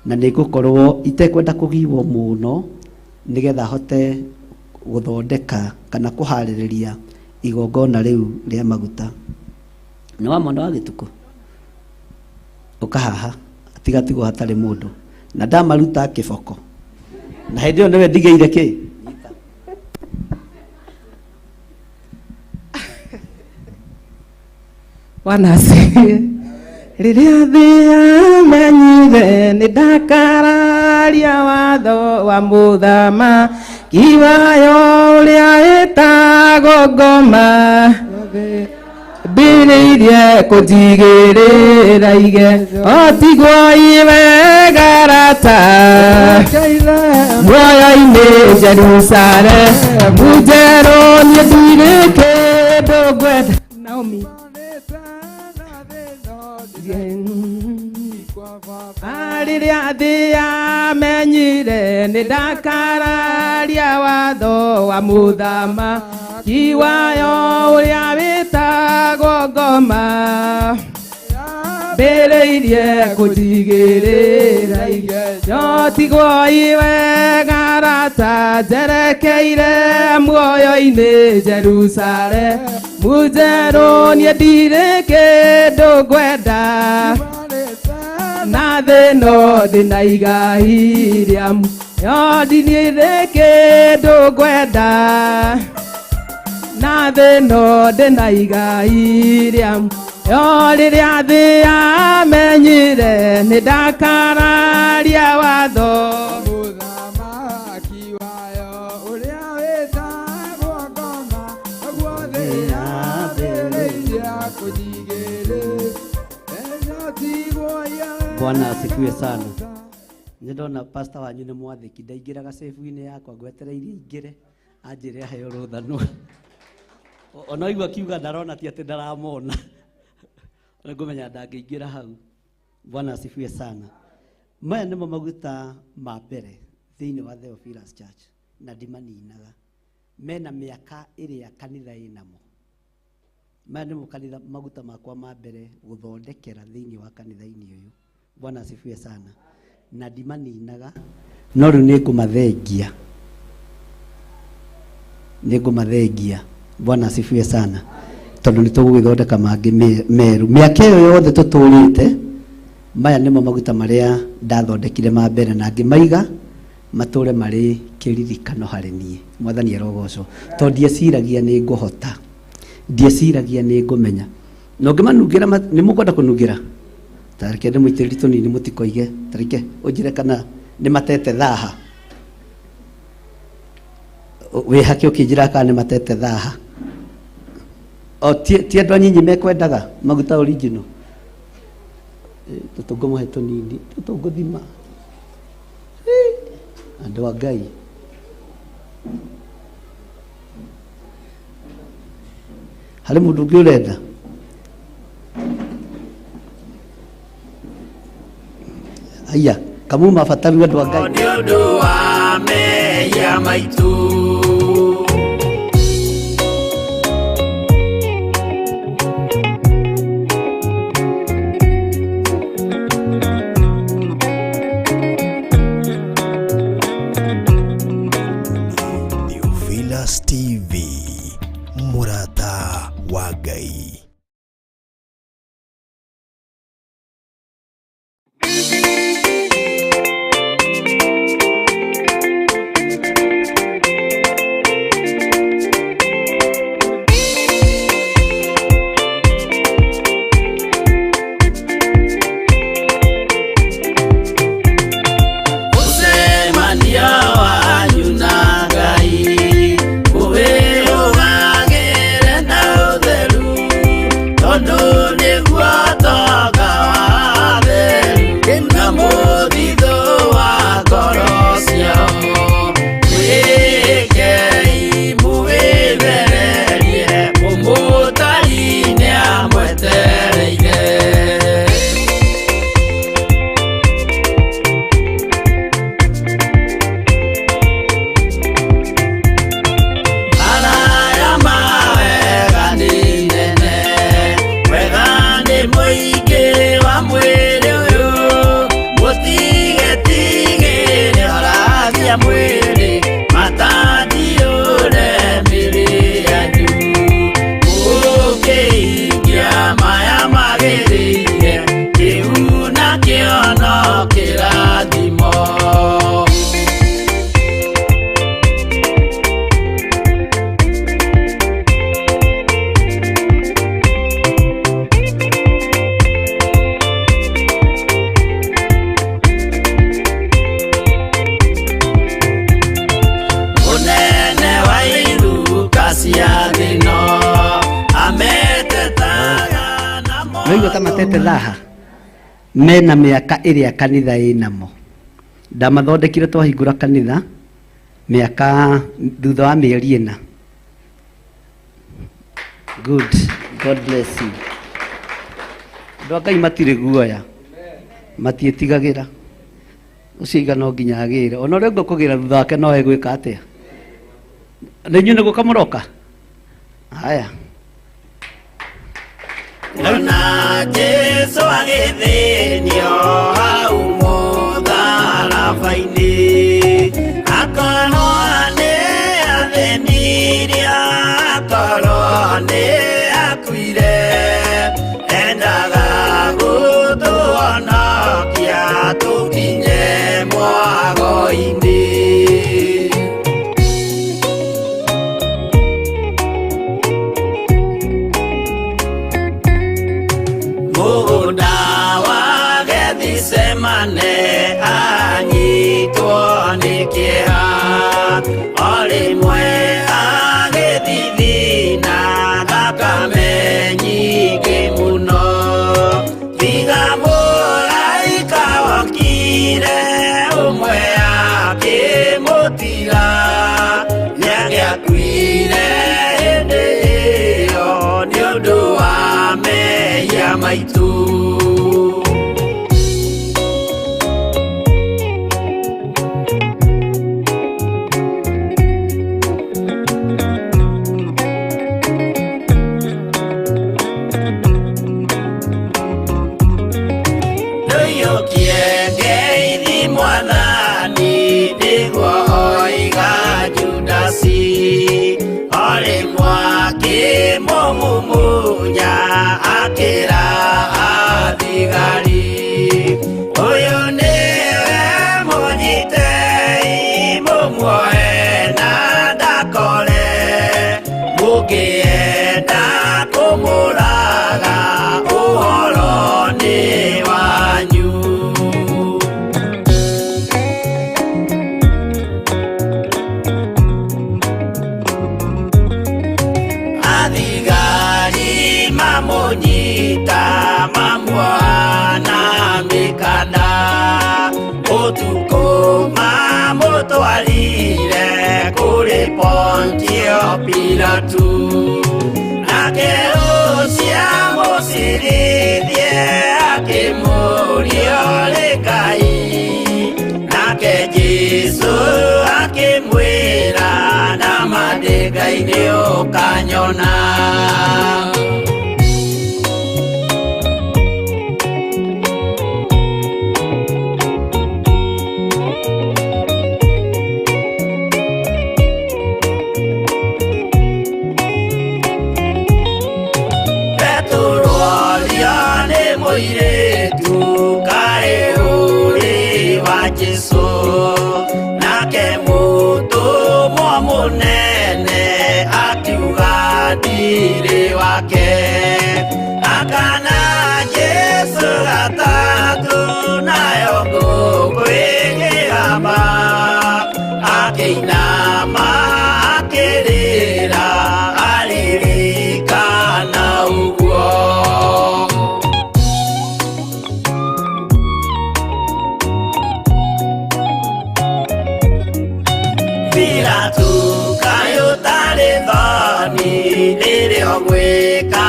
na nĩ ngũkorwo itekwenda kũgiwo mũno nĩgetha hote gũthondeka kana kũharĩrĩria igongona rĩu rĩa maguta nĩ wa mwana wa gĩtukũ ũkahaha atigatigwo hatarĩ mũndũ na ndamaruta kĩboko na hĩndĩ ĩyo nĩwe ndigĩire kĩ Bwana asifiwe. rĩrĩa thĩ yamenyire nĩ ndakararia watho wa mũthamaki wayo ũrĩa wĩtagwo ngoma mbĩrĩirie kũnjigĩrĩra o tigwo iwegarata muoyo-inĩ Jerusalemu njerũ niĩ ndirĩ kĩndũ ngwenda Naomi rĩrĩa thĩ yamenyire nĩ ndakararia watho wa mũthamaki wayo ũrĩa wĩtagwo ngoma mbĩrĩirie kũnjigĩrĩra njotigwo iwegarata njerekeire muoyo-inĩ Jerusalemu njerũ niĩ ndirĩ kĩndũ ngwenda na thĩ ĩno ndĩna igai rĩamu ndirĩ kĩndũ ngwenda na thĩ ĩno ndĩna igai rĩamu rĩrĩa thĩ yamenyire nĩ ndakararia watho mũthamaki wayo ũrĩa wĩtagwo ngoma ũguo thĩ yambĩrĩirie kũnjigĩrĩra. Bwana asifiwe sana. Ndona pastor wanyu nĩ mwathĩki ndaingĩraga safe-inĩ yakwa gwetereirie ingĩre anjĩre aheo rũthanwa ona igua kiuga ndarona ti atĩ ndaramona ngũmenya ndangĩingĩra hau. Bwana asifiwe sana. Maya nĩmo maguta ma mbere thĩinĩ wa Theophilus Church na ndimaninaga mena mĩaka ĩrĩa kanitha ĩnamo. Maya nĩmo kanitha maguta makwa ma mbere gũthondekera thĩinĩ wa kanitha-inĩ ũyũ. Bwana asifiwe sana. Na ndimaninaga no rĩu nĩngũmathengia. Bwana asifiwe sana. Tondũ nĩ tũgũgĩthondeka mangĩ meru. Mĩaka ĩyo yothe tũtũrĩte maya nĩmo maguta marĩa ndathondekire ma mbere na ngĩmaiga matũre marĩ kĩririkano harĩ niĩ. Mwathani arogocwo. Tondũ ndieciragia nĩ ngũhota, ndieciragia nĩ ngũmenya. No ngĩmanungĩra nĩ mũkwenda kũnungĩra tareke ndĩmũitĩrĩri tũnini mũtikoige tareke ũnjĩre kana nĩ matete thaha wĩ hake ũkĩnjĩra kana nĩ matete thaha. O ti andũ anyinyi mekwendaga maguta original tũtũngũmũhe tũnini tũtũngũthima andũ a Ngai. Harĩ mũndũ ũngĩ ũrenda? Aya kamuma bataru andũ a Ngai nĩ ũndũ wa mehia maitũ. Theophilus TV, mũrata wa Ngai. Ndiraigua ta matete thaha mena mĩaka ĩrĩa kanitha ĩnamo. Ndamathondekire twahingũra kanitha mĩaka thutha wa mĩeri ĩna. Good. God bless you. Andũ a Ngai matirĩ guoya, matiĩtigagĩra. Ũcio iga no nginya agĩre. Ona ũrĩa ngũkũgĩra thutha wake no egwĩka atĩa? Na inyuĩ nĩ gũkamũroka? Haya. Ona Jesu agĩthĩnio hau mũtharaba-inĩ, akorwo nĩ athĩnirie, akorwo nĩ akuire, endaga gũtũhonokia tũkinye mwago-inĩ. Mũgũnda wa Gethisemane anyitwo nĩ kĩeha, o rĩmwe agĩthithina thakame nyingĩ mũno. Tiga mũraika wokire ũmwe akĩmũtiga, nĩagĩakuire hĩndĩ ĩyo nĩ ũndũ wa mehia maitũ. Ndũiyũkie ngeithi Mwathani, nĩguo oiga Judasi, o rĩmwe akĩmũmumunya akĩra athigari. Ũyũ nĩwe mũnyitei, mũmuoe na ndakore, mũngĩenda kũmũraga ũhoro nĩ wanyu. Athigari mamũnyita, mamuoha na mĩkanda, ũtukũ mamũtwarire kũrĩ Pontio Pilatu. Nake ũcio mũcirithie akĩmũria ũrĩ Ngai, nake Jesũ akĩmwĩra, nama ndĩ Ngai nĩ ũkanyona. Mũirĩtu kaĩ ũrĩ wa Jesũ, nake mũtũmwo mũnene akiuga ndirĩ wake. Akana Jesũ gatatũ, nayo ngũkũ ĩkĩgamba, akĩinama akĩrĩra, aririkana ũguo. Pilatu kaĩ ũtarĩ thoni, rĩrĩa ũgwĩka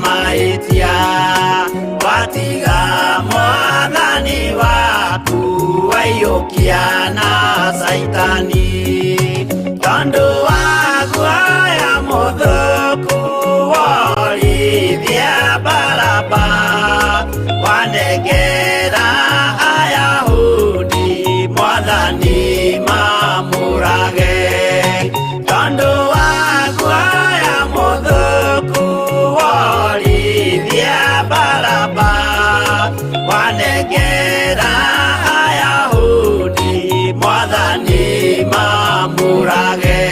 mahĩtia, watiga Mwathani waku waiyũkia na Saitani. Tondũ wa guoya mũthũku worithia Baraba, wanengera Ayahudi Mwathani mamũrage. Tondũ wa guoya mũthũku worithia Baraba, wanengera Ayahudi Mwathani mamũrage.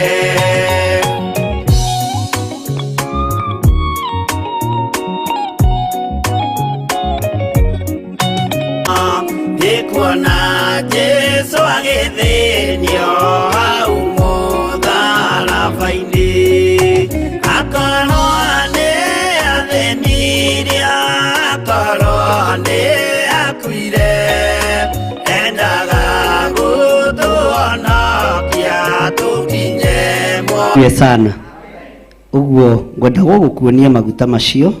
Ndikuona Jesũ agĩthĩnio hau mũtharaba-inĩ, akorwo nĩ athĩnirie, Ye sana. Uguo ngwenda gukuonia maguta macio.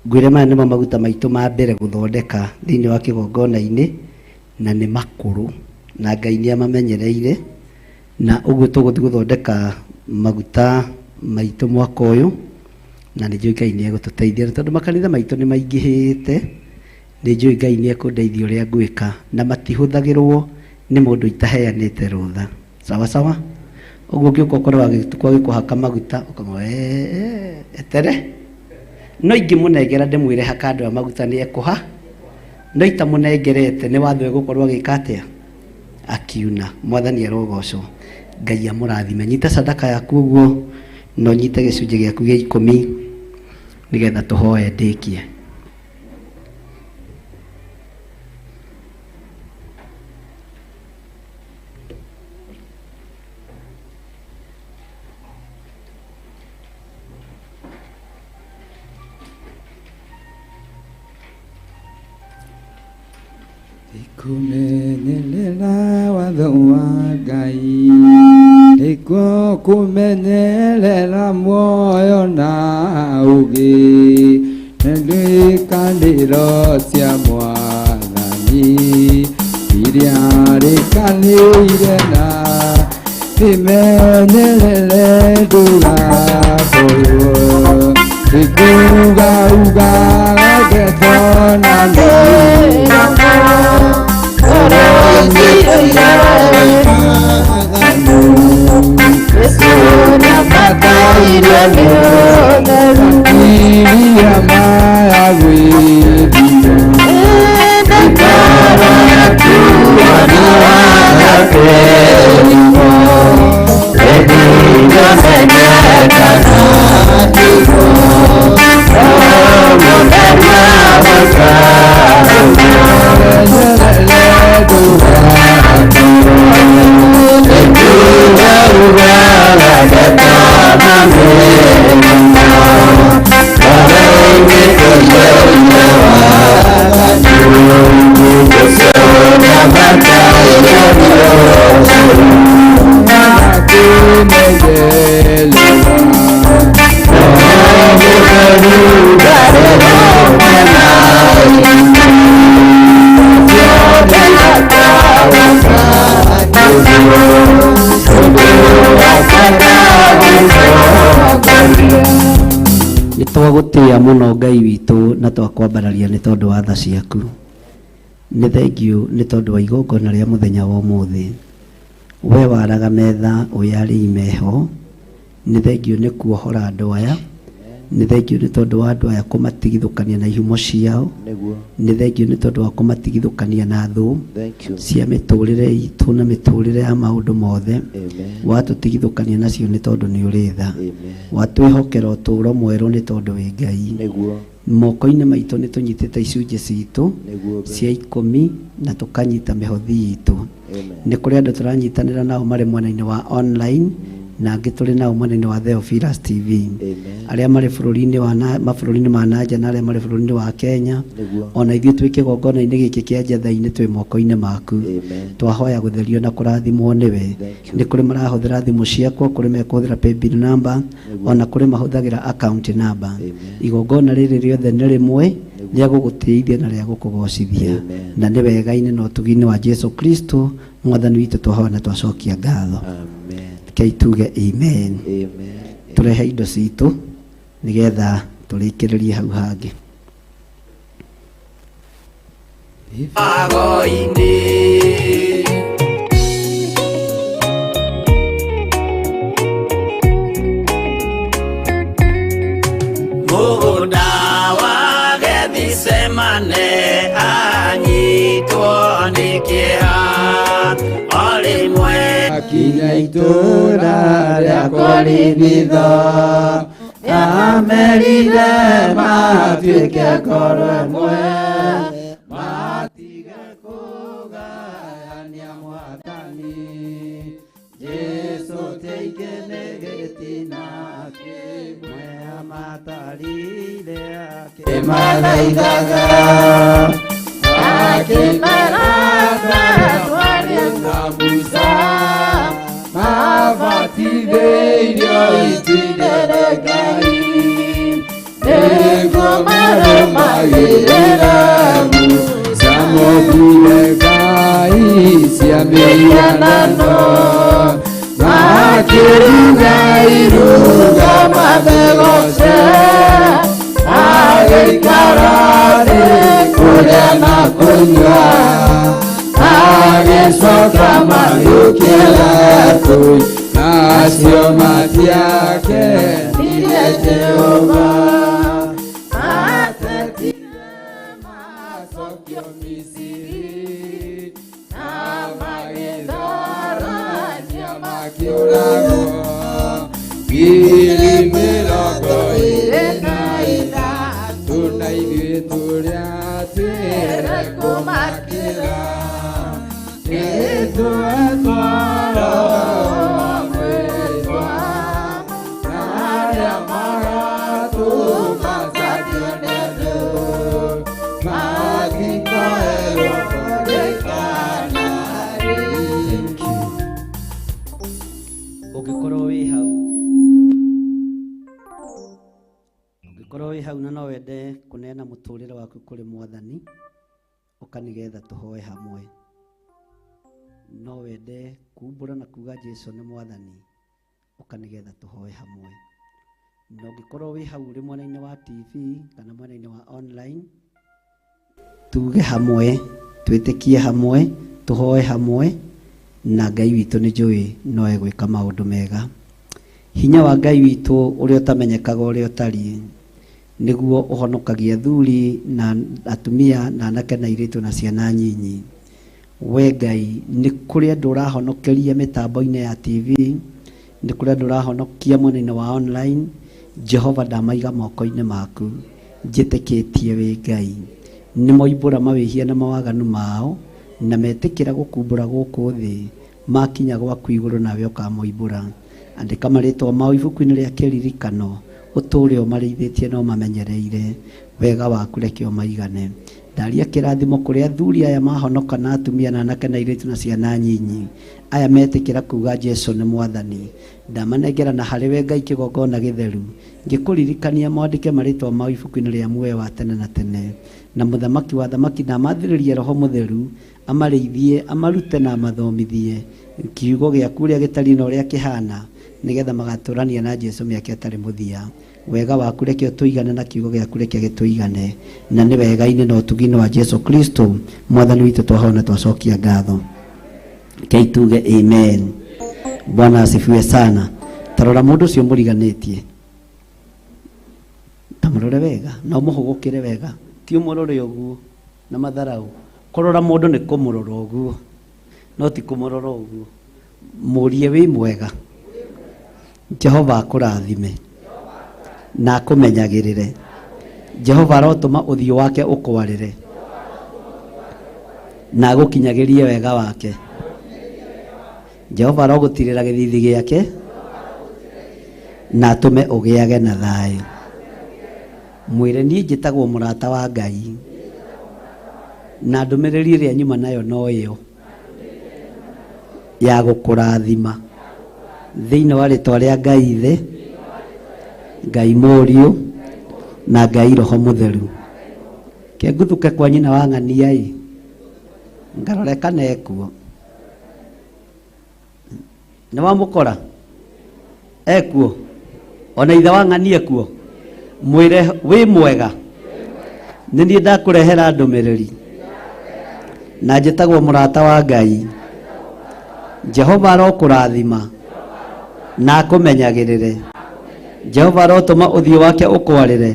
Ngwire maya nimo maguta maitu ma mbere guthondeka thiini wa kigongona-ini na ni makuru na Ngai ni amamenyereire na uguo tuguthi guthondeka maguta maitu mwaka uyu na ni njui Ngai ni egututeithia tondu makanitha maitu ni maingihite. Ni njui Ngai ni ekundeithia uria ngwika na matihuthagirwo ni mundu itaheanite rutha. Sawa sawa. Uguo ngiuka ukorwo agituko gikuhaka maguta ukamwa etere no ingimunengera ndimwire hakando ya maguta ni ekuha no itamunengerete ni watho egukorwo agika atia akiuna. Mwathani arogocwo. Ngai amurathime. Nyita sadaka yaku uguo no nyite gicunje giaku gia 10 nigetha tuhoe ndikie. Kumenyerera watho wa Ngai nĩkuo kũmenyerera muoyo na ũgĩ na rĩkanĩro cia Mwathani iria rĩkanĩire na rĩmenyerere ndũgakorwo rĩkuga getona Nitwagutia muno Ngai witu na twakwambararia ni tondu wa tha ciaku. Ni thengiu ni tondu wa igongona ria muthenya wa umuthi. We waraga metha uyari imeho. Ni thengiu ni kuohora andu aya. Ni thengiu ni tondu wa andu aya kumatigithukania na ihumo ciao. Ni thengiu ni tondu wa kumatigithukania na thu cia miturire itu na miturire ya maundu mothe. Watutigithukania nacio ni tondu ni uri tha. Watwihokera uturo mweru ni tondu wi Ngai. Moko-ini maitu ni tunyitite icunje citu cia 10 na tukanyita mihothi itu. Ni kuri andu turanyitanira nao mari mwena-ini wa online na angĩ tũrĩ nao mwena-inĩ wa Theophilus TV. Arĩa marĩ mabũrũri-inĩ ma nanja na arĩa marĩ bũrũri-inĩ wa Kenya. Ona ithuĩ twĩ kĩgongona-inĩ gĩkĩ kĩa Njetha-inĩ twĩ moko-inĩ maku. Twahoya gũtherio na kũrathimwo nĩwe. Nĩ kũrĩ marahũthĩra thimũ ciakwo, kũrĩ mekũhũthĩra paybill number, ona kũrĩ mahũthagĩra account number. Igongona rĩrĩ rĩothe nĩ rĩmwe rĩa gũgũtĩithia na rĩa gũkũgocithia. Na nĩ wega-inĩ na ũtugi-inĩ wa Jesu Kristo Mwathani witũ twahoya na twacokia ngatho. Kei tuge amen. Turehe indo citu nigetha turikiririe hau hangi. Mũgũnda wa Gethisemane anyitwo nĩ kĩeha o rĩmwe akinya itũra rĩa Korinitho amerire matuĩke ngoro ĩmwe matige kũgayania Mwathani Jesu teithie gĩtina kĩmwe amatarire akĩmathaithaga akĩmeraga twarĩ Musa mabatithĩirio magiremu samobile gai siamianano makiruga iruga mabegose ageikarare kuria na kunywa agicoka magĩũkĩra kũi nacio matiake irie Jehova matetire macokio Misiri na magĩthararia makĩũragwo ngiri mĩrongo ĩrĩ na ithatũ na ithuĩ tũrĩa twĩre kũmakĩra Ũngĩkorwo wĩ hau na no wende kũneana mũtũrĩre waku kũrĩ Mwathani, ũka nĩgetha tũhoe hamwe. No wende kumbũra na kuga Jesũ nĩ Mwathani, ũka nĩgetha tũhoe hamwe. Na ũngĩkorwo wĩ hau ũrĩ mwena-inĩ wa TV kana mwena-inĩ wa online, tuge hamwe, twĩtĩkie hamwe, tũhoe hamwe, na Ngai witũ nĩ njũĩ no egwĩka maũndũ mega. Hinya wa Ngai witũ ũrĩa ũtamenyekaga ũrĩa ũtariĩ nĩguo ũhonokagia athuri na atumia na anake na airĩtu na ciana nyinyi. We Ngai, nĩ kũrĩ andũ ũrahonokeria mĩtambo-inĩ ya TV, nĩ kũrĩ andũ ũrahonokia mwena-inĩ wa online. Jehova ndamaiga moko-inĩ maku, njĩtĩkĩtie wĩ Ngai nĩ moimbũra mawĩhia na mawaganu mao na metĩkĩra gũkumbũra gũkũ thĩ, makinya gwaku igũrũ nawe ũkamoimbũra. Andĩka marĩtwa mao ibuku-inĩ rĩa kĩririkano, ũtũũre ũmarĩithĩtie na ũmamenyereire, wega waku reke ũmaigane. Ndaria kĩrathimo kũrĩ athuri aya mahonoka na atumia na anake na airĩtu na ciana nyinyi, aya metĩkĩra kuga Jesũ nĩ Mwathani. Ndamanengera na harĩ we Ngai kĩgongona gĩtheru, ngĩkũririkania mwandĩke marĩtwa mao ibuku-inĩ rĩa muoyo wa tene na tene. Na mũthamaki wa thamaki na amathĩrĩrie Roho Mũtheru, amarĩithie, amarute na amathomithie kiugo gĩaku ũrĩa gĩtariĩ na ũrĩa kĩhana, nĩgetha magatũrania na Jesũ mĩaka ĩtarĩ mũthia. Wega waku reke ũtũigane na kiugo gĩaku reke gĩtũigane, na nĩ wega-inĩ na ũtugi-inĩ wa Jesũ Kristo Mwathani witũ twahoya na twacokia ngatho. Kei tuge amen. Bwana asifiwe sana. Tarora mũndũ ũcio mũriganĩtie, tamũrore wega na ũmũhũgũkĩre wega, ti ũmũrore ũguo na matharau. Kũrora mũndũ nĩ kũmũrora ũguo, no ti kũmũrora ũguo. Mũrie wĩ mwega, Jehova akũrathime na akũmenyagĩrĩre. Jehova arotũma ũthiũ wake ũkwarĩre na agũkinyagĩrie wega wake. Jehova arogũtirĩra gĩthithi gĩake na atũme ũgĩage na thayũ. Mwĩre niĩ njĩtagwo mũrata wa Ngai na ndũmĩrĩri ĩrĩa nyuma nayo no ĩyo ya gũkũrathima thĩinĩ wa rĩtwa rĩa Ngai Ithe, Ngai Mũriũ na Ngai Roho Mũtheru. Ke ngũthuke kwa nyina wa ng'ania ngarore kana ekuo. Nĩ wamũkora ekuo? Ona ithe wa ng'ania ekuo? Mwĩre wĩ mwega, nĩ niĩ ndakũrehera ndũmĩrĩri na njĩtagwo mũrata wa Ngai. Jehova arokũrathima na akũmenyagĩrĩre. Jehova arotũma ũthiũ wake ũkwarĩre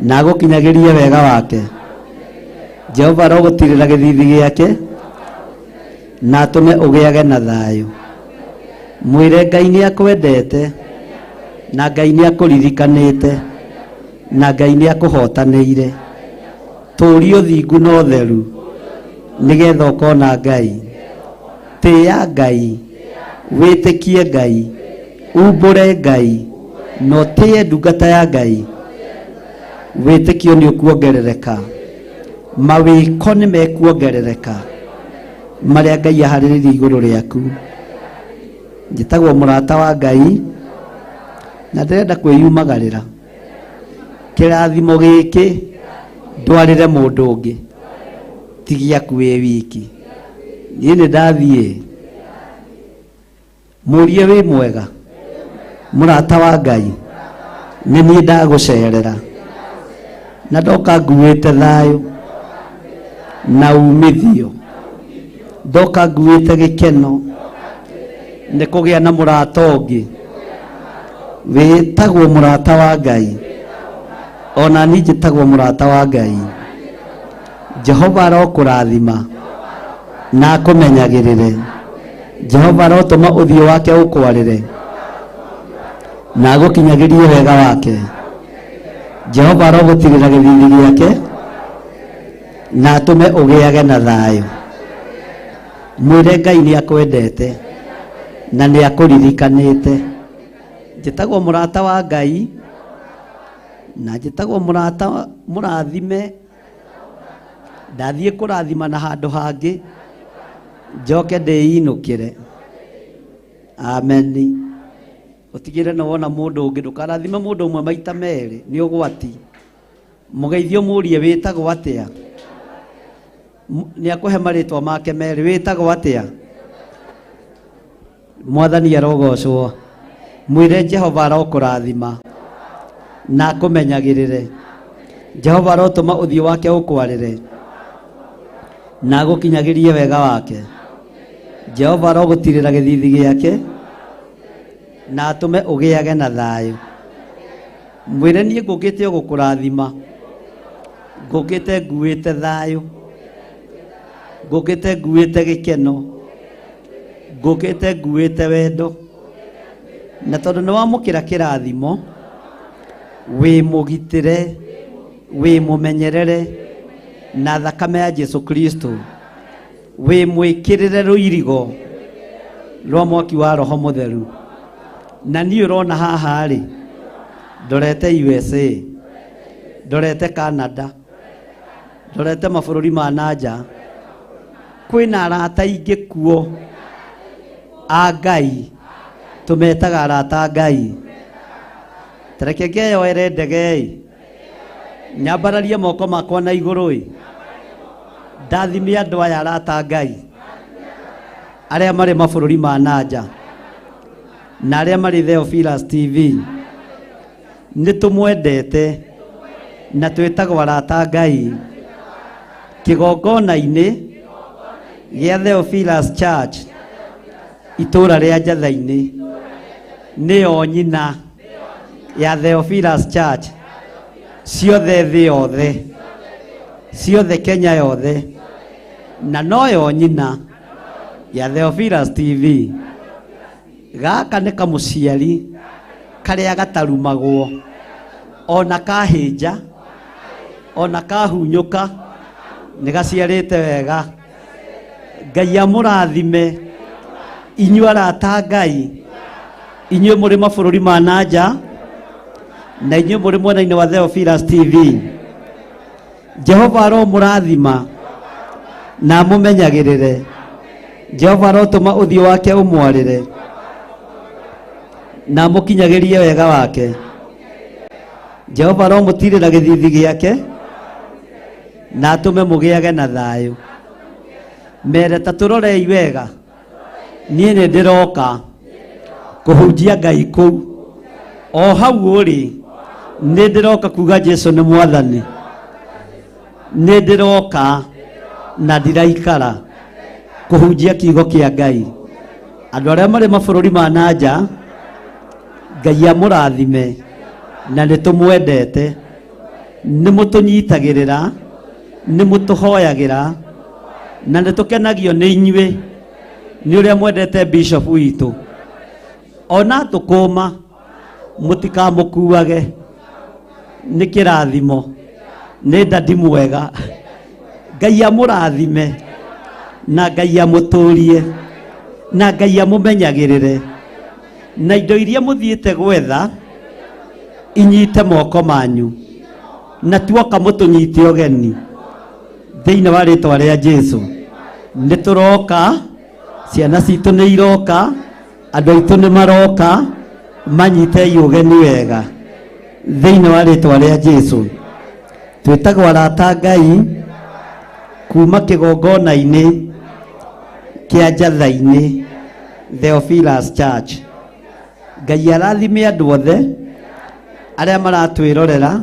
na agũkinyagĩrie wega wake. Jehova arogũtirĩra gĩthithi gĩake na atũme ũgĩage na thayũ. Mwĩre Ngai nĩ akwendete na Ngai nĩ akũririkanĩte na Ngai nĩ akũhotanĩire. Tũũria ũthingu na ũtheru nĩgetha ũkona Ngai. Tĩĩa Ngai, wĩtĩkie Ngai, umbũre Ngai, na ũtĩye ndungata ya Ngai. Wĩtĩkio nĩ ũkuongerereka, mawĩko nĩ mekuongerereka marĩa Ngai aharĩrĩirie igũrũ rĩaku. Njĩtagwo mũrata wa Ngai na ndĩrenda kwĩyumagarĩra kĩrathimo gĩkĩ ndwarĩre mũndũ ũngĩ ti gĩaku wĩ wiki. Niĩ nĩ ndathiĩ mũrie wĩ mwega mũrata wa Ngai, nĩ niĩ ndagũcerera na ndoka nguĩte thayũ na umithio, ndoka nguĩte gĩkeno nĩ kũgĩa na mũrata ũngĩ wĩtagwo mũrata wa Ngai, ona niĩ njĩtagwo mũrata wa Ngai. Jehova arokũrathima na akũmenyagĩrĩre. Jehova arotũma ũthiũ wake ũkwarĩre na agũkinyagĩrie wega wake. Jehova arogũtigĩra gĩthithi gĩake na atũme ũgĩage na thayũ. Mwĩre Ngai nĩ akwendete na nĩ akũririkanĩte. Njĩtagwo mũrata wa Ngai na njĩtagwo mũrata mũrathime. Ndathiĩ kũrathima na handũ hangĩ njoke ndĩinũkĩre. Amen. Ũtigĩre na wona mũndũ ũngĩ ndũkarathime mũndũ ũmwe maita merĩ, nĩ ũgwati. Mũgeithio mũrie wĩtagwo atĩa? Nĩ akũhe marĩtwa make merĩ. Wĩtagwo atĩa? Mwathani arogocwo. Mwĩre Jehova arokũrathima na akũmenyagĩrĩre. Jehova arotũma ũthiũ wake ũkwarĩre na agũkinyagĩrie wega wake. Jehova arogũtirĩra gĩthithi gĩake na atũme ũgĩage na thayũ. Mwĩre niĩ ngũkĩte gũkũrathima, ngũkĩte nguĩte thayũ, ngũkĩte nguĩte gĩkeno, ngũkĩte nguĩte wendo. Na tondũ nĩ wamũkĩra kĩrathimo, wĩ mũgitĩre, wĩ mũmenyerere na thakame ya Jesu Kristo, wĩ mwĩkĩrĩre rũirigo rwa mwaki wa Roho Mũtheru. Na niĩ ũrona haha rĩ, ndorete USA, ndorete Canada, ndorete mabũrũri ma nanja. Kwĩna arata aingĩ kuo a Ngai, tũmetaga arata a Ngai. Tareke ngĩyoere ndege nyambararie moko makwa na igũrũ ndathime andũ aya arata a Ngai arĩa marĩ mabũrũri ma nanja na arĩa marĩ Theophilus TV. Nĩ tũmwendete na twĩtagwo arata a Ngai. Kĩgongona-inĩ gĩa Theophilus Church itũũra rĩa Njatha-inĩ nĩyo nyina ya Theophilus Church ciothe thĩ yothe, ciothe Kenya yothe, na noyo nyina ya Theophilus TV. Gaka nĩ kamũciari karĩa gatarumagwo, ona kahĩnja, ona kahunyũka, nĩ gaciarĩte wega. Ngai amũrathime inyuĩ arata a Ngai, inyuĩ mũrĩ mabũrũri ma nanja na inyuĩ mũrĩ mwena-inĩ wa Theophilus TV. Jehova aromũrathima na amũmenyagĩrĩre. Jehova arotũma ũthiũ wake ũmwarĩre na amũkinyagĩrie wega wake. Jehova aromũtirĩra gĩthithi gĩake na atũme mũgĩage na thayũ. Mere ta tũrorei wega, niĩ nĩ ndĩroka kũhunjia Ngai kũu. O hau ũrĩ, nĩ ndĩroka kuga Jesu nĩ Mwathani. Nĩ ndĩroka na ndiraikara kũhunjia kiugo kĩa Ngai. Andũ arĩa marĩ mabũrũri ma nanja, Ngai amũrathime na nĩ tũmwendete. Nĩ mũtũnyitagĩrĩra, nĩ mũtũhoyagĩra na nĩ tũkenagio nĩ inyuĩ nĩ ũrĩa mwendete Bishop witũ. Ona tũkũma mũtikamũkuage, nĩ kĩrathimo, nĩ ndandi mwega. Ngai amũrathime na Ngai amũtũrie na Ngai amũmenyagĩrĩre. Na indo iria mũthiĩte gwetha inyite moko manyu, na tuoka mũtũnyite ũgeni thĩinĩ wa rĩtwa rĩa Jesu. Nĩ tũroka, ciana citũ nĩ iroka, andũ aitũ nĩ maroka, manyitei ũgeni wega. thĩinĩ wa rĩtwa rĩa Jesũ. Twĩtagwo arata Ngai kuma kĩgongona-inĩ kĩa Njatha-inĩ Theophilus Church. Ngai arathime andũ othe arĩa maratwĩrorera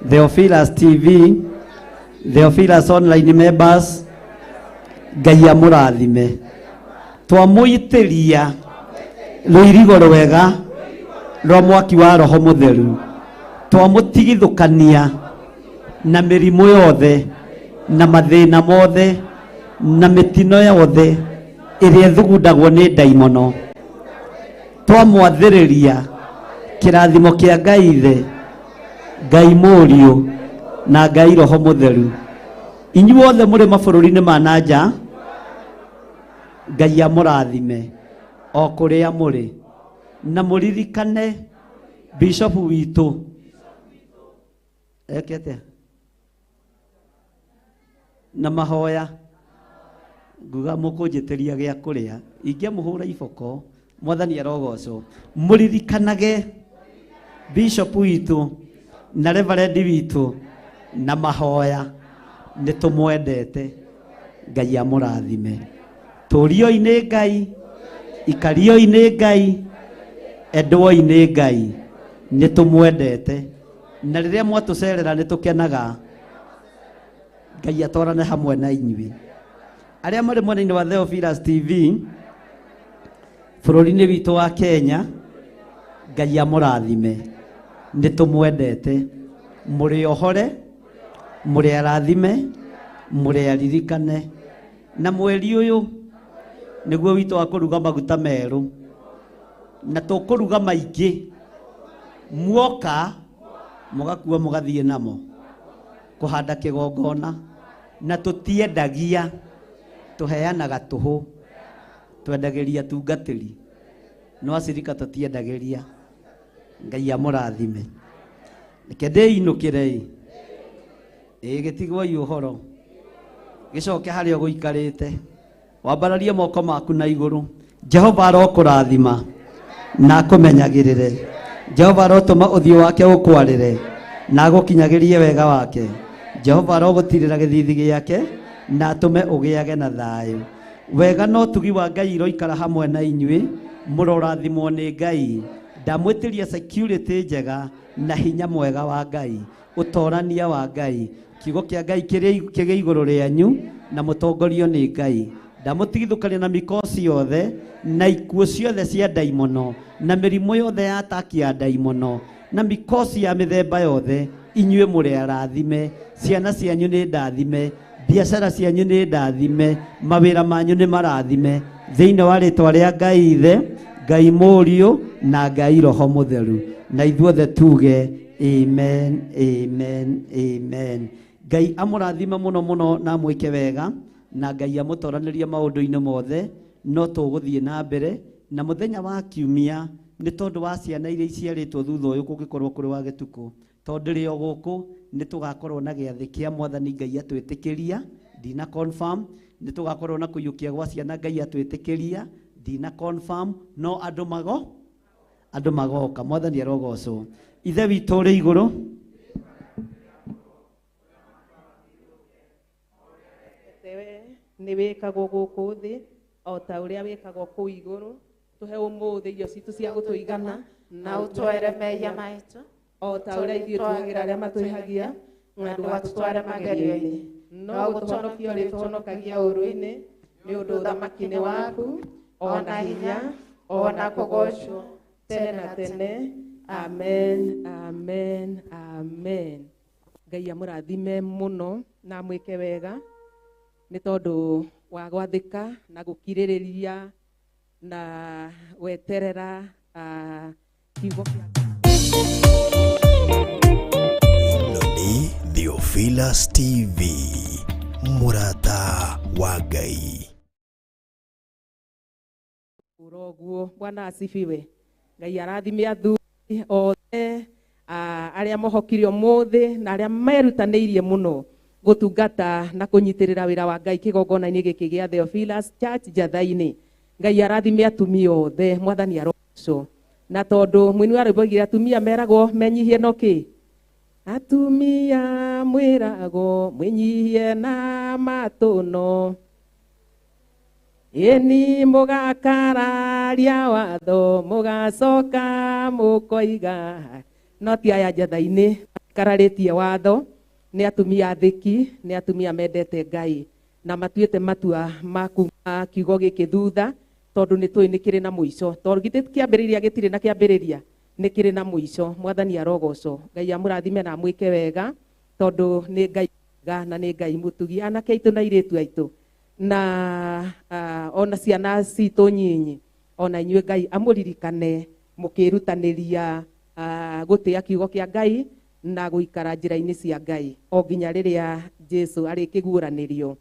Theophilus TV, Theophilus online members. Ngai amũrathime. Twamũitĩria rũirigo rwega rwa mwaki wa Roho Mũtheru. Twamũtigithũkania na mĩrimũ yothe na mathĩna mothe na mĩtino yothe ĩrĩa ĩthugundagwo nĩ ndaimono. Twamwathĩrĩria kĩrathimo kĩa Ngai Ithe, Ngai Mũriũ na Ngai Roho Mũtheru. Inyuothe mũrĩ mabũrũri-inĩ ma nanja, Ngai amũrathime o kũrĩa mũrĩ. Na mũririkane Bishop witũ ekete na mahoya nguga mũkũnjĩtĩria gĩa kũrĩa ingĩmũhũra iboko. Mwathani arogocwo. Mũririkanage Bishop witũ na Reverend witũ na mahoya. Nĩ tũmwendete. Ngai amũrathime. Tũrio-inĩ Ngai, ikario-inĩ Ngai, endwo-inĩ Ngai. Nĩ tũmwendete. Na rĩrĩa mwatũcerera nĩ tũkenaga. Ngai atwarane hamwe na inyuĩ. Arĩa marĩ mwena-inĩ wa Theophilus TV bũrũri-inĩ witũ wa Kenya, Ngai amũrathime. Nĩ tũmwendete. Mũrĩ ohore, mũrĩ arathime, mũrĩ aririkane. Na mweri ũyũ nĩguo witũ wa kũruga maguta merũ. Na tũkũruga maingĩ. Muoka mũgakua mũgathiĩ namo kũhanda kĩgongona. Na tũtiendagia, tũheanaga tũhũ. Twendagĩria tungatĩri, no acirika tũtiendagĩria. Ngai amũrathime. Reke ndĩinũkĩre gĩtigwoi ũhoro gĩcoke harĩa ũgũikarĩte. Wambararie moko maku na igũrũ. Jehova arokũrathima na akũmenyagĩrĩre. Jehova arotũma ũthiũ wake ũkwarĩre na agũkinyagĩrie wega wake. Jehova arogũtirĩra gĩthithi gĩake na atũme ũgĩage na thayũ. Wega no tugi wa Ngai iroikara hamwe na inyuĩ. Mũrorathimwo nĩ Ngai. Ndamwĩtĩria security njega na hinya mwega wa Ngai, ũtorania wa Ngai, kiugo kĩa Ngai kĩgĩ igũrũ rĩanyu na mũtongorio nĩ Ngai. Ndamũtigithũkania na mĩkosi yothe na ikuũ ciothe cia ndaimono na mĩrimũ yothe ya ataki ya ndaimono na mĩkosi ya mĩthemba yothe. Inyuĩ mũrĩ arathime. Ciana cianyu nĩ ndathime. Biacara cianyu nĩ ndathime. Mawĩra manyu nĩ marathime. Thĩinĩ wa rĩtwa rĩa Ngai Ithe, Ngai Mũriũ na Ngai Roho Mũtheru. Na ithuothe tuge amen, amen, amen. Ngai amũrathime mũno mũno na mwĩke wega. Na Ngai amũtoranĩrie maũndũ-inĩ mothe. No tũgũthiĩ na mbere. Na mũthenya wa Kiumia nĩ tondũ wa ciana iria iciarĩtwo thutha ũyũ kũngĩkorwo kũrĩ wa gĩtukũ. Tondũ rĩo gũkũ nĩ tũgakorwo na gĩathĩ kĩa Mwathani Ngai atwĩtĩkĩria. Ndina confirm. Nĩ tũgakorwo na kũiyũkia gwa ciana Ngai atwĩtĩkĩria. Ndina confirm. No andũ magoka. Mwathani arogocwo. Ithe witũ ũrĩ igũrũ, nĩ wĩkagwo gũkũ thĩ o ta ũrĩa wĩkagwo kũu igũrũ. Tũhe ũmũthĩ irio citũ cia gũtũigana na ũtware mehia maitũ o ta ũrĩa ithuĩ tuohagĩra arĩa matwĩhagia, na ndũgatũtware magerio-inĩ, no gũtũhonokia ũrĩ tũhonokagia ũũru-inĩ, nĩ ũndũ ũthamaki nĩ waku, ona hinya, ona kũgocwo tene na tene. Amen, amen, amen. Ngai amũrathime mũno na mwĩke wega nĩ tondũ wa gwathĩka na gũkirĩrĩria na weterera kiugo kĩa Noni Theophilus TV, mũrata wa Ngai. Uroguo. Bwana asifiwe. Ngai arathime athuri othe arĩa mohokirio mũthĩ na arĩa merutanĩirie mũno gũtungata na kũnyitĩrĩra wĩra wa Ngai kĩgongona-inĩ gĩkĩ gĩa Theophilus Church Njatha-inĩ. Ngai arathime atumia othe. Mwathani arogocwo. na tondu mwini wa rwimbo gira atumia meragwo menyihie no ki atumia mwiragwo mwinyihie na matuno eni mugakararia watho mugacoka mukoiga no ti aya njatha-ini kararĩtie watho nĩ atumia athĩki nĩ atumia mendete Ngai na matuĩte matua ma kuma kiugo gĩkĩ thutha tondũ nĩ tũĩ nĩ kĩrĩ na mũico tondũ githĩ kĩambĩrĩria gĩtirĩ na kĩambĩrĩria nĩ kĩrĩ na mũico. Mwathani arogocwo. Ngai amũrathime na mwĩke wega tondũ nĩ Ngai na nĩ Ngai mũtugi. Anake aitũ na airĩtu aitũ na ona ciana citũ nyinyi ona inyuĩ Ngai amũririkane mũkĩrutanĩria gũtĩa kiugo kĩa Ngai na gũikara njĩra-inĩ cia Ngai o nginya rĩrĩa Jesu arĩkĩguũranĩrio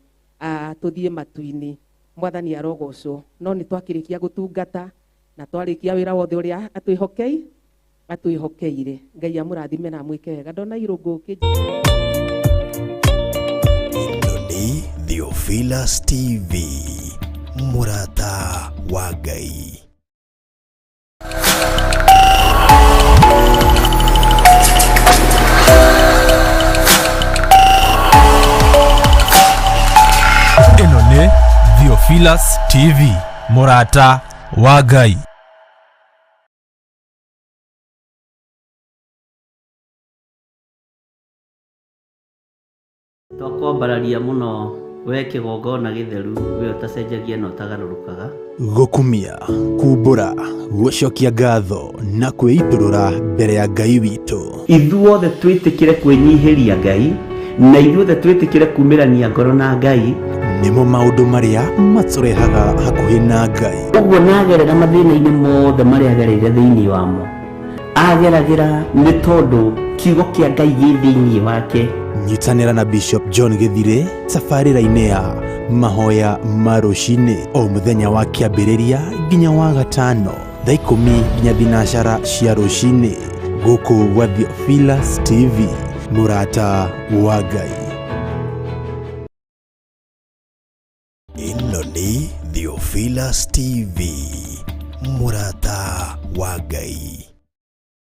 tũthiĩ matu-inĩ. Mwathani arogocwo. No nĩ twakĩrĩkia gũtungata na twarĩkia wĩra wothe ũrĩa atwĩhokeire. Ngai amũrathime na mwĩke wega. Ndona irũngũ Inoni Theophilus TV, mũrata wa Ngai. Inoni Theophilus TV, mũrata wa Ngai. Twakwambararia muno we kĩgongona gĩtheru we ũtacenjagia na ũtagarũrũkaga. Gũkumia, kumbũra, gũcokia ngatho na kwĩitũrũra mbere ya Ngai witũ. Ithuothe twĩtĩkĩre kwĩnyihĩria Ngai na ithuothe twĩtĩkĩre kumĩrania ngoro na Ngai nĩmo maũndũ marĩa matũrehaga hakuhĩ na Ngai. Ũguo nagerera mathĩna-inĩ mothe marĩa agereire thĩinĩ wamo ageragĩra nĩ tondũ kiugo kĩa Ngai gĩ thĩinĩ wake. Nyitanĩra na Bishop John Githire tabarĩra-inĩ ya mahoya ma rũcinĩ o mũthenya wa kĩambĩrĩria nginya wa gatano thaa 10 nginya thinacara cia rũcinĩ gũkũ gwa Theophilus TV, mũrata wa Ngai. Ĩno nĩ Theophilus TV, mũrata wa Ngai.